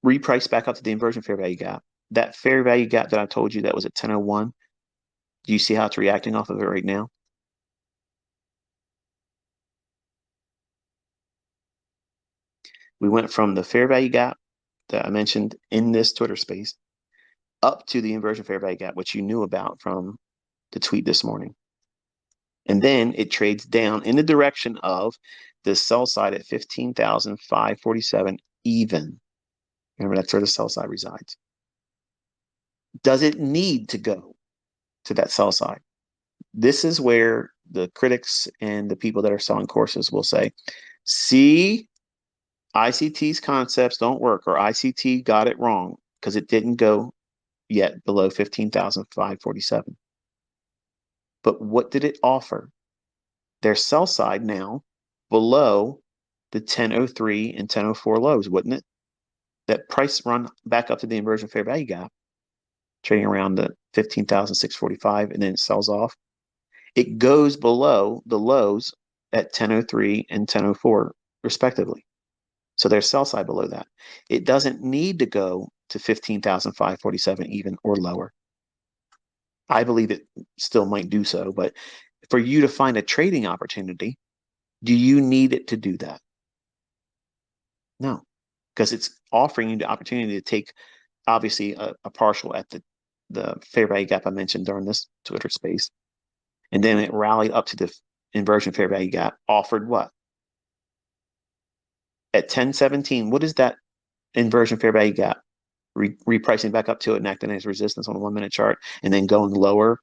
repriced back up to the inversion fair value gap. That fair value gap that I told you that was at 10:01, do you see how it's reacting off of it right now? We went from the fair value gap that I mentioned in this Twitter space up to the inversion fair value gap, which you knew about from the tweet this morning. And then it trades down in the direction of the sell side at 15,547 even. Remember, that's where the sell side resides. Does it need to go to that sell side? This is where the critics and the people that are selling courses will say, see, ICT's concepts don't work, or ICT got it wrong because it didn't go yet below 15,547. But what did it offer? Their sell side now below the 10:03 and 10:04 lows, wouldn't it? That price run back up to the inversion fair value gap, trading around the 15,645, and then it sells off. It goes below the lows at 10:03 and 10:04, respectively. So there's sell side below that. It doesn't need to go to 15,547 even or lower. I believe it still might do so, but for you to find a trading opportunity, do you need it to do that? No, because it's offering you the opportunity to take obviously a partial at the fair value gap I mentioned during this Twitter space. And then it rallied up to the inversion fair value gap, offered what? At 10:17, what is that inversion fair value gap? Repricing back up to it and acting as resistance on a 1-minute chart, and then going lower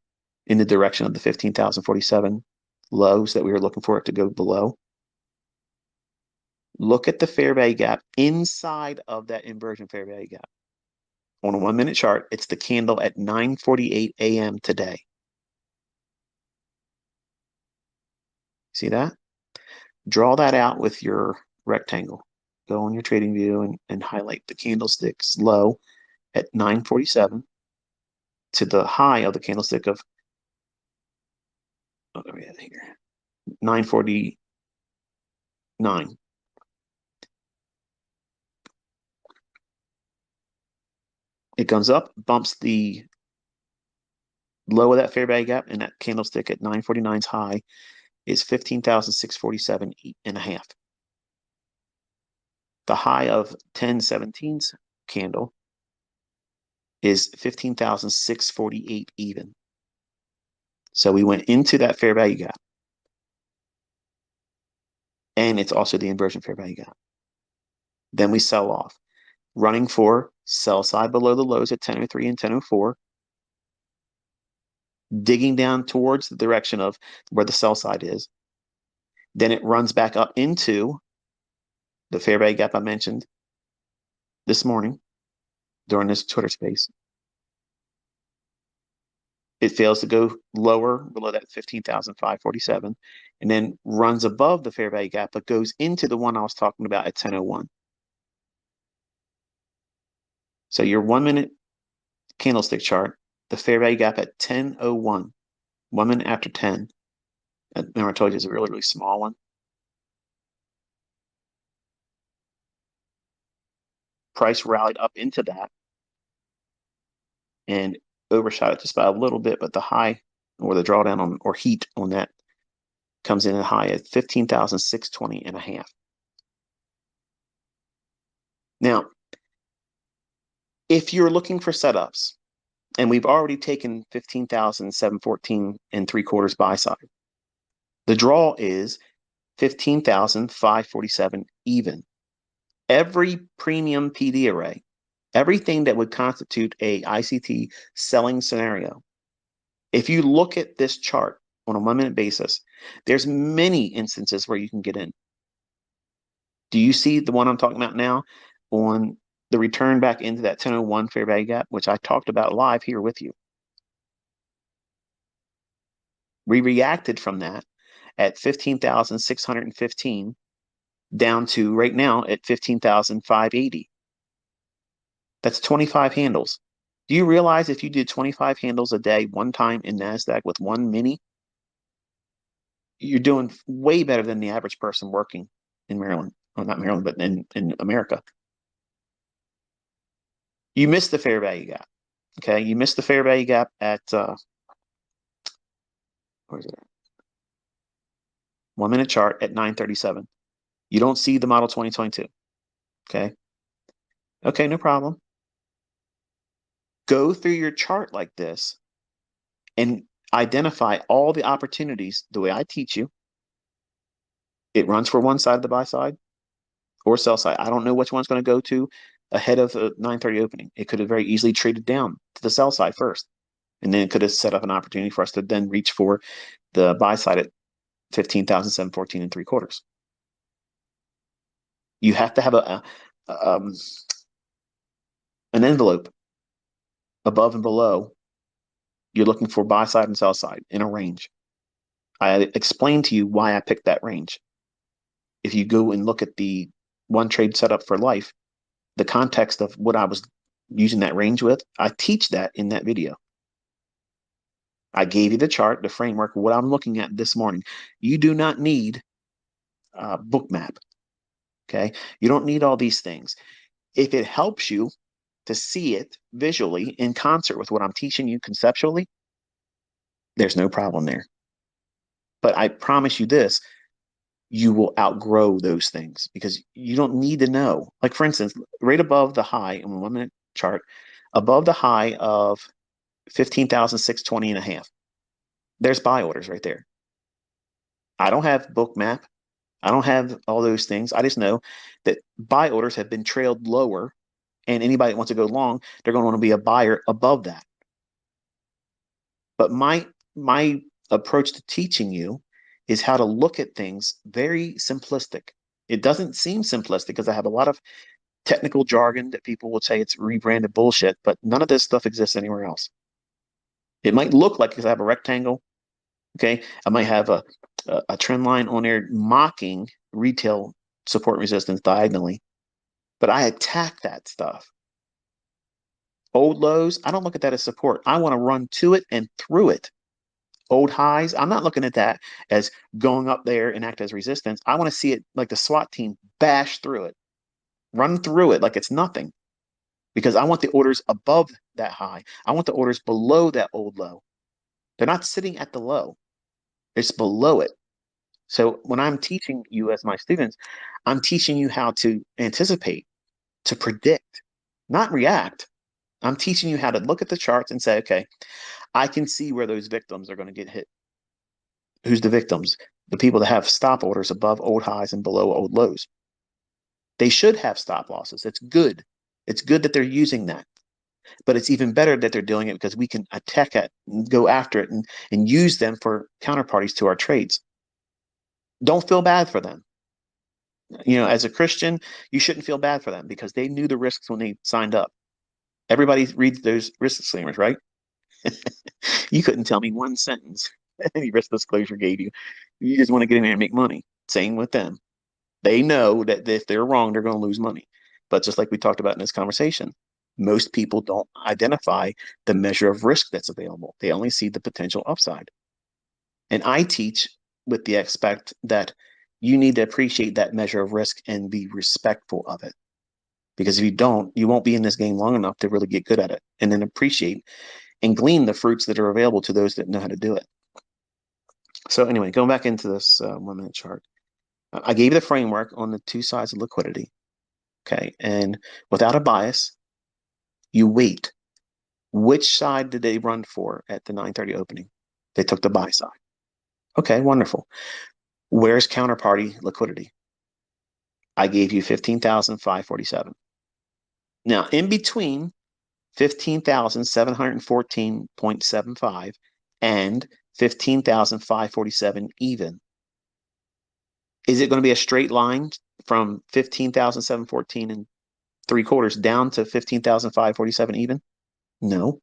in the direction of the 15,047 lows that we were looking for it to go below. Look at the fair value gap inside of that inversion fair value gap. On a 1-minute chart, it's the candle at 9:48 a.m. today. See that? Draw that out with your rectangle. Go on your trading view and highlight the candlestick's low at 9:47 to the high of the candlestick of, what are we at here? 9:49. It comes up, bumps the low of that fair value gap, and that candlestick at 949's high is 15,647 and a half. The high of 1017's candle is 15,648 even. So we went into that fair value gap. And it's also the inversion fair value gap. Then we sell off, running for sell side below the lows at 1003 and 1004, digging down towards the direction of where the sell side is. Then it runs back up into the fair value gap I mentioned this morning during this Twitter space. It fails to go lower below that 15,547 and then runs above the fair value gap, but goes into the one I was talking about at 1001. So your 1 minute candlestick chart, the fair value gap at 1001, 1 minute after 10. Remember I told you it's a really, really small one. Price rallied up into that and overshot it just by a little bit, but the high or the drawdown on or heat on that comes in at high at 15,620 and a half. Now, if you're looking for setups, and we've already taken 15,714 and 3/4 buy side, the draw is 15,547 even. Every premium PD array, everything that would constitute a ICT selling scenario, if you look at this chart on a 1 minute basis, there's many instances where you can get in. Do you see the one I'm talking about now on the return back into that 1001 fair value gap, which I talked about live here with you? We reacted from that at 15,615 down to right now at 15,580. That's 25 handles. Do you realize if you did 25 handles a day one time in NASDAQ with one mini, you're doing way better than the average person working in Maryland. Well, not Maryland, but in America. You missed the fair value gap. Okay. You missed the fair value gap at, where's it at? 1 minute chart at 937. You don't see the model 2022. Okay. Okay. No problem. Go through your chart like this and identify all the opportunities the way I teach you. It runs for one side of the buy side or sell side. I don't know which one's going to go to ahead of the 930 opening. It could have very easily traded down to the sell side first, and then it could have set up an opportunity for us to then reach for the buy side at 15,714 and 3/4. You have to have an envelope above and below. You're looking for buy side and sell side in a range. I explained to you why I picked that range. If you go and look at the one trade setup for life, the context of what I was using that range with, I teach that in that video. I gave you the chart, the framework, what I'm looking at this morning. You do not need a Bookmap. Okay. You don't need all these things. If it helps you to see it visually in concert with what I'm teaching you conceptually, there's no problem there. But I promise you this, you will outgrow those things because you don't need to know. Like, for instance, right above the high in a 1 minute chart, above the high of 15,620 and a half, there's buy orders right there. I don't have Bookmap. I don't have all those things. I just know that buy orders have been trailed lower, and anybody that wants to go long, they're going to want to be a buyer above that. But my approach to teaching you is how to look at things very simplistic. It doesn't seem simplistic because I have a lot of technical jargon that people will say it's rebranded bullshit, but none of this stuff exists anywhere else. It might look like because I have a rectangle. Okay. I might have a trend line on there mocking retail support resistance diagonally, but I attack that stuff. Old lows, I don't look at that as support. I want to run to it and through it. Old highs, I'm not looking at that as going up there and act as resistance. I want to see it like the SWAT team bash through it, run through it like it's nothing. because I want the orders above that high. I want the orders below that old low. They're not sitting at the low. It's below it. So when I'm teaching you as my students, I'm teaching you how to anticipate, to predict, not react. I'm teaching you how to look at the charts and say, okay, I can see where those victims are going to get hit. Who's the victims? The people that have stop orders above old highs and below old lows. They should have stop losses. It's good. It's good that they're using that. But it's even better that they're doing it because we can attack it and go after it and use them for counterparties to our trades. Don't feel bad for them. As a Christian, you shouldn't feel bad for them because they knew the risks when they signed up. Everybody reads those risk disclaimers, right? You couldn't tell me one sentence any risk disclosure gave you. You just want to get in there and make money. Same with them. They know that if they're wrong, they're going to lose money. But just like we talked about in this conversation, most people don't identify the measure of risk that's available. They only see the potential upside. And I teach with the aspect that you need to appreciate that measure of risk and be respectful of it. Because if you don't, you won't be in this game long enough to really get good at it and then appreciate and glean the fruits that are available to those that know how to do it. So anyway, going back into this 1 minute chart, I gave you the framework on the two sides of liquidity. Okay. And without a bias, you wait. Which side did they run for at the 9:30 opening? They took the buy side. Okay, wonderful. Where's counterparty liquidity? I gave you 15,547. Now, in between 15,714.75 and 15,547 even, is it going to be a straight line from 15,714 and 3/4 down to 15,547 even? No.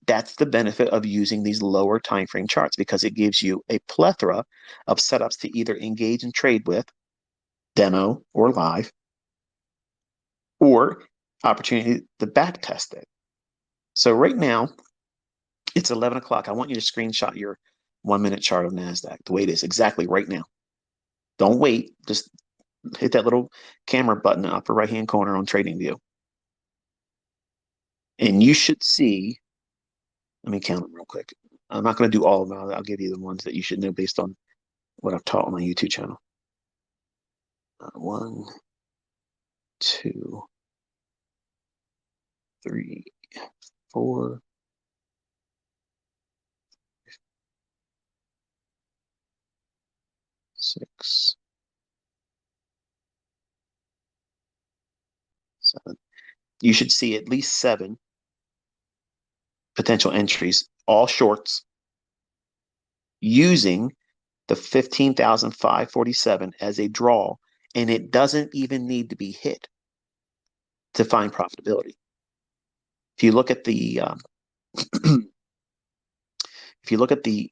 That's the benefit of using these lower time frame charts because it gives you a plethora of setups to either engage and trade with, demo or live, or opportunity to back test it. So right now, it's 11 o'clock. I want you to screenshot your 1 minute chart of NASDAQ the way it is exactly right now. Don't wait. Just hit that little camera button in the upper right hand corner on TradingView. And you should see, let me count them real quick. I'm not going to do all of them. I'll give you the ones that you should know based on what I've taught on my YouTube channel. 1, 2, 3, 4, 6, 7. You should see at least 7 potential entries, all shorts, using the 15,547 as a draw, and it doesn't even need to be hit to find profitability. If you look at the if you look at the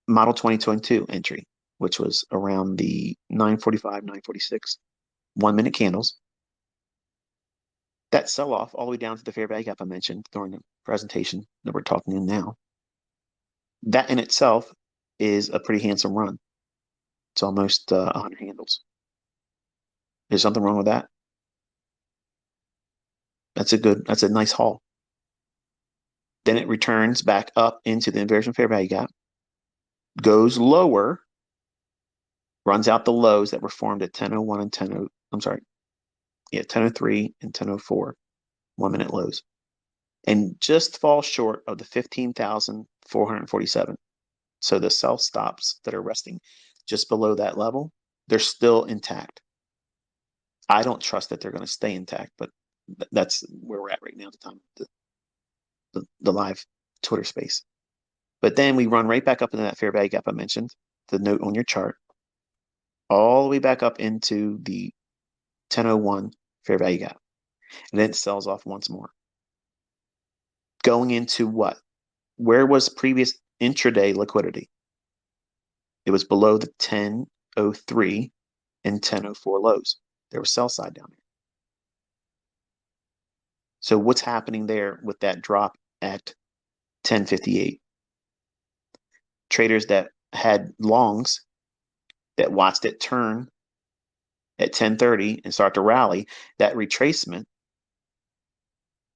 model 2022 entry, which was around the 945, 946 1 minute candles, that sell off all the way down to the fair value gap I mentioned during the presentation that we're talking in now, that in itself is a pretty handsome run. It's almost 100 handles. There's something wrong with that. That's a nice haul. Then it returns back up into the inversion fair value gap, goes lower, runs out the lows that were formed at 10:01 and 10:0. I'm sorry, yeah, 10:03 and 10:04, 1 minute lows, and just falls short of the 15,447. So the sell stops that are resting just below that level, they're still intact. I don't trust that they're going to stay intact, but that's where we're at right now at the time of the live Twitter space. But then we run right back up into that fair value gap I mentioned, the note on your chart, all the way back up into the 10:01 fair value gap. And then it sells off once more. Going into what? Where was previous intraday liquidity? It was below the 10:03 and 10:04 lows. There was sell side down there. So what's happening there with that drop at 10:58? Traders that had longs that watched it turn at 10:30 and start to rally, that retracement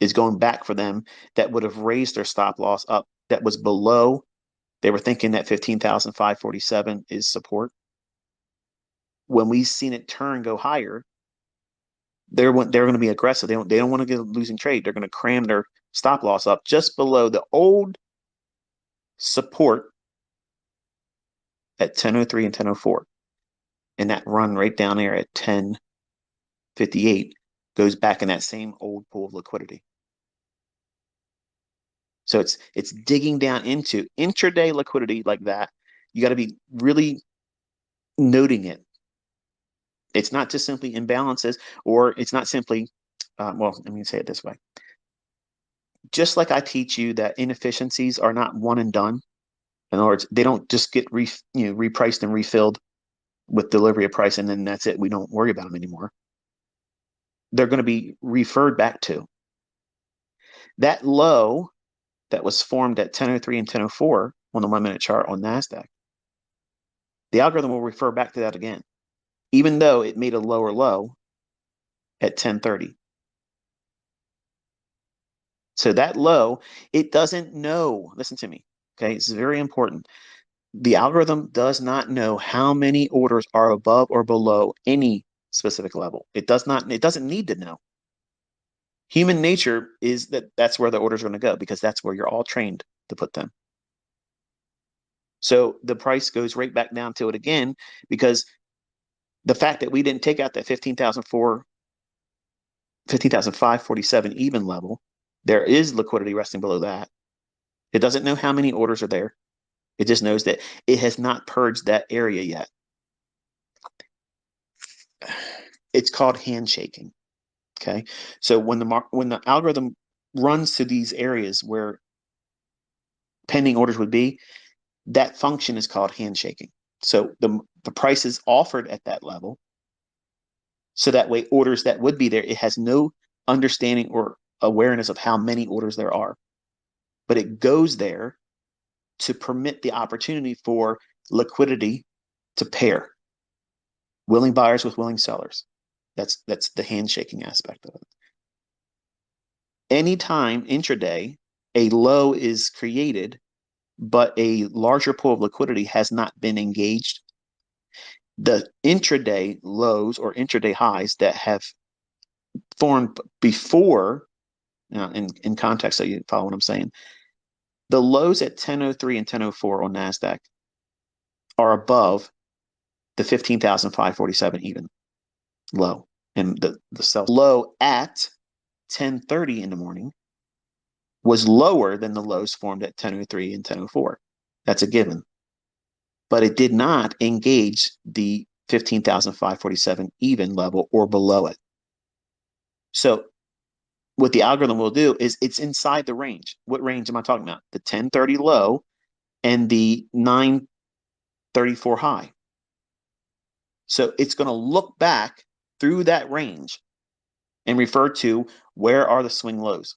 is going back for them that would have raised their stop loss up that was below. They were thinking that 15,547 is support. When we've seen it turn go higher, they're going to be aggressive. They don't want to get a losing trade. They're going to cram their stop loss up just below the old support at 1003 and 1004. And that run right down there at 1058 goes back in that same old pool of liquidity. So it's digging down into intraday liquidity like that. You got to be really noting it. It's not just simply imbalances, or it's not simply, well, let me say it this way. Just like I teach you that inefficiencies are not one and done. In other words, they don't just get repriced and refilled with delivery of price, and then that's it. We don't worry about them anymore. They're going to be referred back to. That low that was formed at 1003 and 1004 on the 1 minute chart on NASDAQ, the algorithm will refer back to that again, even though it made a lower low at 1030. So that low, it doesn't know. Listen to me. Okay. It's very important. The algorithm does not know how many orders are above or below any specific level. It doesn't need to know. Human nature is that's where the orders are going to go, because that's where you're all trained to put them. So the price goes right back down to it again, because the fact that we didn't take out that 15,547 even level, there is liquidity resting below that. It doesn't know how many orders are there. It just knows that it has not purged that area yet. It's called handshaking. Okay. So when the algorithm runs to these areas where pending orders would be, that function is called handshaking. So the price is offered at that level. So that way, orders that would be there, it has no understanding or awareness of how many orders there are, but it goes there to permit the opportunity for liquidity to pair willing buyers with willing sellers. That's the handshaking aspect of it. Anytime intraday a low is created, but a larger pool of liquidity has not been engaged, the intraday lows or intraday highs that have formed before, in context, so you follow what I'm saying, the lows at 1003 and 1004 on NASDAQ are above the 15,547 even low. And the sell low at 1030 in the morning was lower than the lows formed at 1003 and 1004. That's a given. But it did not engage the 15,547 even level or below it. So what the algorithm will do is it's inside the range. What range am I talking about? The 1030 low and the 934 high. So it's going to look back through that range and refer to where are the swing lows.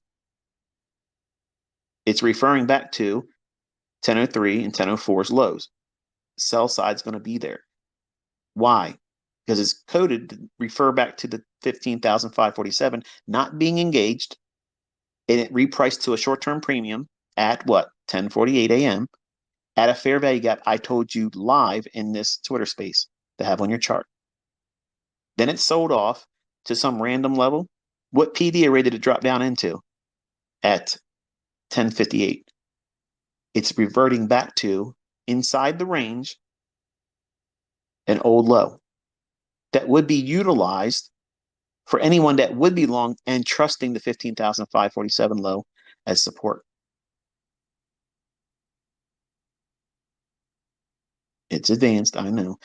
It's referring back to 1003 and 1004's lows. Sell side's going to be there. Why? Because it's coded to refer back to the 15,547 not being engaged, and it repriced to a short-term premium at what? 10:48 a.m. at a fair value gap I told you live in this Twitter space to have on your chart. Then it sold off to some random level. What PD array did it drop down into at 10:58? It's reverting back to inside the range an old low that would be utilized for anyone that would be long and trusting the 15,547 low as support. It's advanced, I know.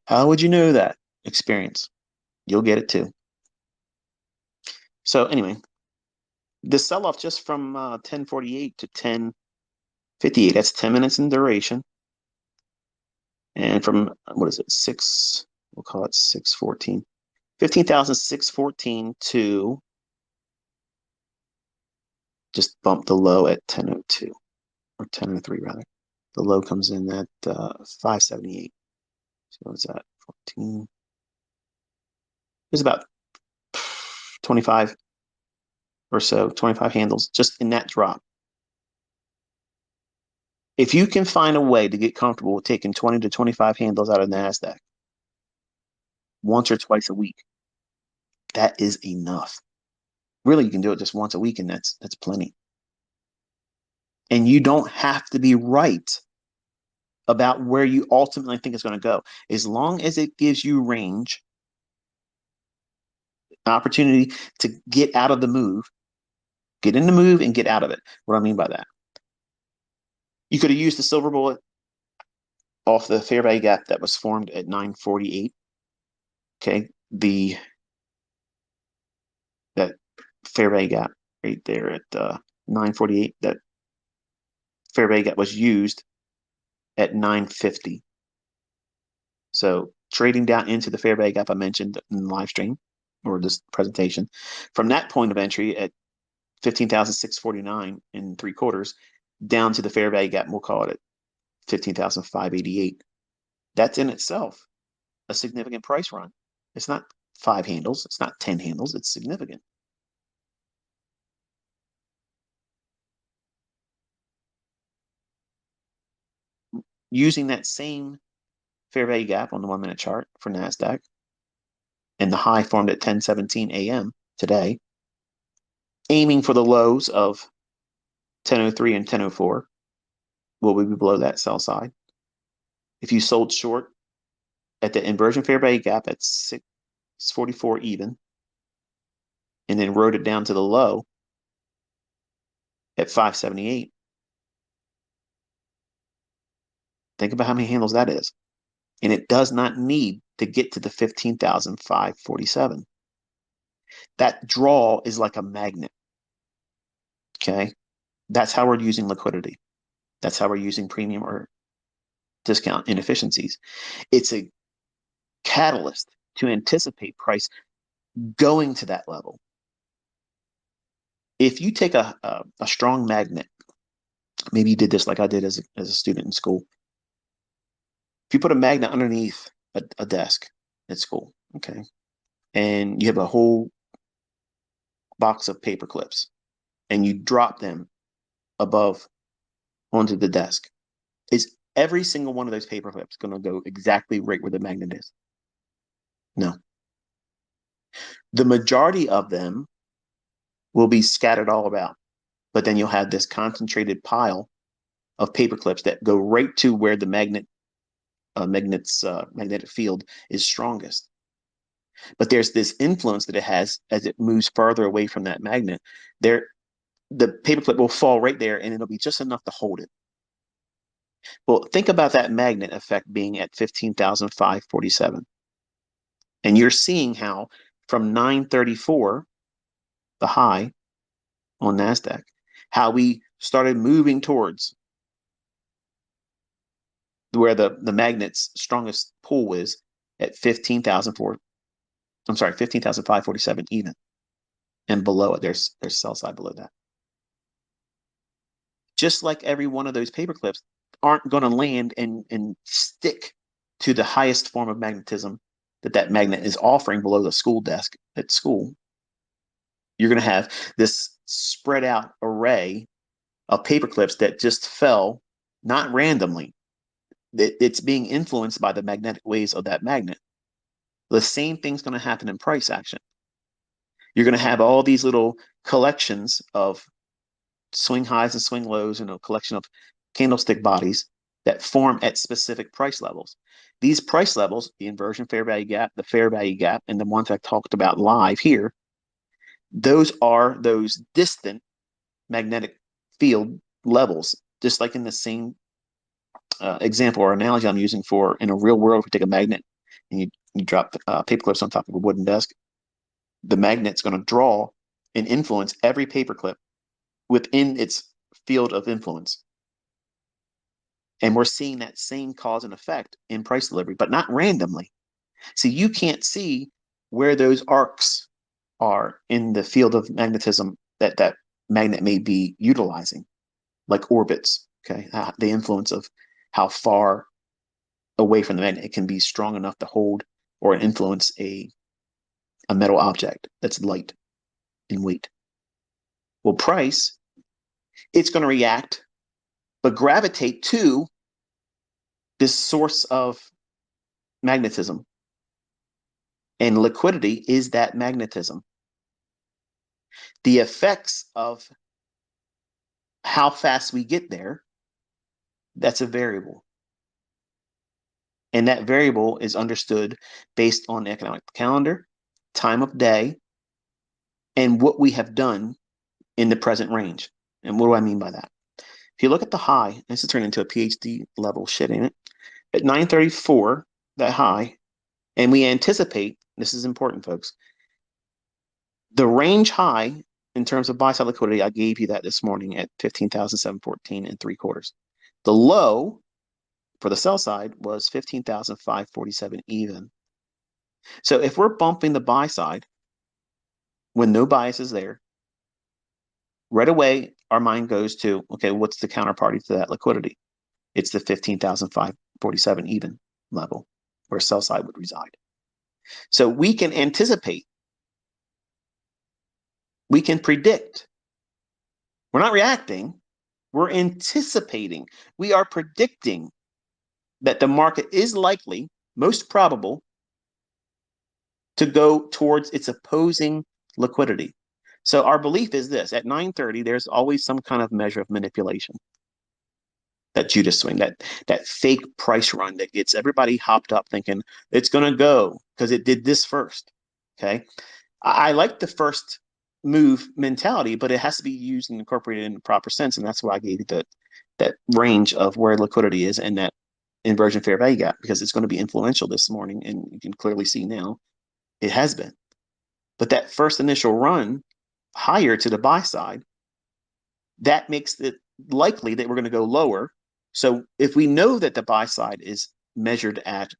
How would you know that? Experience. You'll get it too. So anyway, the sell-off just from 10:48 to 10:58, that's 10 minutes in duration. And from, what is it, we'll call it 614. 15,614 to just bump the low at 10:02, or 10:03 rather. The low comes in at 578. So what's that? 14. It's about 25 or so, 25 handles, just in that drop. If you can find a way to get comfortable with taking 20 to 25 handles out of NASDAQ once or twice a week, that is enough. Really, you can do it just once a week, and that's plenty. And you don't have to be right about where you ultimately think it's going to go. As long as it gives you range, opportunity to get out of the move, get in the move and get out of it. What do I mean by that? You could have used the silver bullet off the fair value gap that was formed at 948. Okay. That fair value gap right there at 948, that fair value gap was used at 950. So trading down into the fair value gap I mentioned in the live stream or this presentation, from that point of entry at 15,649 and 3/4 down to the fair value gap, we'll call it at 15,588. That's in itself a significant price run. It's not 5 handles, it's not 10 handles, it's significant. Using that same fair value gap on the 1 minute chart for NASDAQ and the high formed at 10:17 a.m. today, aiming for the lows of 10:03 and 10:04, will we be below that sell side? If you sold short at the inversion fair value gap at 644 even, and then rode it down to the low at 578, think about how many handles that is. And it does not need to get to the 15,547. That draw is like a magnet. Okay. That's how we're using liquidity. That's how we're using premium or discount inefficiencies. It's a catalyst to anticipate price going to that level. If you take a strong magnet, maybe you did this like I did as a student in school. If you put a magnet underneath a desk at school, okay, and you have a whole box of paper clips and you drop them above onto the desk, is every single one of those paper clips going to go exactly right where the magnet is? No. The majority of them will be scattered all about, but then you'll have this concentrated pile of paper clips that go right to where the magnetic field is strongest. But there's this influence that it has as it moves farther away from that magnet. The paperclip will fall right there, and it'll be just enough to hold it. Well, think about that magnet effect being at 15,547. And you're seeing how from 934, the high on NASDAQ, how we started moving towards where the magnet's strongest pull is at 15,547 even. And below it, there's sell side below that. Just like every one of those paper clips aren't going to land and stick to the highest form of magnetism that magnet is offering below the school desk at school. You're going to have this spread out array of paper clips that just fell, not randomly. It's being influenced by the magnetic waves of that magnet. The same thing's going to happen in price action. You're going to have all these little collections of swing highs and swing lows and a collection of candlestick bodies that form at specific price levels. These price levels, the inversion fair value gap, the fair value gap, and the ones I talked about live here, those are those distant magnetic field levels, just like in the same example or analogy I'm using for in a real world. If you take a magnet and you drop paper clips on top of a wooden desk, the magnet's going to draw and influence every paper clip within its field of influence. And we're seeing that same cause and effect in price delivery, but not randomly. See, you can't see where those arcs are in the field of magnetism that magnet may be utilizing, like orbits, okay? The influence of how far away from the magnet it can be strong enough to hold or influence a metal object that's light in weight. Well, price, it's going to react, but gravitate to this source of magnetism. And liquidity is that magnetism. The effects of how fast we get there, that's a variable. And that variable is understood based on the economic calendar, time of day, and what we have done in the present range. And what do I mean by that? If you look at the high, this is turning into a PhD level shit, ain't it? At 934, that high, and we anticipate, this is important, folks, the range high in terms of buy side liquidity, I gave you that this morning at 15,714 and 3/4. The low for the sell side was 15,547 even. So if we're bumping the buy side when no bias is there, right away our mind goes to, okay, what's the counterparty to that liquidity? It's the 15,547 even level where sell side would reside. So we can anticipate, we can predict. We're not reacting, we're anticipating. We are predicting that the market is likely, most probable, to go towards its opposing liquidity. So our belief is this: at 9:30, there's always some kind of measure of manipulation. That Judas swing, that fake price run that gets everybody hopped up thinking it's going to go because it did this first. Okay, I like the first move mentality, but it has to be used and incorporated in the proper sense, and that's why I gave you that range of where liquidity is and that inversion fair value gap, because it's going to be influential this morning, and you can clearly see now it has been. But that first initial run higher to the buy side, that makes it likely that we're going to go lower. So if we know that the buy side is measured at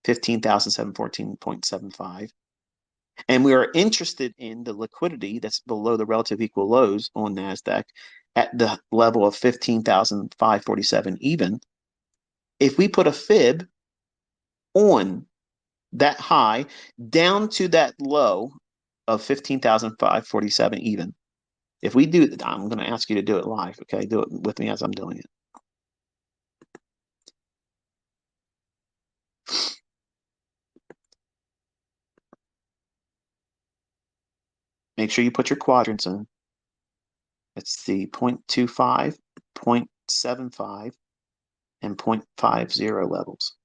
15,714.75, and we are interested in the liquidity that's below the relative equal lows on NASDAQ at the level of 15,547 even, if we put a fib on that high down to that low of 15,547 even, if we do, I'm going to ask you to do it live, okay? Do it with me as I'm doing it. Make sure you put your quadrants in. It's the 0.25, 0.75, and 0.50 levels.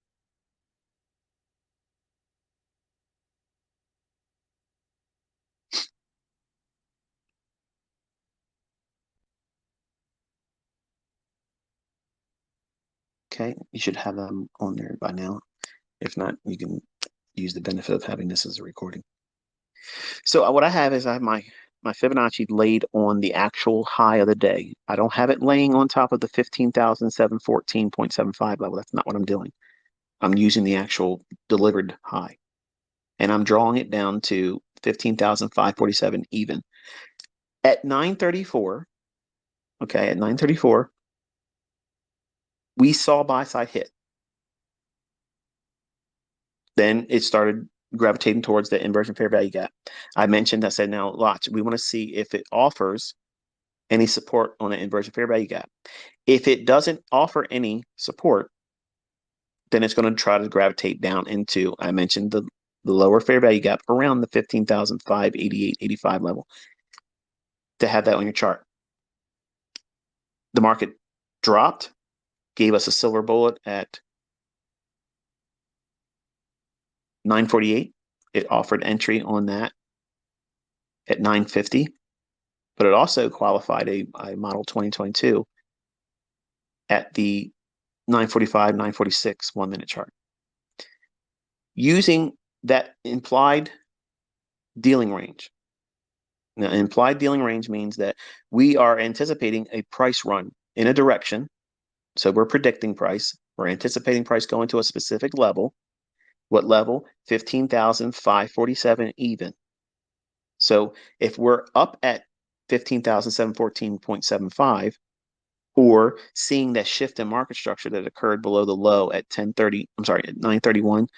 Okay, you should have them on there by now. If not, you can use the benefit of having this as a recording. So what I have is I have my Fibonacci laid on the actual high of the day. I don't have it laying on top of the 15,714.75 level. That's not what I'm doing. I'm using the actual delivered high. And I'm drawing it down to 15,547 even. At 934, okay, at 934, we saw buy side hit. Then it started gravitating towards the inversion fair value gap. I mentioned, I said, now watch, we want to see if it offers any support on the inversion fair value gap. If it doesn't offer any support, then it's going to try to gravitate down into, I mentioned, the lower fair value gap around the 15,588.85 level to have that on your chart. The market dropped, gave us a silver bullet at 948. It offered entry on that at 950, but it also qualified a model 2022 at the 945, 946 1 minute chart. Using that implied dealing range. Now, implied dealing range means that we are anticipating a price run in a direction. So we're predicting price. We're anticipating price going to a specific level. What level? 15,547 even. So if we're up at 15,714.75, or seeing that shift in market structure that occurred below the low at 10:30, I'm sorry, at 9:31,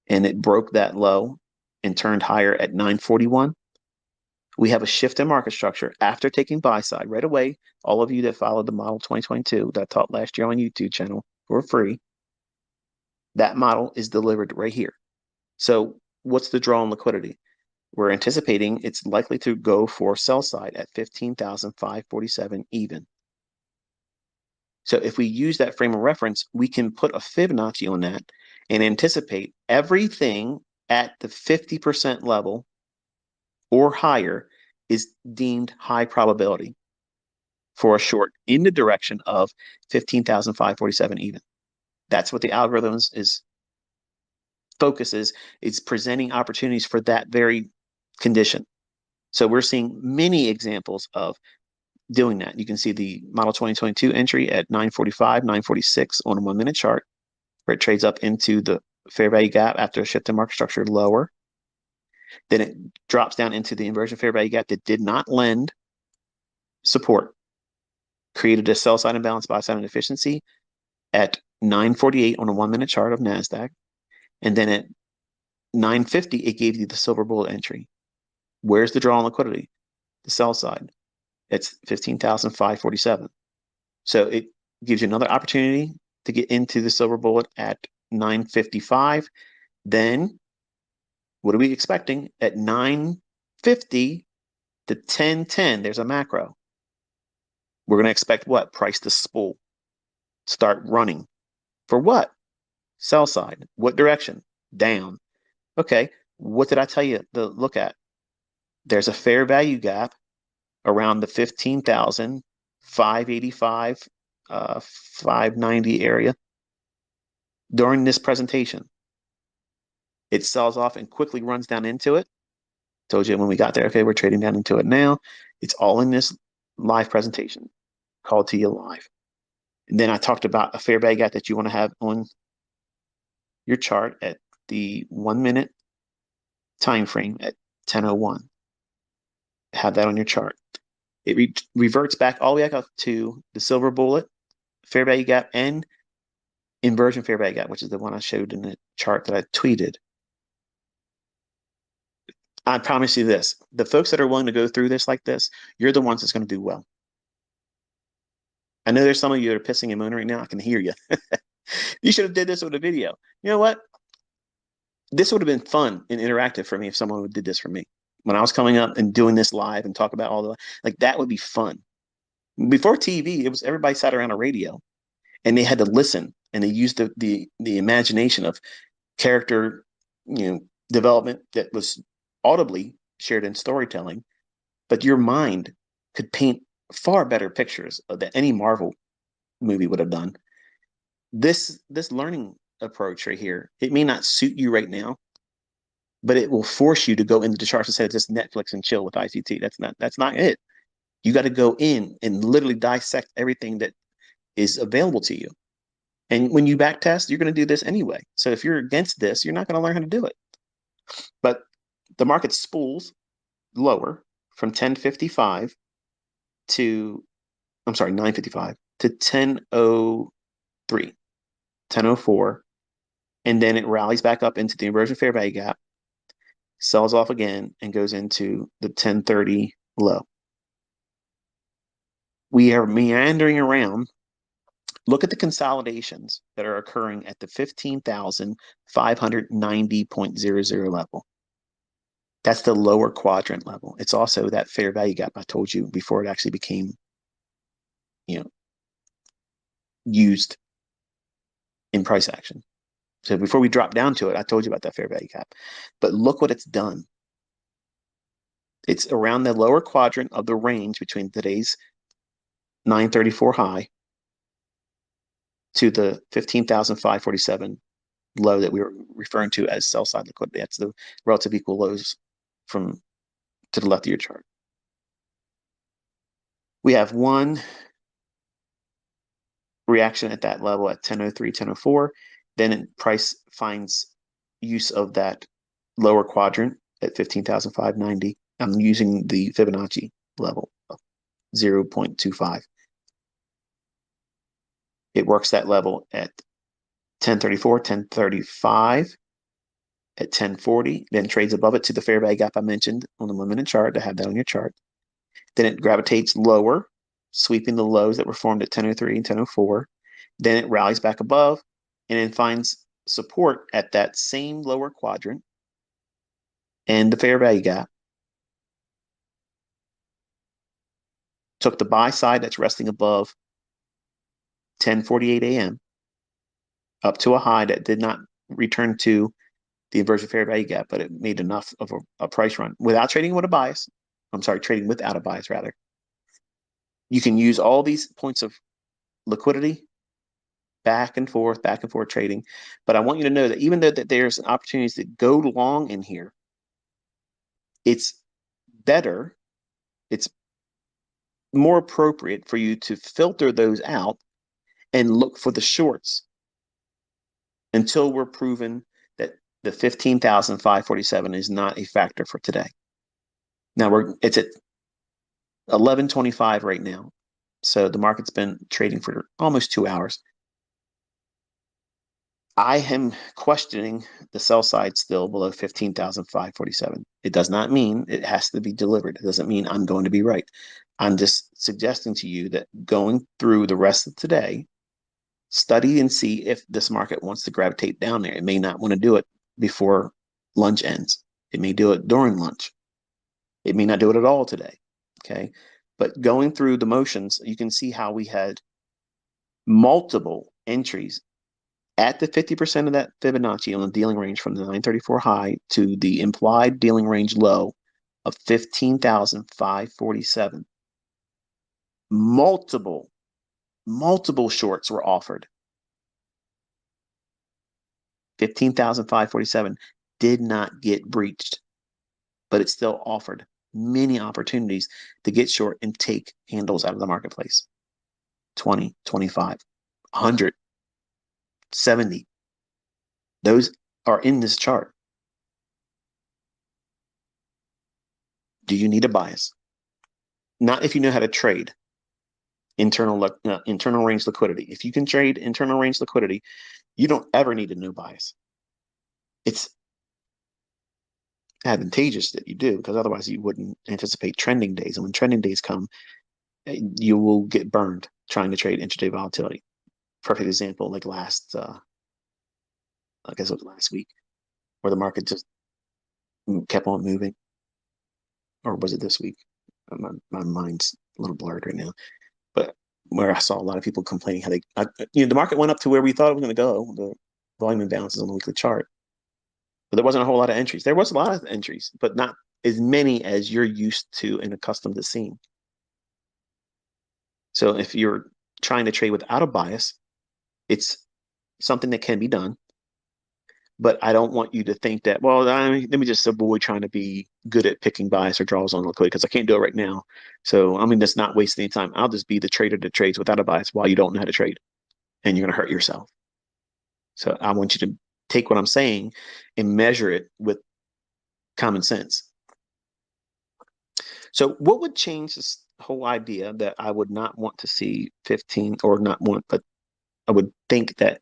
and it broke that low and turned higher at 9:41, We have a shift in market structure after taking buy side right away. All of you that followed the model 2022 that I taught last year on YouTube channel for free, that model is delivered right here. So what's the draw on liquidity? We're anticipating it's likely to go for sell side at 15,547 even. So if we use that frame of reference, we can put a Fibonacci on that and anticipate everything at the 50% level or higher is deemed high probability for a short in the direction of 15,547 even. That's what the algorithm is focuses. It's presenting opportunities for that very condition. So we're seeing many examples of doing that. You can see the model 2022 entry at 945, 946 on a 1 minute chart, where it trades up into the fair value gap after a shift in market structure lower. Then it drops down into the inversion fair value gap that did not lend support, created a sell side imbalance, buy side inefficiency at 948 on a 1 minute chart of NASDAQ. And then at 950, it gave you the silver bullet entry. Where's the draw on liquidity? The sell side. It's 15,547. So it gives you another opportunity to get into the silver bullet at 955. Then what are we expecting at 950 to 1010? There's a macro. We're going to expect what? Price to spool. Start running. For what? Sell side. What direction? Down. Okay. What did I tell you to look at? There's a fair value gap around the 15,585, 590 area during this presentation. It sells off and quickly runs down into it. Told you when we got there, okay, we're trading down into it now. It's all in this live presentation, called to you live. And then I talked about a fair value gap that you want to have on your chart at the 1 minute time frame at 10:01. Have that on your chart. It reverts back all the way up to the silver bullet, fair value gap, and inversion fair value gap, which is the one I showed in the chart that I tweeted. I promise you this, the folks that are willing to go through this like this, you're the ones that's going to do well. I know there's some of you that are pissing and moaning right now. I can hear you. You should have did this with a video. You know what? This would have been fun and interactive for me if someone did this for me. When I was coming up and doing this live and talk about all the, like, that would be fun. Before TV, it was everybody sat around a radio and they had to listen, and they used the imagination of character, development that was audibly shared in storytelling, but your mind could paint far better pictures than any Marvel movie would have done. This learning approach right here, it may not suit you right now, but it will force you to go into the charts instead of just Netflix and chill with ICT. That's not it. You got to go in and literally dissect everything that is available to you. And when you back test, you're going to do this anyway. So if you're against this, you're not going to learn how to do it. But the market spools lower from 1055 to, I'm sorry, 955 to 1003, 1004. And then it rallies back up into the inversion fair value gap, sells off again, and goes into the 1030 low. We are meandering around. Look at the consolidations that are occurring at the 15,590.00 level. That's the lower quadrant level. It's also that fair value gap I told you before it actually became, used in price action. So before we drop down to it, I told you about that fair value gap. But look what it's done. It's around the lower quadrant of the range between today's 934 high to the 15,547 low that we were referring to as sell side liquidity. That's the relative equal lows from to the left of your chart. We have one reaction at that level at 1003, 1004. Then price finds use of that lower quadrant at 15,590. I'm using the Fibonacci level of 0.25. It works that level at 1034, 1035, at 1040, then trades above it to the fair value gap I mentioned on the 1 minute chart to have that on your chart. Then it gravitates lower, sweeping the lows that were formed at 1003 and 1004. Then it rallies back above and then finds support at that same lower quadrant and the fair value gap. Took the buy side that's resting above 10:48 a.m. up to a high that did not return to the inversion fair value gap, but it made enough of a price run without trading with a bias. I'm sorry, trading without a bias rather. You can use all these points of liquidity, back and forth trading. But I want you to know that even though that there's opportunities to go long in here, it's better, it's more appropriate for you to filter those out and look for the shorts until we're proven that the 15,547 is not a factor for today. Now it's at 11:25 right now. So the market's been trading for almost 2 hours. I am questioning the sell side still below 15,547. It does not mean it has to be delivered. It doesn't mean I'm going to be right. I'm just suggesting to you that going through the rest of today, study and see if this market wants to gravitate down there. It may not want to do it before lunch ends. It may do it during lunch. It may not do it at all today. Okay. But going through the motions, you can see how we had multiple entries at the 50% of that Fibonacci on the dealing range from the 934 high to the implied dealing range low of 15,547. Multiple shorts were offered. 15,547 did not get breached, but it still offered many opportunities to get short and take handles out of the marketplace. 20, 25, 100, 70. Those are in this chart. Do you need a bias? Not if you know how to trade internal range liquidity. If you can trade internal range liquidity, you don't ever need a no bias. It's advantageous that you do because otherwise you wouldn't anticipate trending days. And when trending days come, you will get burned trying to trade intraday volatility. Perfect example, like I guess it was last week, where the market just kept on moving. Or was it this week? My mind's a little blurred right now. But where I saw a lot of people complaining how the market went up to where we thought it was going to go. The volume imbalances on the weekly chart. But there wasn't a whole lot of entries. There was a lot of entries, but not as many as you're used to and accustomed to seeing. So if you're trying to trade without a bias, it's something that can be done. But I don't want you to think that, well, let me just avoid trying to be good at picking bias or draws on liquidity because I can't do it right now. So, I mean, that's not wasting any time. I'll just be the trader that trades without a bias while you don't know how to trade and you're going to hurt yourself. So I want you to take what I'm saying and measure it with common sense. So what would change this whole idea that I would not want to see 15 or not want, but I would think that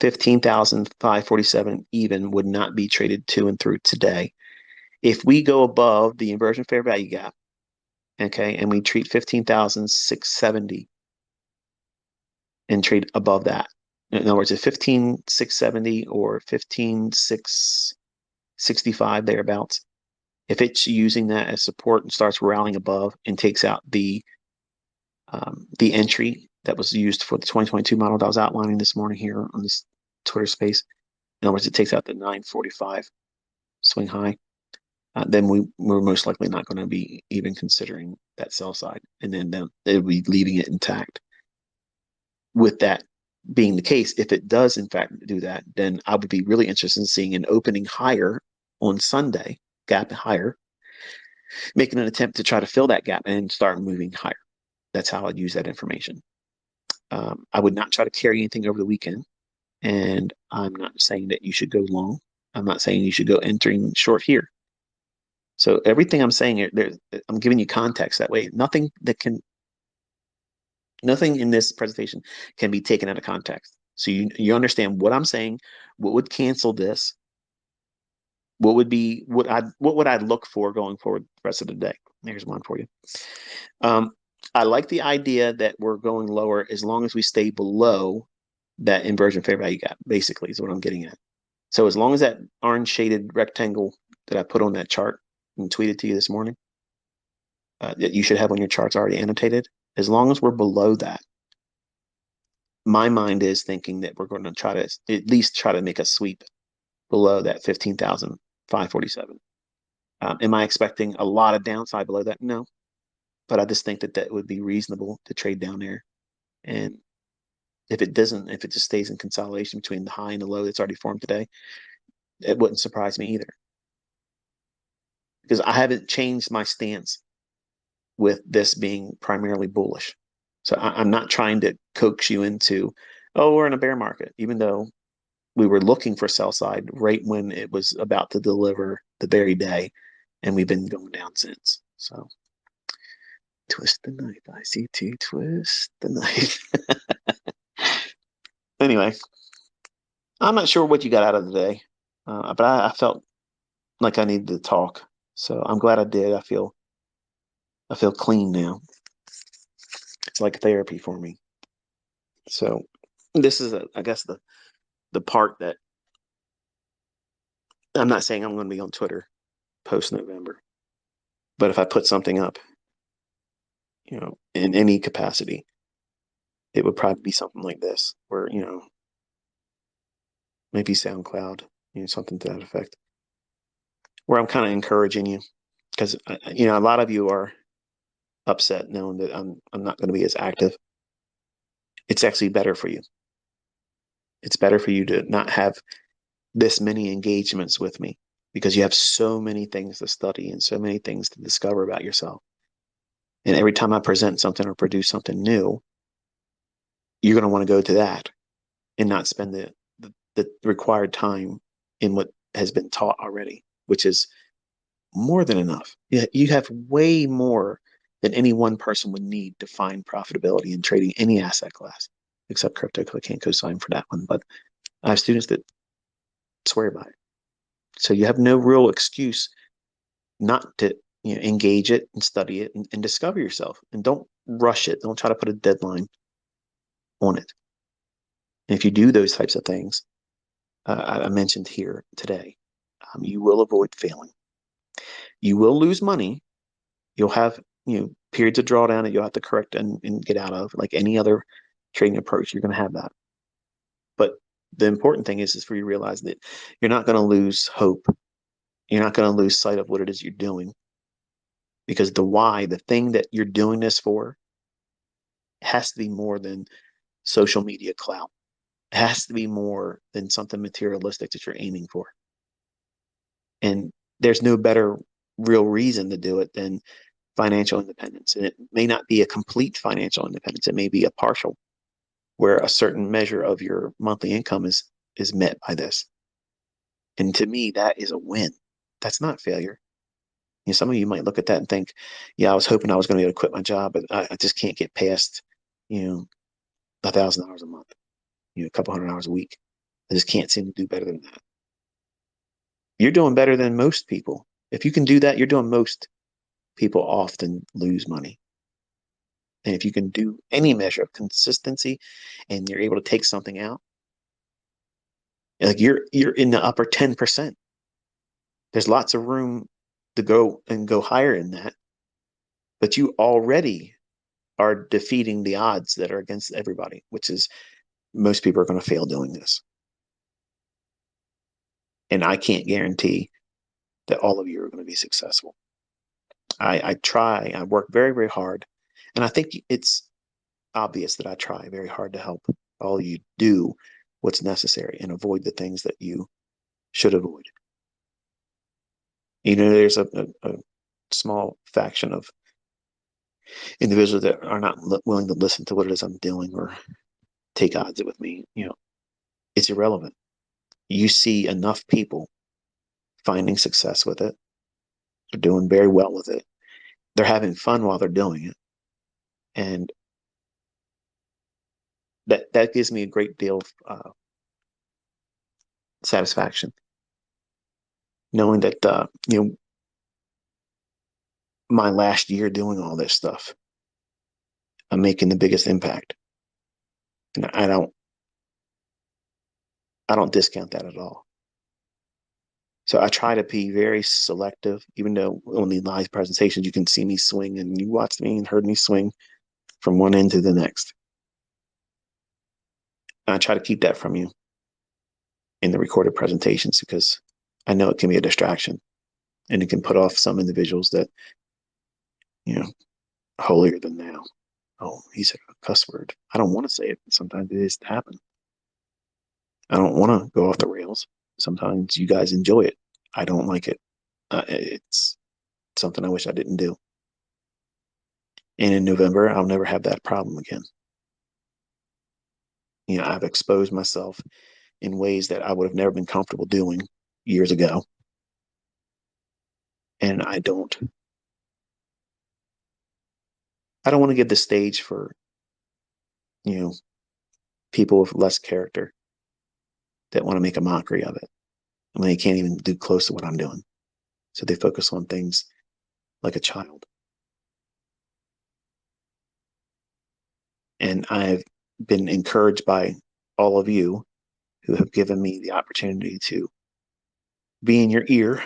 15,547 even would not be traded to and through today. If we go above the inversion fair value gap, okay, and we treat 15,670 and trade above that. In other words, at 15,670 or 15,665 thereabouts, if it's using that as support and starts rallying above and takes out the entry that was used for the 2022 model that I was outlining this morning here on this Twitter space. In other words, it takes out the 945 swing high. Then we're most likely not going to be even considering that sell side, and then they'll be leaving it intact. With that being the case, if it does in fact do that, then I would be really interested in seeing an opening higher on Sunday, gap higher, making an attempt to try to fill that gap and start moving higher. That's how I'd use that information. I would not try to carry anything over the weekend, and I'm not saying that you should go long. I'm not saying you should go entering short here. So everything I'm saying here, I'm giving you context that way. Nothing in this presentation can be taken out of context. So you understand what I'm saying, what would cancel this, What would be what would I look for going forward the rest of the day? Here's one for you. Um, I like the idea that we're going lower as long as we stay below that inversion fair value gap, basically, is what I'm getting at. So as long as that orange shaded rectangle that I put on that chart and tweeted to you this morning, that you should have on your charts already annotated, as long as we're below that, my mind is thinking that we're going to try to at least try to make a sweep below that 15,547. Am I expecting a lot of downside below that? No, but I just think that that would be reasonable to trade down there. And if it doesn't, if it just stays in consolidation between the high and the low that's already formed today, it wouldn't surprise me either. Because I haven't changed my stance with this being primarily bullish. So I'm not trying to coax you into, oh, we're in a bear market, even though we were looking for sell side right when it was about to deliver the very day, and we've been going down since. So twist the knife, ICT, twist the knife. Anyway, I'm not sure what you got out of the day, but I felt like I needed to talk. So I'm glad I did. I feel clean now. It's like therapy for me. So this is, I guess, the part that I'm not saying I'm going to be on Twitter post November, but if I put something up, in any capacity, it would probably be something like this, where, maybe SoundCloud, something to that effect, where I'm kind of encouraging you because, a lot of you are upset knowing that I'm not going to be as active. It's actually better for you. It's better for you to not have this many engagements with me because you have so many things to study and so many things to discover about yourself. And every time I present something or produce something new, you're going to want to go to that and not spend the required time in what has been taught already, which is more than enough. You have way more than any one person would need to find profitability in trading any asset class, except crypto, because I can't co-sign for that one. But I have students that swear by it. So you have no real excuse not to engage it and study it and discover yourself. And don't rush it. Don't try to put a deadline on it. And if you do those types of things, I mentioned here today, you will avoid failing. You will lose money. You'll have periods of drawdown that you'll have to correct and get out of, like any other trading approach. You're going to have that. But the important thing is for you to realize that you're not going to lose hope. You're not going to lose sight of what it is you're doing, because the why, the thing that you're doing this for, has to be more than social media clout. It has to be more than something materialistic that you're aiming for. And there's no better real reason to do it than financial independence. And it may not be a complete financial independence. It may be a partial, where a certain measure of your monthly income is met by this. And to me, that is a win. That's not failure. Some of you might look at that and think, yeah, I was hoping I was going to be able to quit my job, but I just can't get past, $1,000 a month, a couple $100 a week. I just can't seem to do better than that. You're doing better than most people. If you can do that, you're doing most people often lose money. And if you can do any measure of consistency and you're able to take something out, like you're in the upper 10%. There's lots of room to go higher in that, but you already are defeating the odds that are against everybody, which is most people are going to fail doing this. And I can't guarantee that all of you are going to be successful. I work very, very hard. And I think it's obvious that I try very hard to help all of you do what's necessary and avoid the things that you should avoid. There's a small faction of individuals that are not willing to listen to what it is I'm doing or take odds with me. It's irrelevant. You see enough people finding success with it. They're doing very well with it. They're having fun while they're doing it. And that gives me a great deal of satisfaction. knowing that my last year doing all this stuff, I'm making the biggest impact, and I don't discount that at all. So I try to be very selective, even though on the live presentations you can see me swing, and you watched me and heard me swing from one end to the next. And I try to keep that from you in the recorded presentations because I know it can be a distraction and it can put off some individuals that, you know, holier than thou. Oh, he said a cuss word. I don't want to say it. Sometimes it is to happen. I don't want to go off the rails. Sometimes you guys enjoy it. I don't like it. It's something I wish I didn't do. And in November, I'll never have that problem again. I've exposed myself in ways that I would have never been comfortable doing years ago. And I don't want to give the stage for, you know, people with less character that want to make a mockery of it. I mean, they can't even do close to what I'm doing. So they focus on things like a child. And I've been encouraged by all of you who have given me the opportunity to be in your ear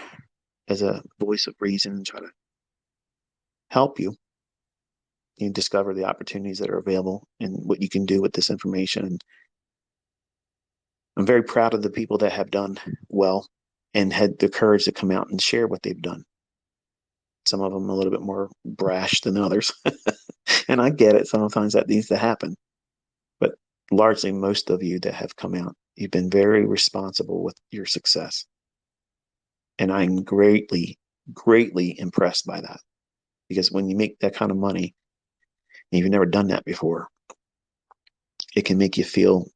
as a voice of reason and try to help you discover the opportunities that are available and what you can do with this information. And I'm very proud of the people that have done well and had the courage to come out and share what they've done. Some of them a little bit more brash than others. And I get it. Sometimes that needs to happen. But largely, most of you that have come out, you've been very responsible with your success. And I'm greatly, greatly impressed by that. Because when you make that kind of money, and you've never done that before, it can make you feel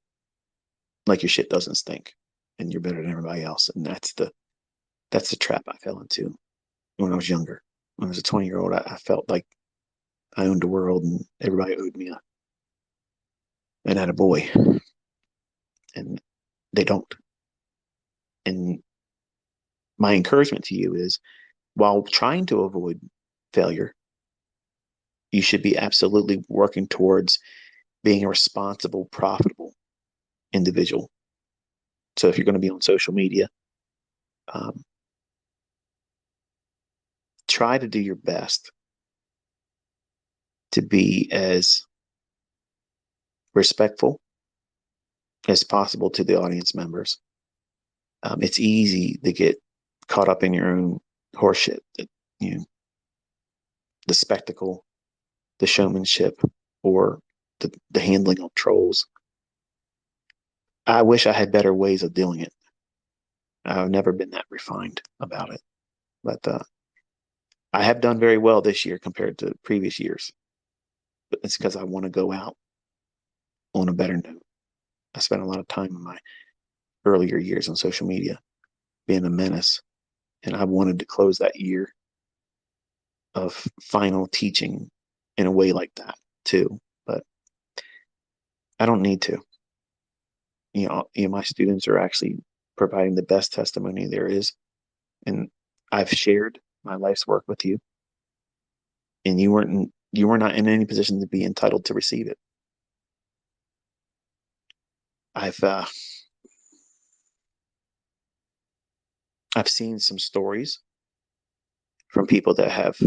like your shit doesn't stink and you're better than everybody else. And that's the trap I fell into when I was younger. When I was a 20-year-old, I felt like I owned the world and everybody owed me an attaboy. And they don't. And my encouragement to you is while trying to avoid failure, you should be absolutely working towards being a responsible, profitable individual. So if you're going to be on social media, um, try to do your best to be as respectful as possible to the audience members. It's easy to get caught up in your own horseshit, you know, the spectacle, the showmanship, or the handling of trolls. I wish I had better ways of doing it. I've never been that refined about it, but I have done very well this year compared to previous years. But it's because I want to go out on a better note. I spent a lot of time in my earlier years on social media being a menace, and I wanted to close that year of final teaching in a way like that too. But I don't need to. My students are actually providing the best testimony there is, and I've shared my life's work with you, and you were not in any position to be entitled to receive it. I've uh, I've seen some stories from people that have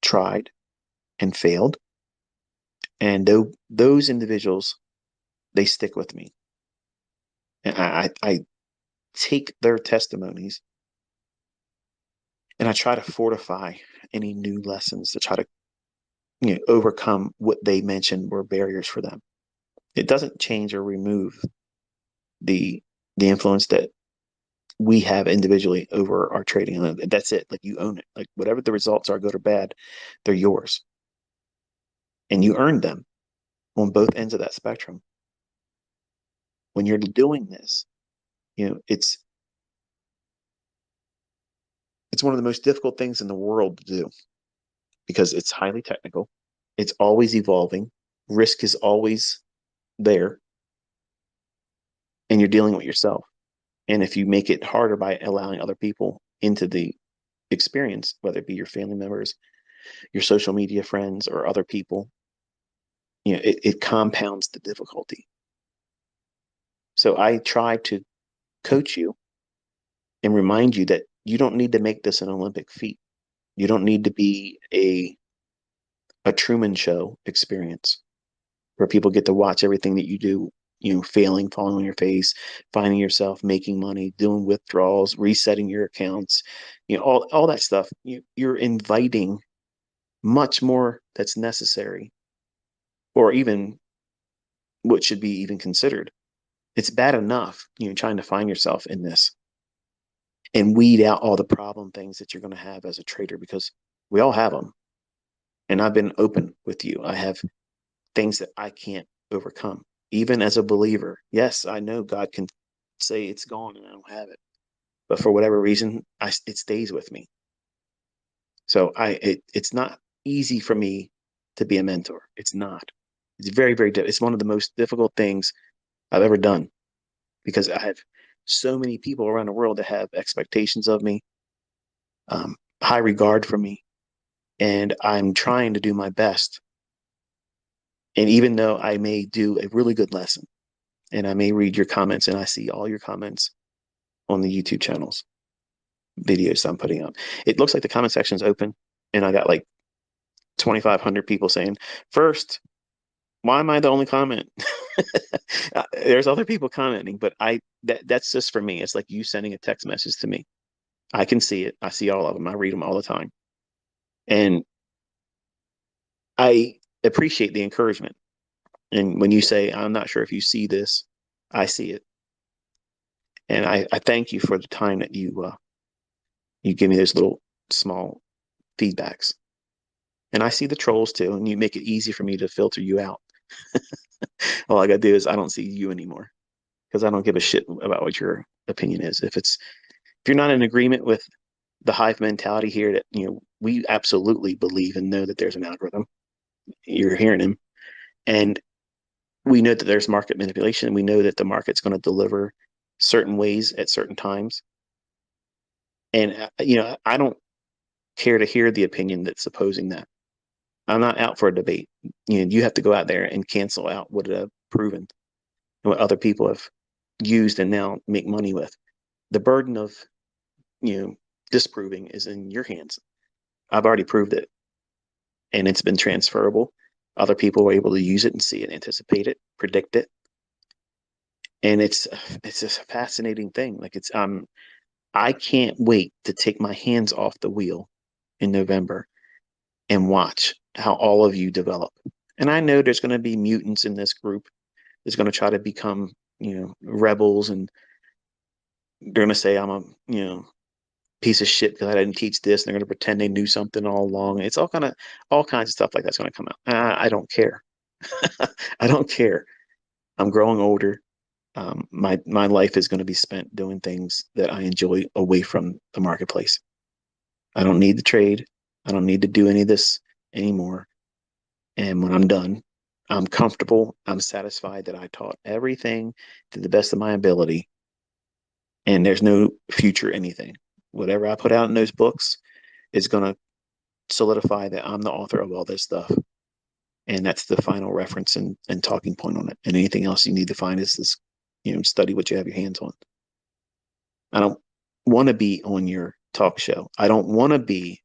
tried and failed, and those individuals, they stick with me, and I take their testimonies and I try to fortify any new lessons to try to overcome what they mentioned were barriers for them. It doesn't change or remove the influence that we have individually over our trading. That's it. Like, you own it. Like, whatever the results are, good or bad, they're yours, and you earned them on both ends of that spectrum. When you're doing this, it's one of the most difficult things in the world to do because it's highly technical. It's always evolving. Risk is always there, and you're dealing with yourself. And if you make it harder by allowing other people into the experience, whether it be your family members, your social media friends, or other people, it compounds the difficulty. So I try to coach you and remind you that you don't need to make this an Olympic feat. You don't need to be a Truman Show experience where people get to watch everything that you do, failing, falling on your face, finding yourself making money, doing withdrawals, resetting your accounts, all that stuff. You're inviting much more that's necessary, or even what should be even considered. It's bad enough, trying to find yourself in this and weed out all the problem things that you're going to have as a trader, because we all have them. And I've been open with you. I have things that I can't overcome, even as a believer. Yes, I know God can say it's gone and I don't have it, but for whatever reason, it stays with me. So it's not easy for me to be a mentor. It's not. It's very, very difficult. It's one of the most difficult things I've ever done, because I have so many people around the world that have expectations of me, high regard for me, and I'm trying to do my best. And even though I may do a really good lesson and I may read your comments, and I see all your comments on the YouTube channels, videos I'm putting up, it looks like the comment section is open. And I got like 2,500 people saying, first, why am I the only comment? There's other people commenting, but that's just for me. It's like you sending a text message to me. I can see it. I see all of them. I read them all the time. And I appreciate the encouragement. And when you say, I'm not sure if you see this, I see it. And I thank you for the time that you give me those little small feedbacks. And I see the trolls too, and you make it easy for me to filter you out. All I gotta do is I don't see you anymore, because I don't give a shit about what your opinion is. If you're not in agreement with the hive mentality here, that we absolutely believe and know that there's an algorithm. You're hearing him, and we know that there's market manipulation. We know that the market's going to deliver certain ways at certain times. And I don't care to hear the opinion that's opposing that. I'm not out for a debate. You have to go out there and cancel out what I've proven and what other people have used and now make money with. The burden of disproving is in your hands. I've already proved it, and it's been transferable. Other people were able to use it and see it, anticipate it, predict it, and it's just a fascinating thing. Like I can't wait to take my hands off the wheel in November and watch how all of you develop. And I know there's going to be mutants in this group that's going to try to become, rebels, and they're going to say I'm a, piece of shit because I didn't teach this, and they're going to pretend they knew something all along. It's all kinds of stuff like that's going to come out. I don't care. I don't care. I'm growing older. My life is going to be spent doing things that I enjoy away from the marketplace. I don't need to trade. I don't need to do any of this anymore. And when I'm done, I'm comfortable. I'm satisfied that I taught everything to the best of my ability. And there's no future anything. Whatever I put out in those books is going to solidify that I'm the author of all this stuff. And that's the final reference and talking point on it. And anything else you need to find is this, study what you have your hands on. I don't want to be on your talk show. I don't want to be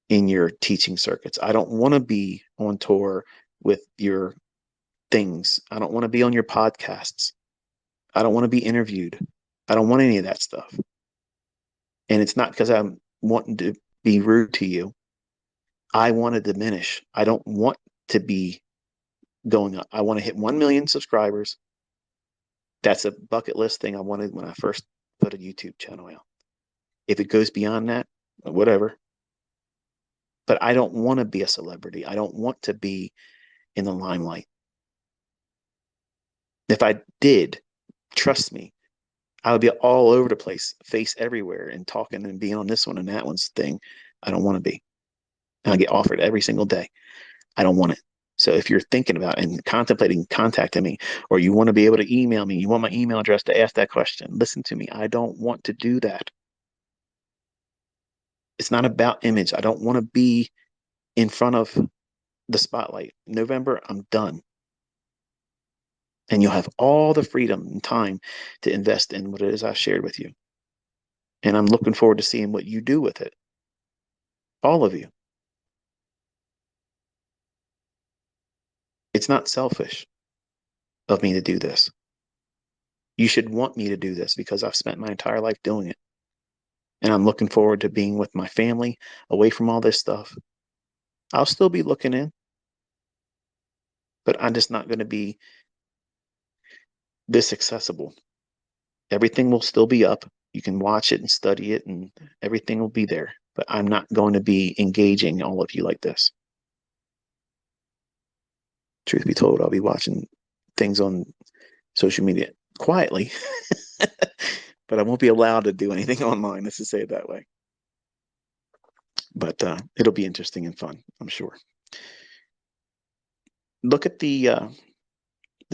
in your teaching circuits. I don't want to be on tour with your things. I don't want to be on your podcasts. I don't want to be interviewed. I don't want any of that stuff. And it's not because I'm wanting to be rude to you. I want to diminish. I don't want to be going up. I want to hit 1 million subscribers. That's a bucket list thing I wanted when I first put a YouTube channel out. If it goes beyond that, whatever. But I don't want to be a celebrity. I don't want to be in the limelight. If I did, trust me, I would be all over the place, face everywhere, and talking and being on this one and that one's thing. I don't want to be. And I get offered every single day. I don't want it. So if you're thinking about and contemplating contacting me, or you want to be able to email me, you want my email address to ask that question, listen to me. I don't want to do that. It's not about image. I don't want to be in front of the spotlight. November, I'm done. And you'll have all the freedom and time to invest in what it is I shared with you. And I'm looking forward to seeing what you do with it. All of you. It's not selfish of me to do this. You should want me to do this because I've spent my entire life doing it. And I'm looking forward to being with my family, away from all this stuff. I'll still be looking in, but I'm just not going to be this accessible. Everything will still be up. You can watch it and study it, and everything will be there. But I'm not going to be engaging all of you like this. Truth be told, I'll be watching things on social media quietly, but I won't be allowed to do anything online, let's just say it that way. But it'll be interesting and fun, I'm sure. Look at the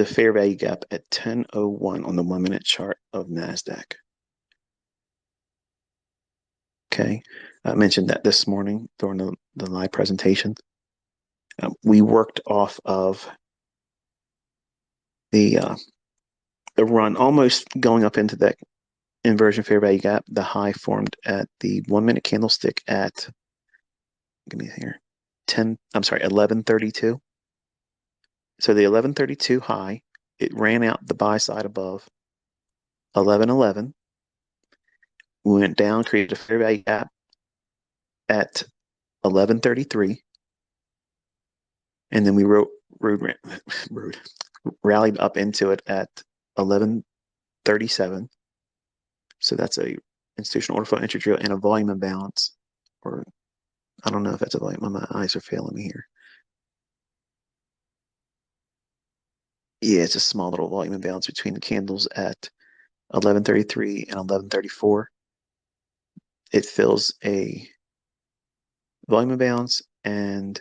fair value gap at 10:01 on the 1 minute chart of NASDAQ. Okay. I mentioned that this morning during the live presentation. We worked off of the run almost going up into that inversion fair value gap. The high formed at the 1 minute candlestick at, give me here, 11:32. So the 11:32 high, it ran out the buy side above 11:11. We went down, created a fair value gap at 11:33, and then we rallied up into it at 11:37. So that's a institutional order flow entry drill and a volume imbalance, or I don't know if that's a volume. My eyes are failing me here. Yeah, it's a small little volume imbalance between the candles at 11:33 and 11:34. It fills a volume imbalance and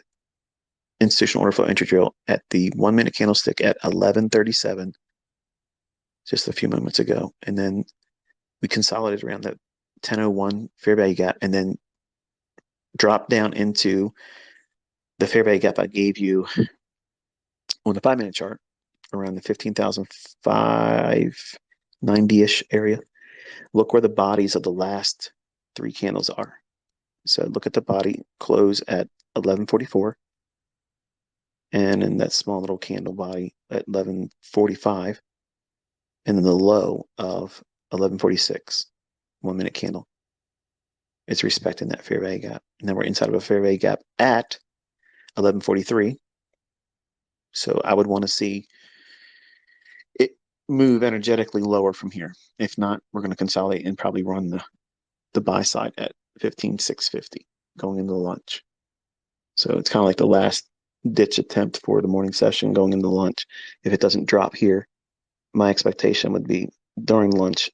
institutional order flow entry drill at the 1 minute candlestick at 11:37 just a few moments ago. And then we consolidated around that 10:01 fair value gap and then dropped down into the fair value gap I gave you on the 5 minute chart around the 15,590-ish area. Look where the bodies of the last three candles are. So look at the body close at 11:44 and in that small little candle body at 11:45 and then the low of 11:46, 1 minute candle. It's respecting that fair value gap. And then we're inside of a fair value gap at 11:43. So I would want to see it move energetically lower from here. If not, we're going to consolidate and probably run the buy side at 15,650 going into lunch. So it's kind of like the last ditch attempt for the morning session going into lunch. If it doesn't drop here, my expectation would be during lunch,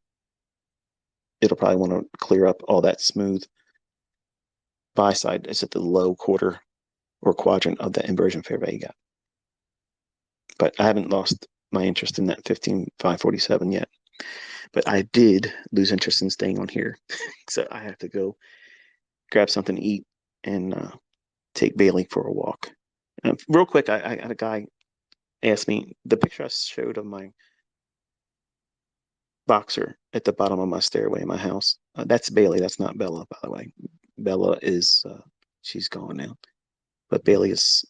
it'll probably want to clear up all that smooth buy side. It's at the low quarter or quadrant of the inversion fair value gap. But I haven't lost my interest in that 15,547 yet. But I did lose interest in staying on here. So I have to go grab something to eat and take Bailey for a walk. Real quick, I had a guy ask me the picture I showed of my boxer at the bottom of my stairway in my house. That's Bailey. That's not Bella, by the way. Bella is, she's gone now. But Bailey is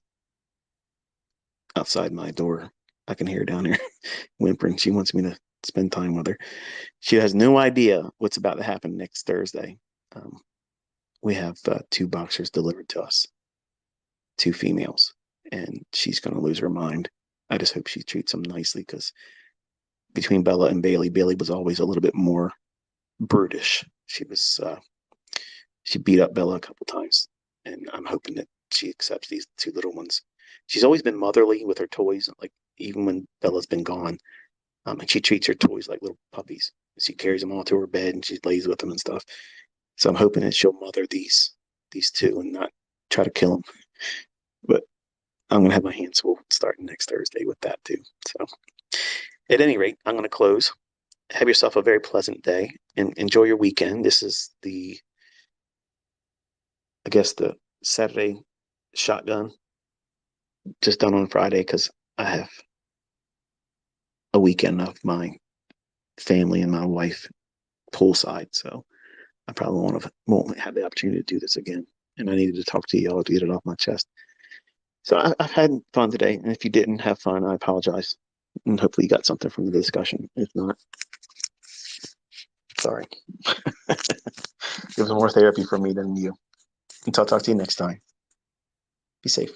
outside my door. I can hear her down here whimpering. She wants me to spend time with her. She has no idea what's about to happen next Thursday. We have two boxers delivered to us, two females, and she's going to lose her mind. I just hope she treats them nicely because between Bella and Bailey, Bailey was always a little bit more brutish. She beat up Bella a couple times, and I'm hoping that she accepts these two little ones. She's always been motherly with her toys, like even when Bella's been gone. And she treats her toys like little puppies. She carries them all to her bed and she lays with them and stuff. So I'm hoping that she'll mother these two and not try to kill them. But I'm gonna have my hands full starting next Thursday with that too. So at any rate, I'm gonna close. Have yourself a very pleasant day and enjoy your weekend. This is the I guess the Saturday shotgun just done on Friday because I have a weekend of my family and my wife poolside. So I probably won't have the opportunity to do this again. And I needed to talk to y'all to get it off my chest. So I've had fun today. And if you didn't have fun, I apologize. And hopefully you got something from the discussion. If not, sorry. It was more therapy for me than you. Until I'll talk to you next time. Be safe.